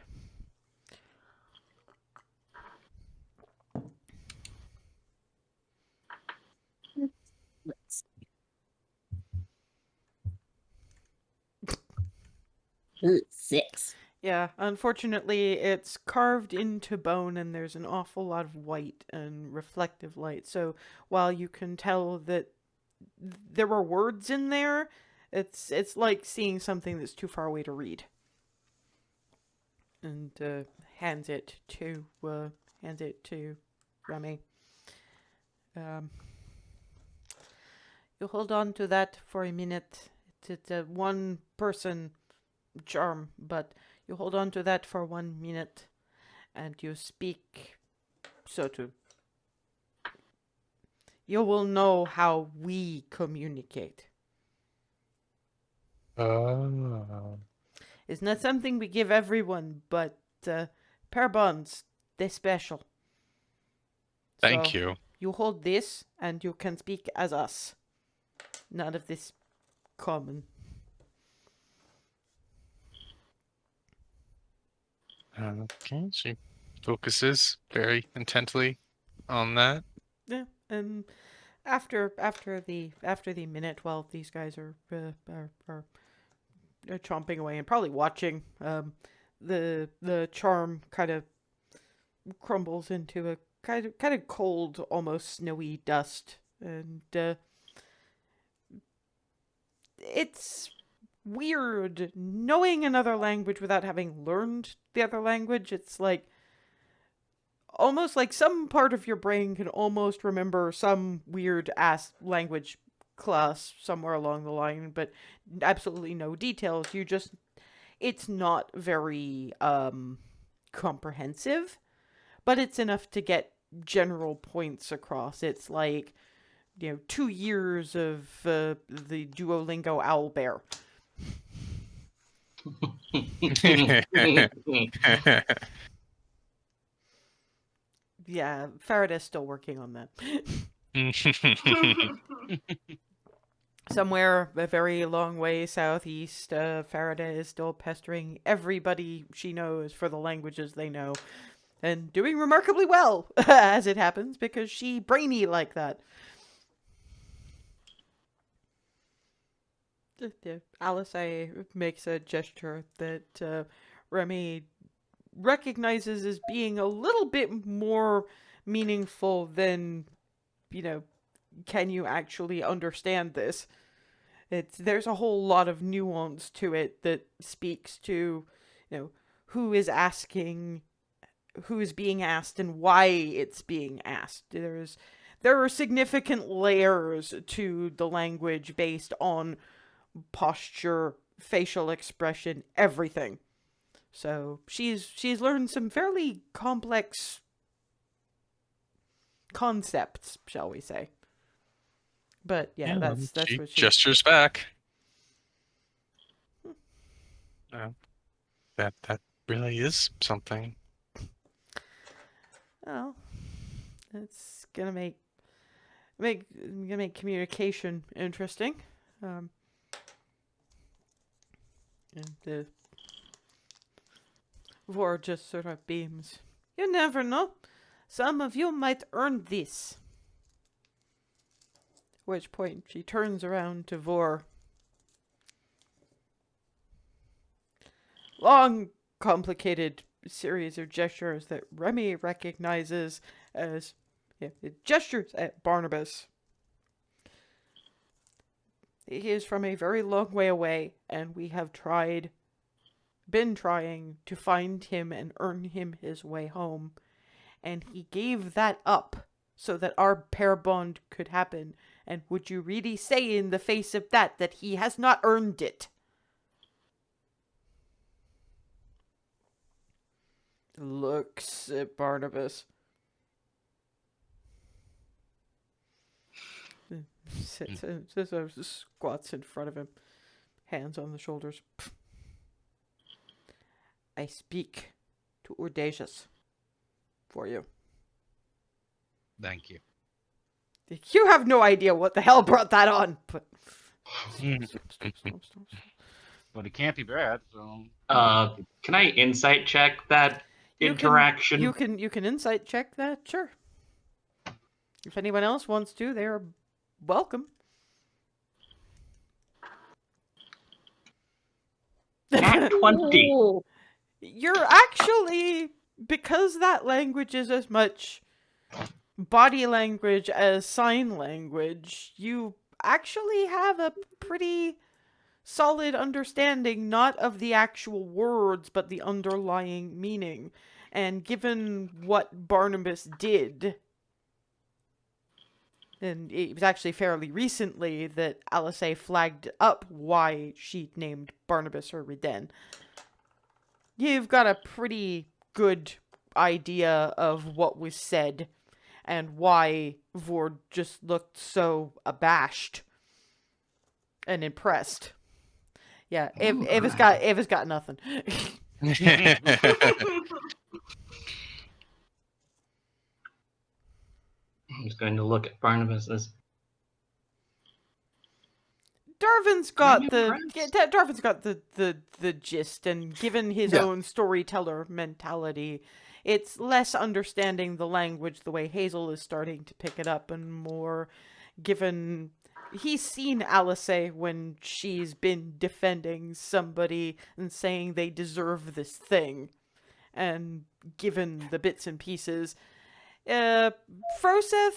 Let's see. 6. Yeah, unfortunately, it's carved into bone and there's an awful lot of white and reflective light. So while you can tell that there were words in there, it's like seeing something that's too far away to read. And hands it to Remy. You hold on to that for a minute. It's a one person charm, but you hold on to that for 1 minute, and you speak so to. You will know how we communicate. Oh. It's not something we give everyone, but pair bonds, they're special. Thank So, you. You hold this, and you can speak as us. None of this common. Okay, she focuses very intently on that. Yeah, and after the minute, while these guys are chomping away and probably watching, the charm kind of crumbles into a kind of cold, almost snowy dust, and it's weird knowing another language without having learned the other language. It's like almost like some part of your brain can almost remember some weird ass language class somewhere along the line, but absolutely no details. It's not very comprehensive, but it's enough to get general points across. It's like 2 years of the Duolingo owlbear. Yeah, Faraday's still working on that. Somewhere a very long way southeast, Faraday is still pestering everybody she knows for the languages they know. And doing remarkably well, as it happens, because she brainy like that. Alice makes a gesture that Remy recognizes as being a little bit more meaningful than, can you actually understand this? There's a whole lot of nuance to it that speaks to, who is asking, who is being asked, and why it's being asked. There are significant layers to the language based on posture, facial expression, everything. So she's learned some fairly complex concepts, shall we say? But yeah, that's she what she gestures back. That really is something. Oh, that's gonna make communication interesting. And the Vor just sort of beams. You never know. Some of you might earn this. At which point she turns around to Vor. Long, complicated series of gestures that Remy recognizes as gestures at Barnabas. He is from a very long way away, and we have been trying to find him and earn him his way home. And he gave that up so that our pair bond could happen. And would you really say in the face of that he has not earned it? Looks at Barnabas. Squats in front of him. Hands on the shoulders. I speak to Urdacious for you. Thank you. You have no idea what the hell brought that on, but but it can't be bad. So Can I insight check that interaction? You can insight check that, sure. If anyone else wants to, they're welcome. Nat 20. Ooh. You're actually, because that language is as much body language as sign language, you actually have a pretty solid understanding, not of the actual words, but the underlying meaning. And given what Barnabas did, and it was actually fairly recently that Alice flagged up why she named Barnabas her Reden, you've got a pretty good idea of what was said and why Vord just looked so abashed and impressed. Yeah, Ava's got nothing. I'm just going to look at Barnabas as Darvin's got impressed. Darvin's got the gist, and given his Yeah. own storyteller mentality, it's less understanding the language the way Hazel is starting to pick it up, and more given he's seen Alice when she's been defending somebody and saying they deserve this thing, and given the bits and pieces, Froseth,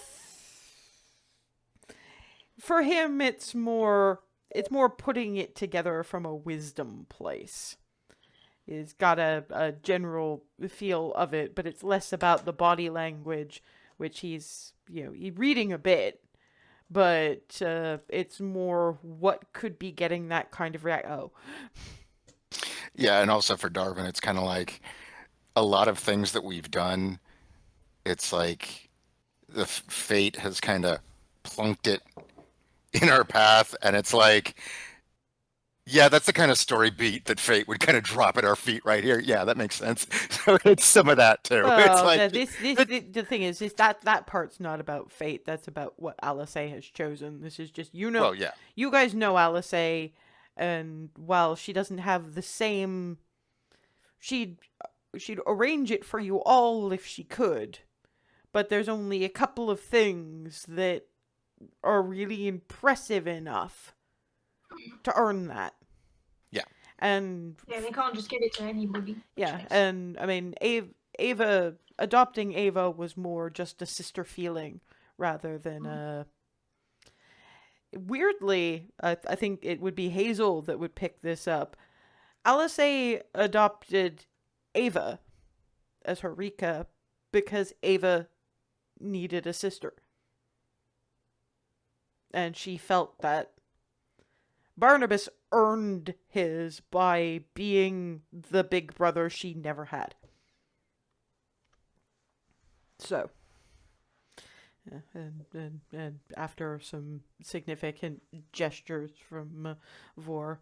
for him, it's more putting it together from a wisdom place. He's got a general feel of it, but it's less about the body language, which he's reading a bit, but it's more what could be getting that kind of Yeah, and also for Darwin, it's kind of like a lot of things that we've done. It's like the fate has kind of plunked it in our path, and it's like, yeah, that's the kind of story beat that fate would kind of drop at our feet right here. Yeah, that makes sense. So it's some of that too. It's Well, like the thing is that part's not about fate. That's about what Alice has chosen. This is just well, yeah, you guys know Alice, and while she doesn't have the same, she'd arrange it for you all if she could, but there's only a couple of things that are really impressive enough to earn that. Yeah. And Yeah, they can't just give it to anybody. yeah, and I mean, Ava adopting Ava was more just a sister feeling rather than a. Weirdly, I think it would be Hazel that would pick this up. Alice adopted Ava as her Rika because Ava needed a sister. And she felt that Barnabas earned his by being the big brother she never had. So, and after some significant gestures from Vor,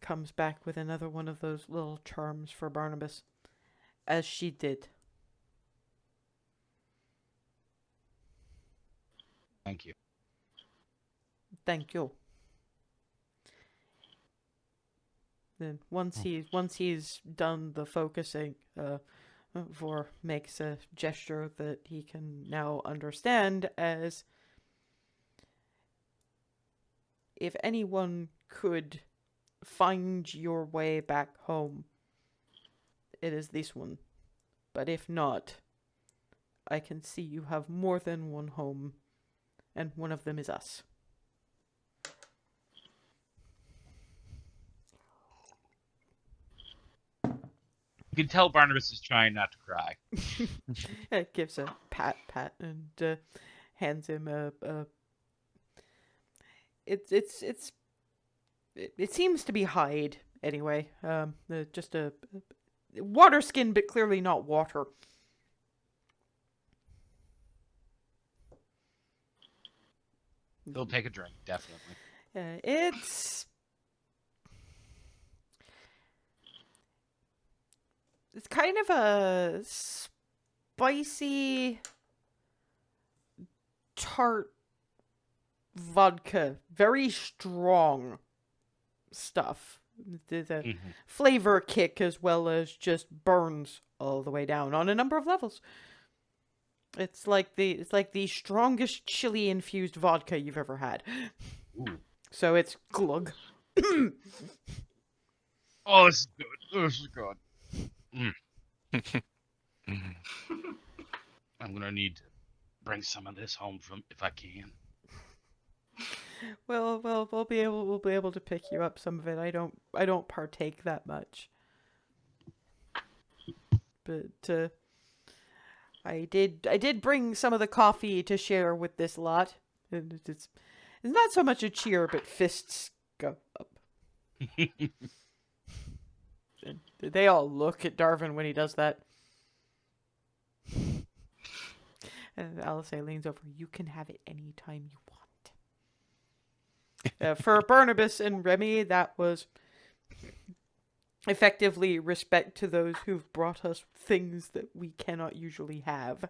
comes back with another one of those little charms for Barnabas, as she did. Thank you. Thank you. Then once he's done the focusing, Vor makes a gesture that he can now understand as if anyone could find your way back home, it is this one. But if not, I can see you have more than one home, and one of them is us. You can tell Barnabas is trying not to cry. It gives a pat, and hands him a. It seems to be hide anyway. Just a water skin, but clearly not water. He'll take a drink, definitely. It's kind of a spicy, tart vodka, very strong stuff. the flavor kick as well as just burns all the way down on a number of levels. It's like the strongest chili infused vodka you've ever had. Ooh. So it's glug. Oh, this is good. This is good. I'm gonna need to bring some of this home from if I can. Well, we'll be able to pick you up some of it. I don't partake that much. But I did bring some of the coffee to share with this lot. And it's not so much a cheer, but fists go up. And they all look at Darvin when he does that. And Alice leans over. You can have it any time you want. For Barnabas and Remy, that was effectively respect to those who've brought us things that we cannot usually have.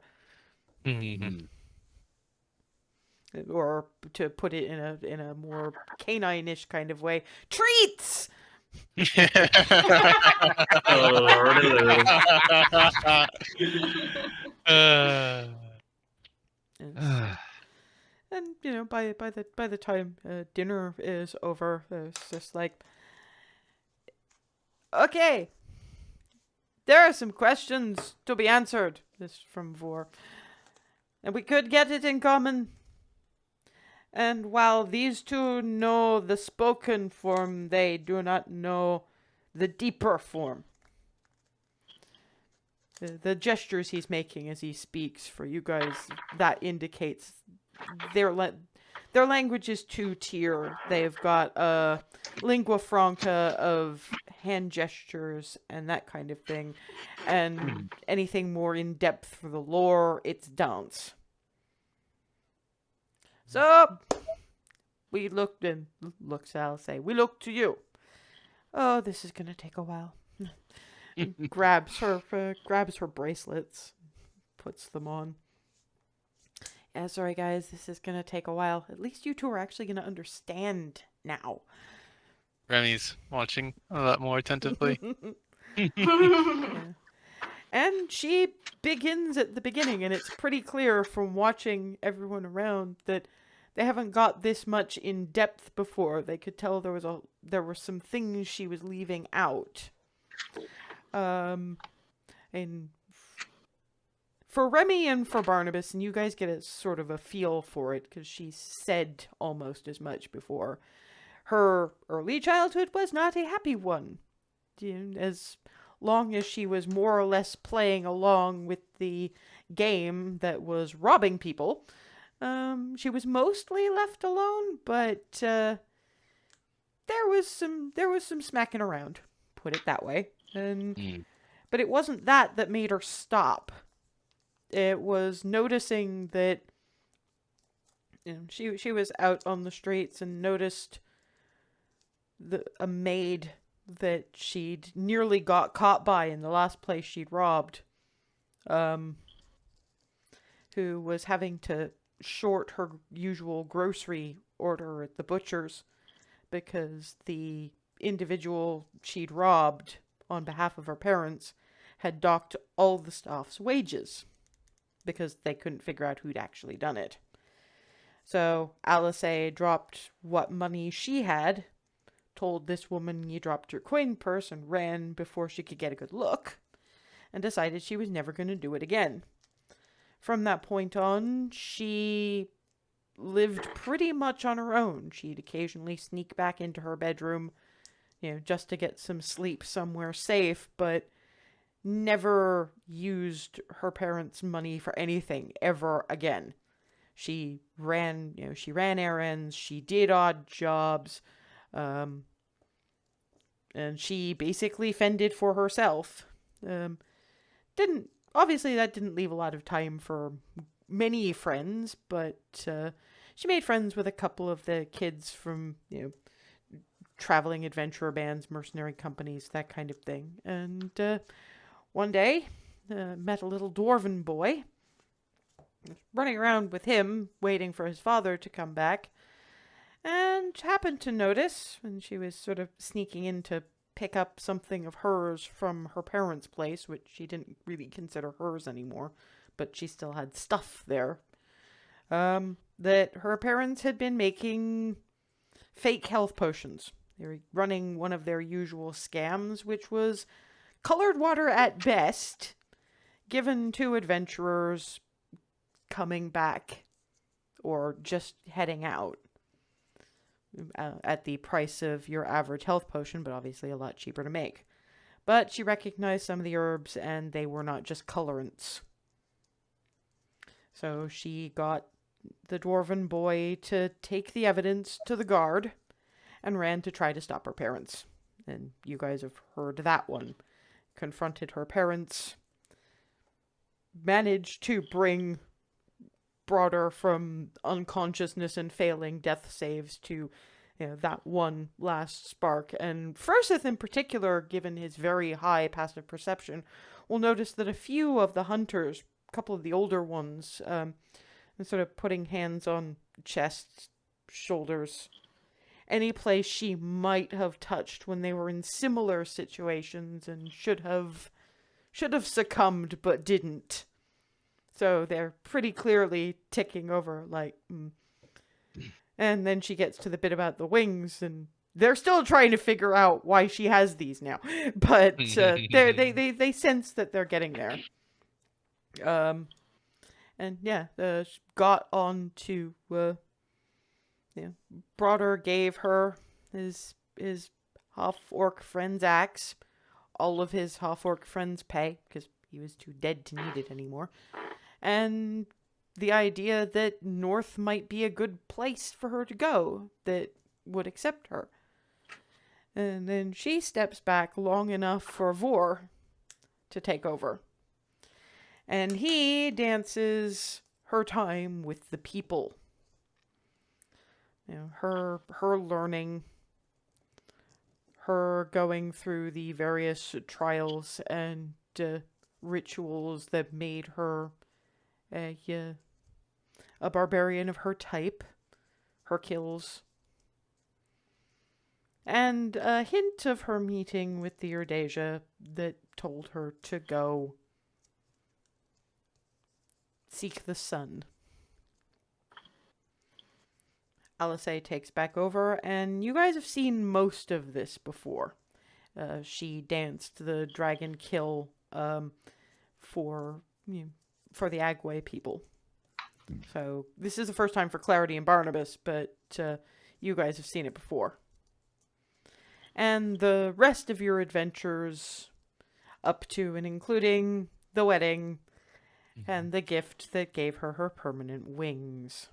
Or to put it in a more canine-ish kind of way, treats. And you know, by the time dinner is over, it's just like, okay, there are some questions to be answered. This from Vor, and we could get it in common. And while these two know the spoken form, they do not know the deeper form. The gestures he's making as he speaks, for you guys, that indicates their language is two-tier. They've got a lingua franca of hand gestures and that kind of thing. And anything more in-depth for the lore, it's dance. So, we looked and looks, I'll say, we look to you. Oh, this is going to take a while. grabs her bracelets, puts them on. Yeah, sorry guys, this is gonna take a while. At least you two are actually gonna understand now. Remy's watching a lot more attentively. Yeah. And she begins at the beginning, and it's pretty clear from watching everyone around that they haven't got this much in depth before. They could tell there were some things she was leaving out. And for Remy and for Barnabas, and you guys get a sort of a feel for it, because she said almost as much before. Her early childhood was not a happy one. As long as she was more or less playing along with the game that was robbing people, she was mostly left alone, but there was some smacking around, put it that way. But it wasn't that made her stop. It was noticing that she was out on the streets and noticed a maid that she'd nearly got caught by in the last place she'd robbed, who was having to short her usual grocery order at the butcher's because the individual she'd robbed on behalf of her parents had docked all the staff's wages because they couldn't figure out who'd actually done it. So Alice dropped what money she had, told this woman you dropped your coin purse, and ran before she could get a good look, and decided she was never going to do it again. From that point on, she lived pretty much on her own. She'd occasionally sneak back into her bedroom, just to get some sleep somewhere safe, but never used her parents' money for anything ever again. She ran errands, she did odd jobs, and she basically fended for herself. Obviously that didn't leave a lot of time for many friends, but she made friends with a couple of the kids from, traveling adventurer bands, mercenary companies, that kind of thing. And one day, met a little dwarven boy, running around with him, waiting for his father to come back. and happened to notice when she was sort of sneaking in to pick up something of hers from her parents' place, which she didn't really consider hers anymore, but she still had stuff there, that her parents had been making fake health potions. They were running one of their usual scams, which was colored water at best, given to adventurers coming back or just heading out, at the price of your average health potion, but obviously a lot cheaper to make. But she recognized some of the herbs, and they were not just colorants. So she got the dwarven boy to take the evidence to the guard and ran to try to stop her parents. And you guys have heard that one. Confronted her parents, managed to bring Broader from unconsciousness and failing death saves to, that one last spark. And Furseth in particular, given his very high passive perception, will notice that a few of the hunters, a couple of the older ones, and sort of putting hands on chests, shoulders, any place she might have touched when they were in similar situations and should have succumbed but didn't. So they're pretty clearly ticking over, like, And then she gets to the bit about the wings, and they're still trying to figure out why she has these now. But they sense that they're getting there. And yeah, got on to, Broader gave her his half-orc friend's axe, all of his half-orc friend's pay, because he was too dead to need it anymore. And the idea that North might be a good place for her to go, that would accept her. And then she steps back long enough for Vor to take over. And he dances her time with the people. Her learning, her going through the various trials and rituals that made her a barbarian of her type, her kills, and a hint of her meeting with the Erdasia that told her to go seek the sun. Alisei takes back over, and you guys have seen most of this before. She danced the dragon kill for the Agway people. So this is the first time for Clarity and Barnabas, but you guys have seen it before. And the rest of your adventures, up to and including the wedding and the gift that gave her her permanent wings.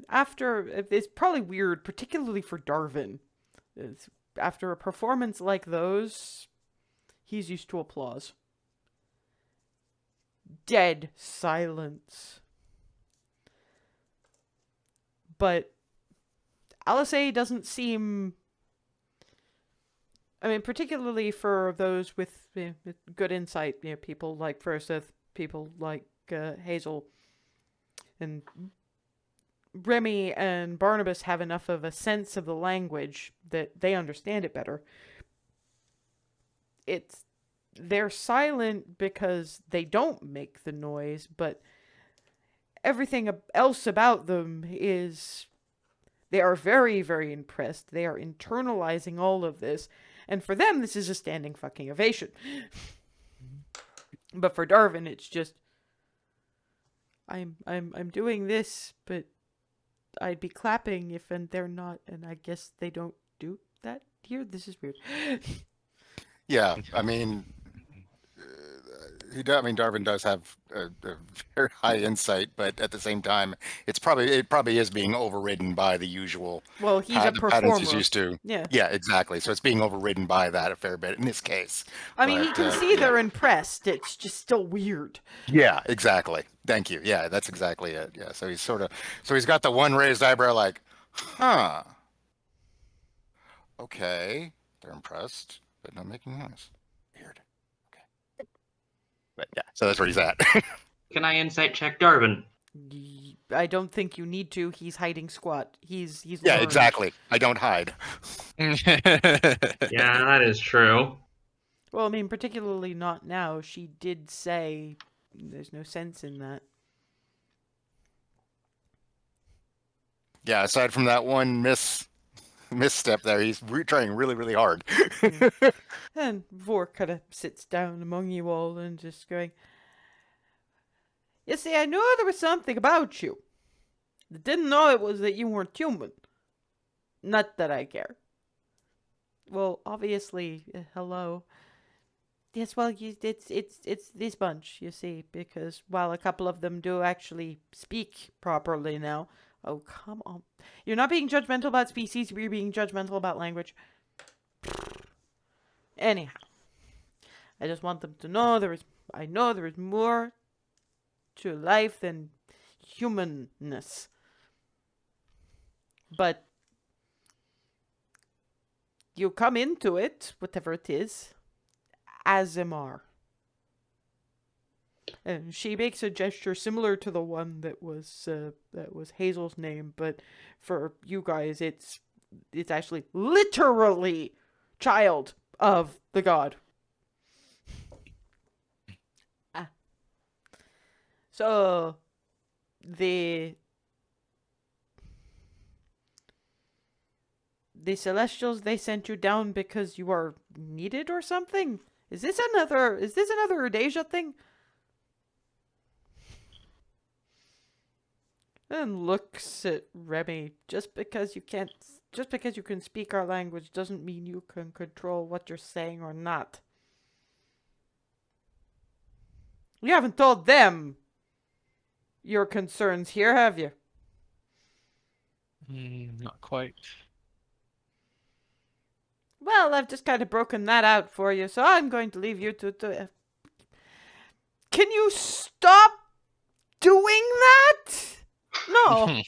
After, it's probably weird, particularly for Darvin. After a performance like those, he's used to applause. Dead silence. But Alisei doesn't seem... I mean, particularly for those with good insight, people like Furseth, people like Hazel, and Remy and Barnabas have enough of a sense of the language that they understand it better. They're silent because they don't make the noise, but everything else about them is... They are very, very impressed. They are internalizing all of this. And for them, this is a standing fucking ovation. But for Darvin, it's just... I'm doing this, but I'd be clapping if and they're not, and I guess they don't do that here. This is weird. Yeah, I mean, Darwin does have a very high insight, but at the same time, it probably is being overridden by the usual. Well, he's a the performer. patterns he's used to. Yeah. Yeah, exactly. So it's being overridden by that a fair bit in this case. I mean, But, you can see they're impressed. It's just still weird. Yeah, exactly. Thank you. Yeah, that's exactly it. Yeah. So he's got the one raised eyebrow, like, huh. Okay, they're impressed, but not making noise. Weird. Okay. But yeah, so that's where he's at. Can I insight check Darwin? I don't think you need to. He's hiding squat. He's Yeah, learned. exactly. I don't hide. Yeah, that is true. Well, I mean, particularly not now. She did say there's no sense in that. Yeah, aside from that one misstep there, he's trying really, really hard. And Vor kind of sits down among you all and just going, you see, I knew there was something about you. I didn't know it was that you weren't human. Not that I care. Well, obviously, hello. Yes, well, it's this bunch, you see, because while a couple of them do actually speak properly now. Oh, come on. You're not being judgmental about species, you're being judgmental about language. Anyhow, I just want them to know I know there is more to life than humanness. But you come into it, whatever it is, Azimar. And she makes a gesture similar to the one that was Hazel's name, but for you guys, it's actually literally child of the god. So the Celestials, they sent you down because you are needed or something? Is this another Rhodesia thing? And looks at Remy. Just because you can speak our language doesn't mean you can control what you're saying or not. You haven't told them your concerns here, have you? Not quite. Well, I've just kind of broken that out for you, so I'm going to leave you to Can you stop doing that? No.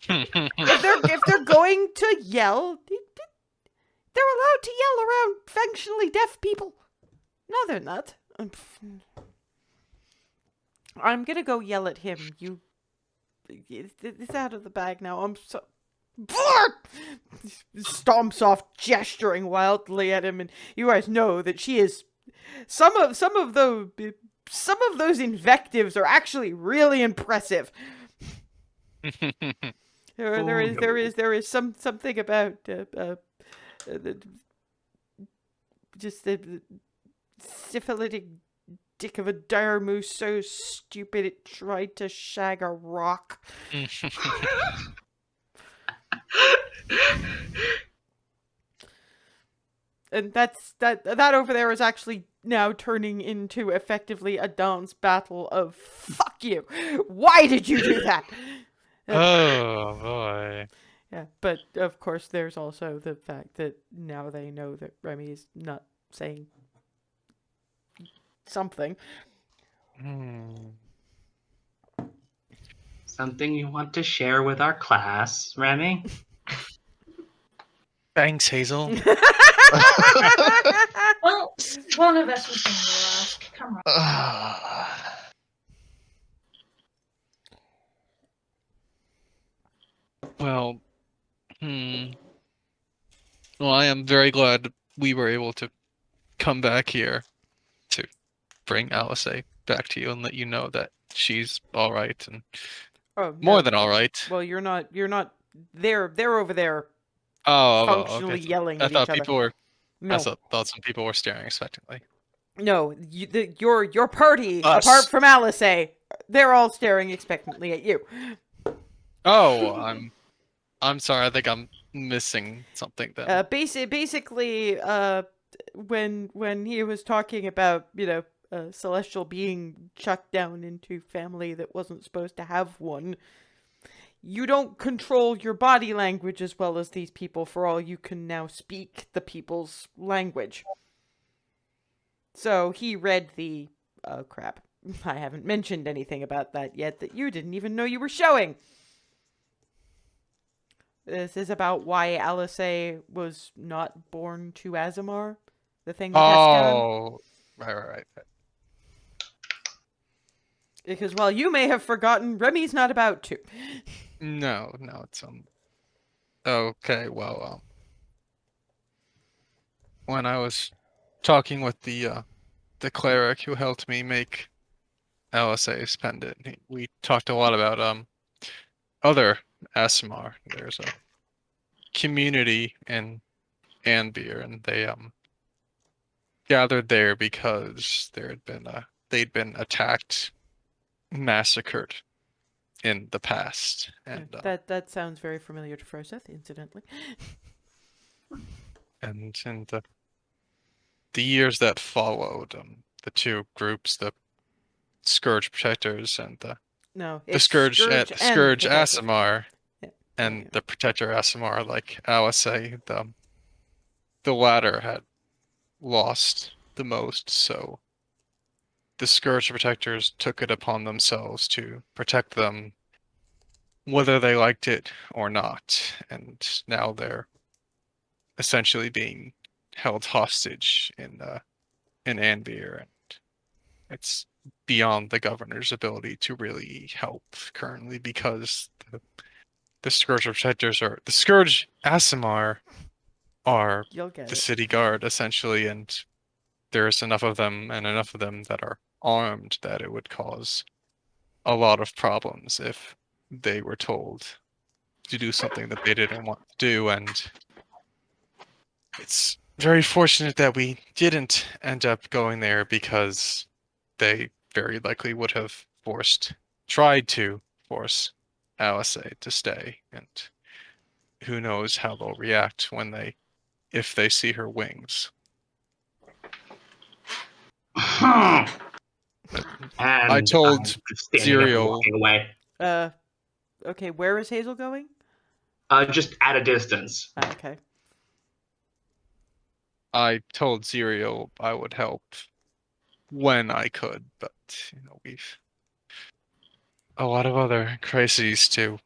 if they're going to yell, they're allowed to yell around functionally deaf people. No, they're not. I'm gonna go yell at him. It's out of the bag now. I'm so... Stomps off, gesturing wildly at him, and you guys know that she is... Some of those invectives are actually really impressive. There is something about just the syphilitic dick of a dire moose so stupid it tried to shag a rock. And that over there is actually now turning into effectively a dance battle of fuck you. Why did you do that? Oh boy. Yeah, but of course there's also the fact that now they know that Remy is not saying something. Something you want to share with our class, Remy? Thanks, Hazel. Well, one of us was going to ask. Come on. Well, well, I am very glad we were able to come back here to bring Alice back to you and let you know that she's all right and more than all right. Well, you're not. They're over there functionally okay. yelling I at thought each other. people were. No. I thought some people were staring expectantly. No, your party, Us. apart from Alice, they're all staring expectantly at you. Oh, I'm sorry. I think I'm missing something then. Basically, when he was talking about Celestial being chucked down into family that wasn't supposed to have one, you don't control your body language as well as these people. For all you can now speak the people's language. So he read the... Oh, crap. I haven't mentioned anything about that yet that you didn't even know you were showing. This is about why Alice was not born to Azimar. The thing with Heskan. Oh, right. Because while you may have forgotten, Remy's not about to. No, it's okay, well, when I was talking with the cleric who helped me make LSA's pendant, we talked a lot about other ASMR. There's a community in Anvir, and they gathered there because they'd been attacked, massacred in the past, and That sounds very familiar to Froseth, incidentally. and in the years that followed, the two groups, the Scourge Protectors and No, the it's Scourge Scourge and Scourge Protectors. Aasimar Yeah. and the Protector Aasimar, like Alisay, the latter had lost the most, so the Scourge Protectors took it upon themselves to protect them, whether they liked it or not, and now they're essentially being held hostage in Anvir, and it's beyond the governor's ability to really help currently because the Scourge Protectors are the Scourge Aasimar are You'll get the it. city guard essentially, and there's enough of them and enough of them that are armed that it would cause a lot of problems if they were told to do something that they didn't want to do, and it's very fortunate that we didn't end up going there because they very likely would have tried to force Alisay to stay, and who knows how they'll react if they see her wings. And I told I'm just standing up and Zerial, walking away. Okay, where is Hazel going? Just at a distance. Okay. I told Zerial I would help when I could, but we've a lot of other crises to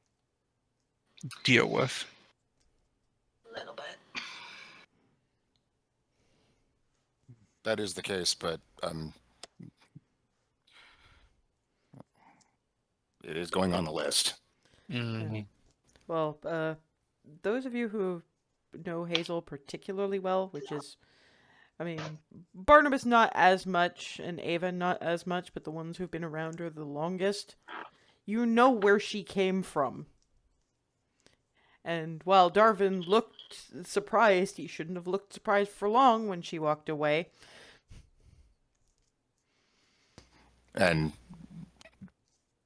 deal with. A little bit. That is the case, but it is going on the list. Mm-hmm. Well, those of you who know Hazel particularly well, which is, I mean, Barnabas not as much and Ava not as much, but the ones who've been around her the longest, you know where she came from. And while Darvin looked surprised, he shouldn't have looked surprised for long when she walked away. And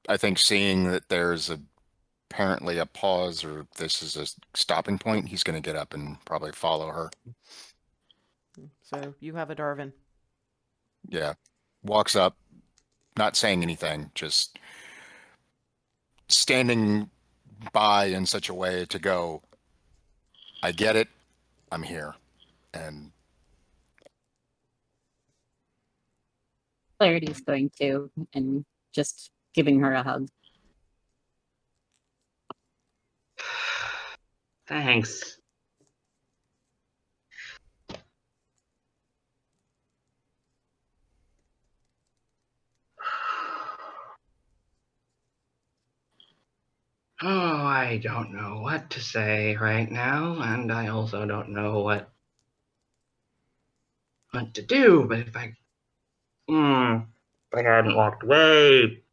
I think seeing that there's apparently a pause, or this is a stopping point, he's going to get up and probably follow her. So you have a Darvin. Yeah. Walks up, not saying anything, just standing by in such a way to go, I get it, I'm here. And Clarity's going to, and just giving her a hug. Thanks. Oh, I don't know what to say right now, and I also don't know what to do. But if I hadn't walked away,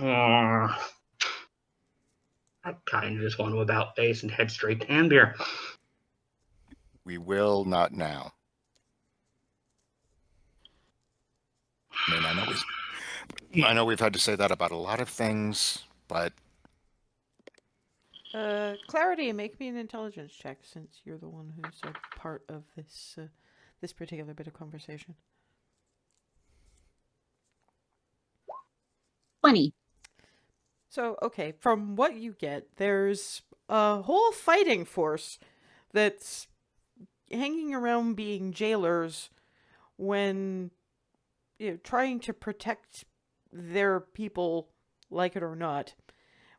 I kind of just want to about face and head straight to Anvir. we will not now. I mean, I know we've had to say that about a lot of things, but Clarity, make me an intelligence check since you're the one who's a part of this particular bit of conversation. 20. So, okay, from what you get, there's a whole fighting force that's hanging around being jailers when trying to protect their people, like it or not,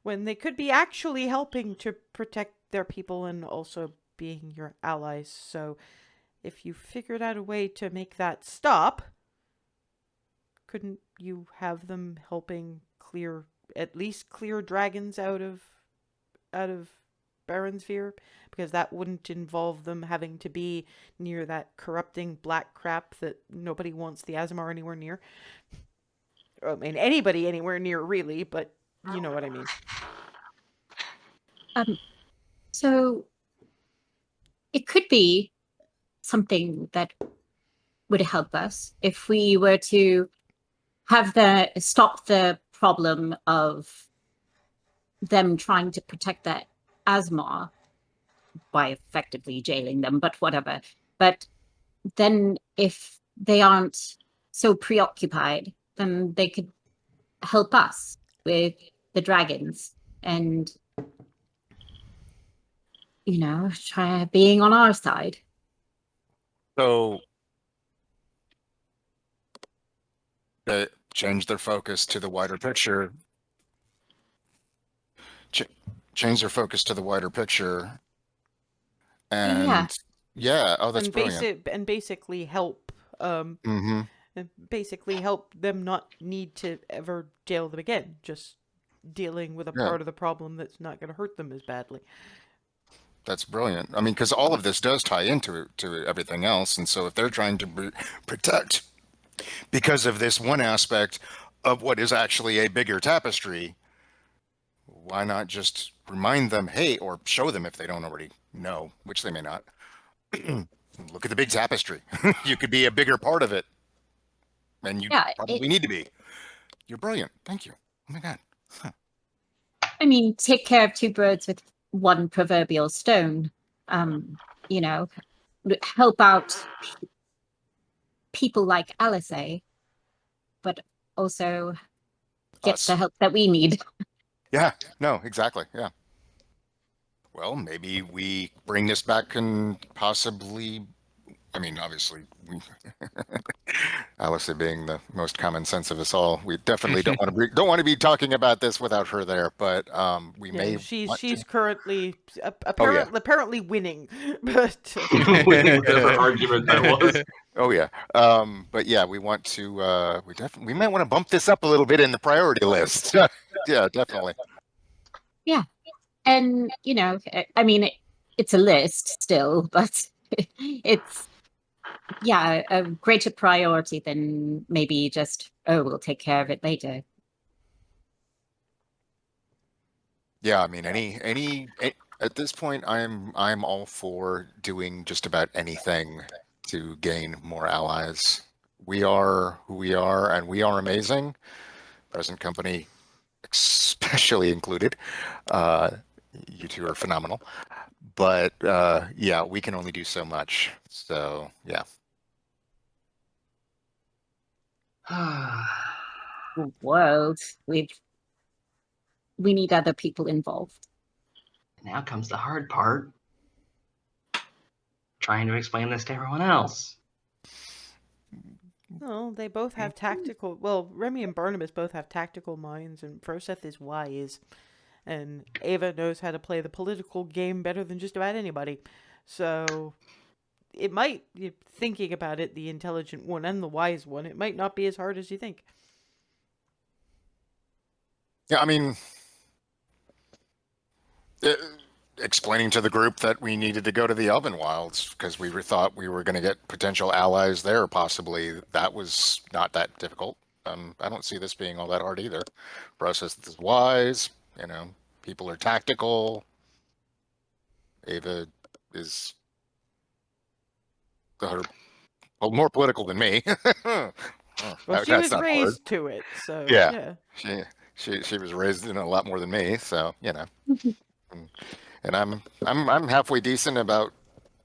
when they could be actually helping to protect their people and also being your allies. So if you figured out a way to make that stop, couldn't you have them helping at least clear dragons out of Baronsphere? Because that wouldn't involve them having to be near that corrupting black crap that nobody wants the Aasimar anywhere near. I mean, anybody anywhere near, really, but you know what I mean. So it could be something that would help us if we were to stop the problem of them trying to protect the Asmar by effectively jailing them, but whatever. But then if they aren't so preoccupied, then they could help us with the dragons and, try being on our side. So change their focus to the wider picture. Change their focus to the wider picture. And oh, that's brilliant. And basically help. Mm-hmm. And basically help them not need to ever jail them again. Just dealing with a part of the problem that's not going to hurt them as badly. That's brilliant. I mean, because all of this does tie into everything else, and so if they're trying to protect because of this one aspect of what is actually a bigger tapestry, why not just remind them, hey, or show them if they don't already know, which they may not. Look at the big tapestry. You could be a bigger part of it, and you probably need to be. You're brilliant. Thank you. Oh my God. Huh. I mean, take care of two birds with one proverbial stone. Help out people like Alice, but also get the help that we need. Yeah, no, exactly. Yeah. Well, maybe we bring this back and possibly, I mean, obviously, Alice being the most common sense of us all, we definitely don't want to be talking about this without her there. But we may. She's currently apparently winning, but winning whatever argument that was. Oh yeah, but yeah, we want to. We might want to bump this up a little bit in the priority list. Yeah, definitely. Yeah, and I mean, it's a list still, but it's a greater priority than maybe just we'll take care of it later. Yeah, I mean, any at this point, I'm all for doing just about anything to gain more allies. We are who we are, and we are amazing. Present company, especially included. You two are phenomenal. But yeah, we can only do so much. So yeah. World, we need other people involved. Now comes the hard part. Trying to explain this to everyone else. Well, they both have tactical. Well, Remy and Barnabas both have tactical minds, and Froseth is wise. And Ava knows how to play the political game better than just about anybody. So it might, thinking about it, the intelligent one and the wise one, it might not be as hard as you think. Yeah, I mean, explaining to the group that we needed to go to the Elven Wilds because we thought we were going to get potential allies there, possibly. That was not that difficult. I don't see this being all that hard either. Process is wise, people are tactical. Ava is more political than me. Well, she was raised to it, so yeah. She was raised in a lot more than me, so and I'm halfway decent about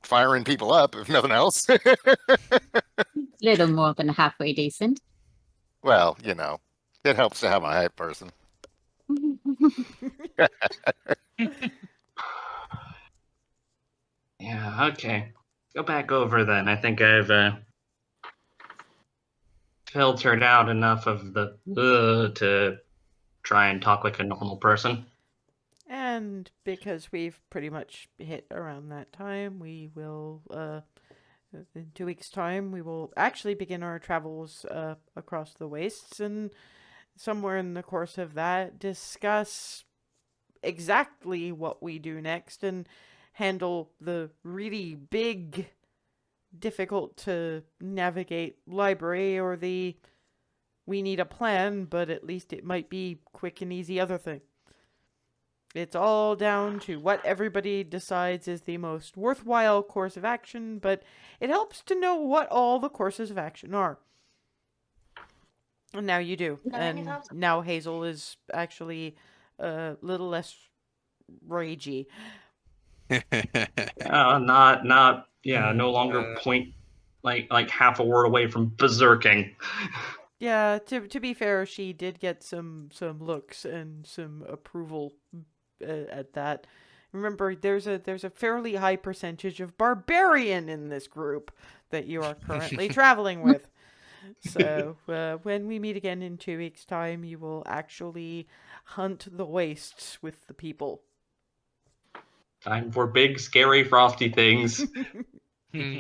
firing people up, if nothing else. Little more than halfway decent. Well, it helps to have a hype person. Yeah, okay. Go back over then. I think I've filtered out enough of the to try and talk like a normal person. And because we've pretty much hit around that time, we will In 2 weeks' time, we will actually begin our travels across the wastes, and somewhere in the course of that, discuss exactly what we do next and handle the really big, difficult to navigate library, or the we need a plan, but at least it might be quick and easy other thing. It's all down to what everybody decides is the most worthwhile course of action, but it helps to know what all the courses of action are. And now you do. Knowing And is now Hazel is actually a little less ragey. No longer point like half a word away from berserking. Yeah, to be fair, she did get some looks and some approval at that. Remember, there's a fairly high percentage of barbarian in this group that you are currently traveling with. So when we meet again in 2 weeks' time, you will actually hunt the wastes with the people. Time for big, scary, frosty things. Hmm.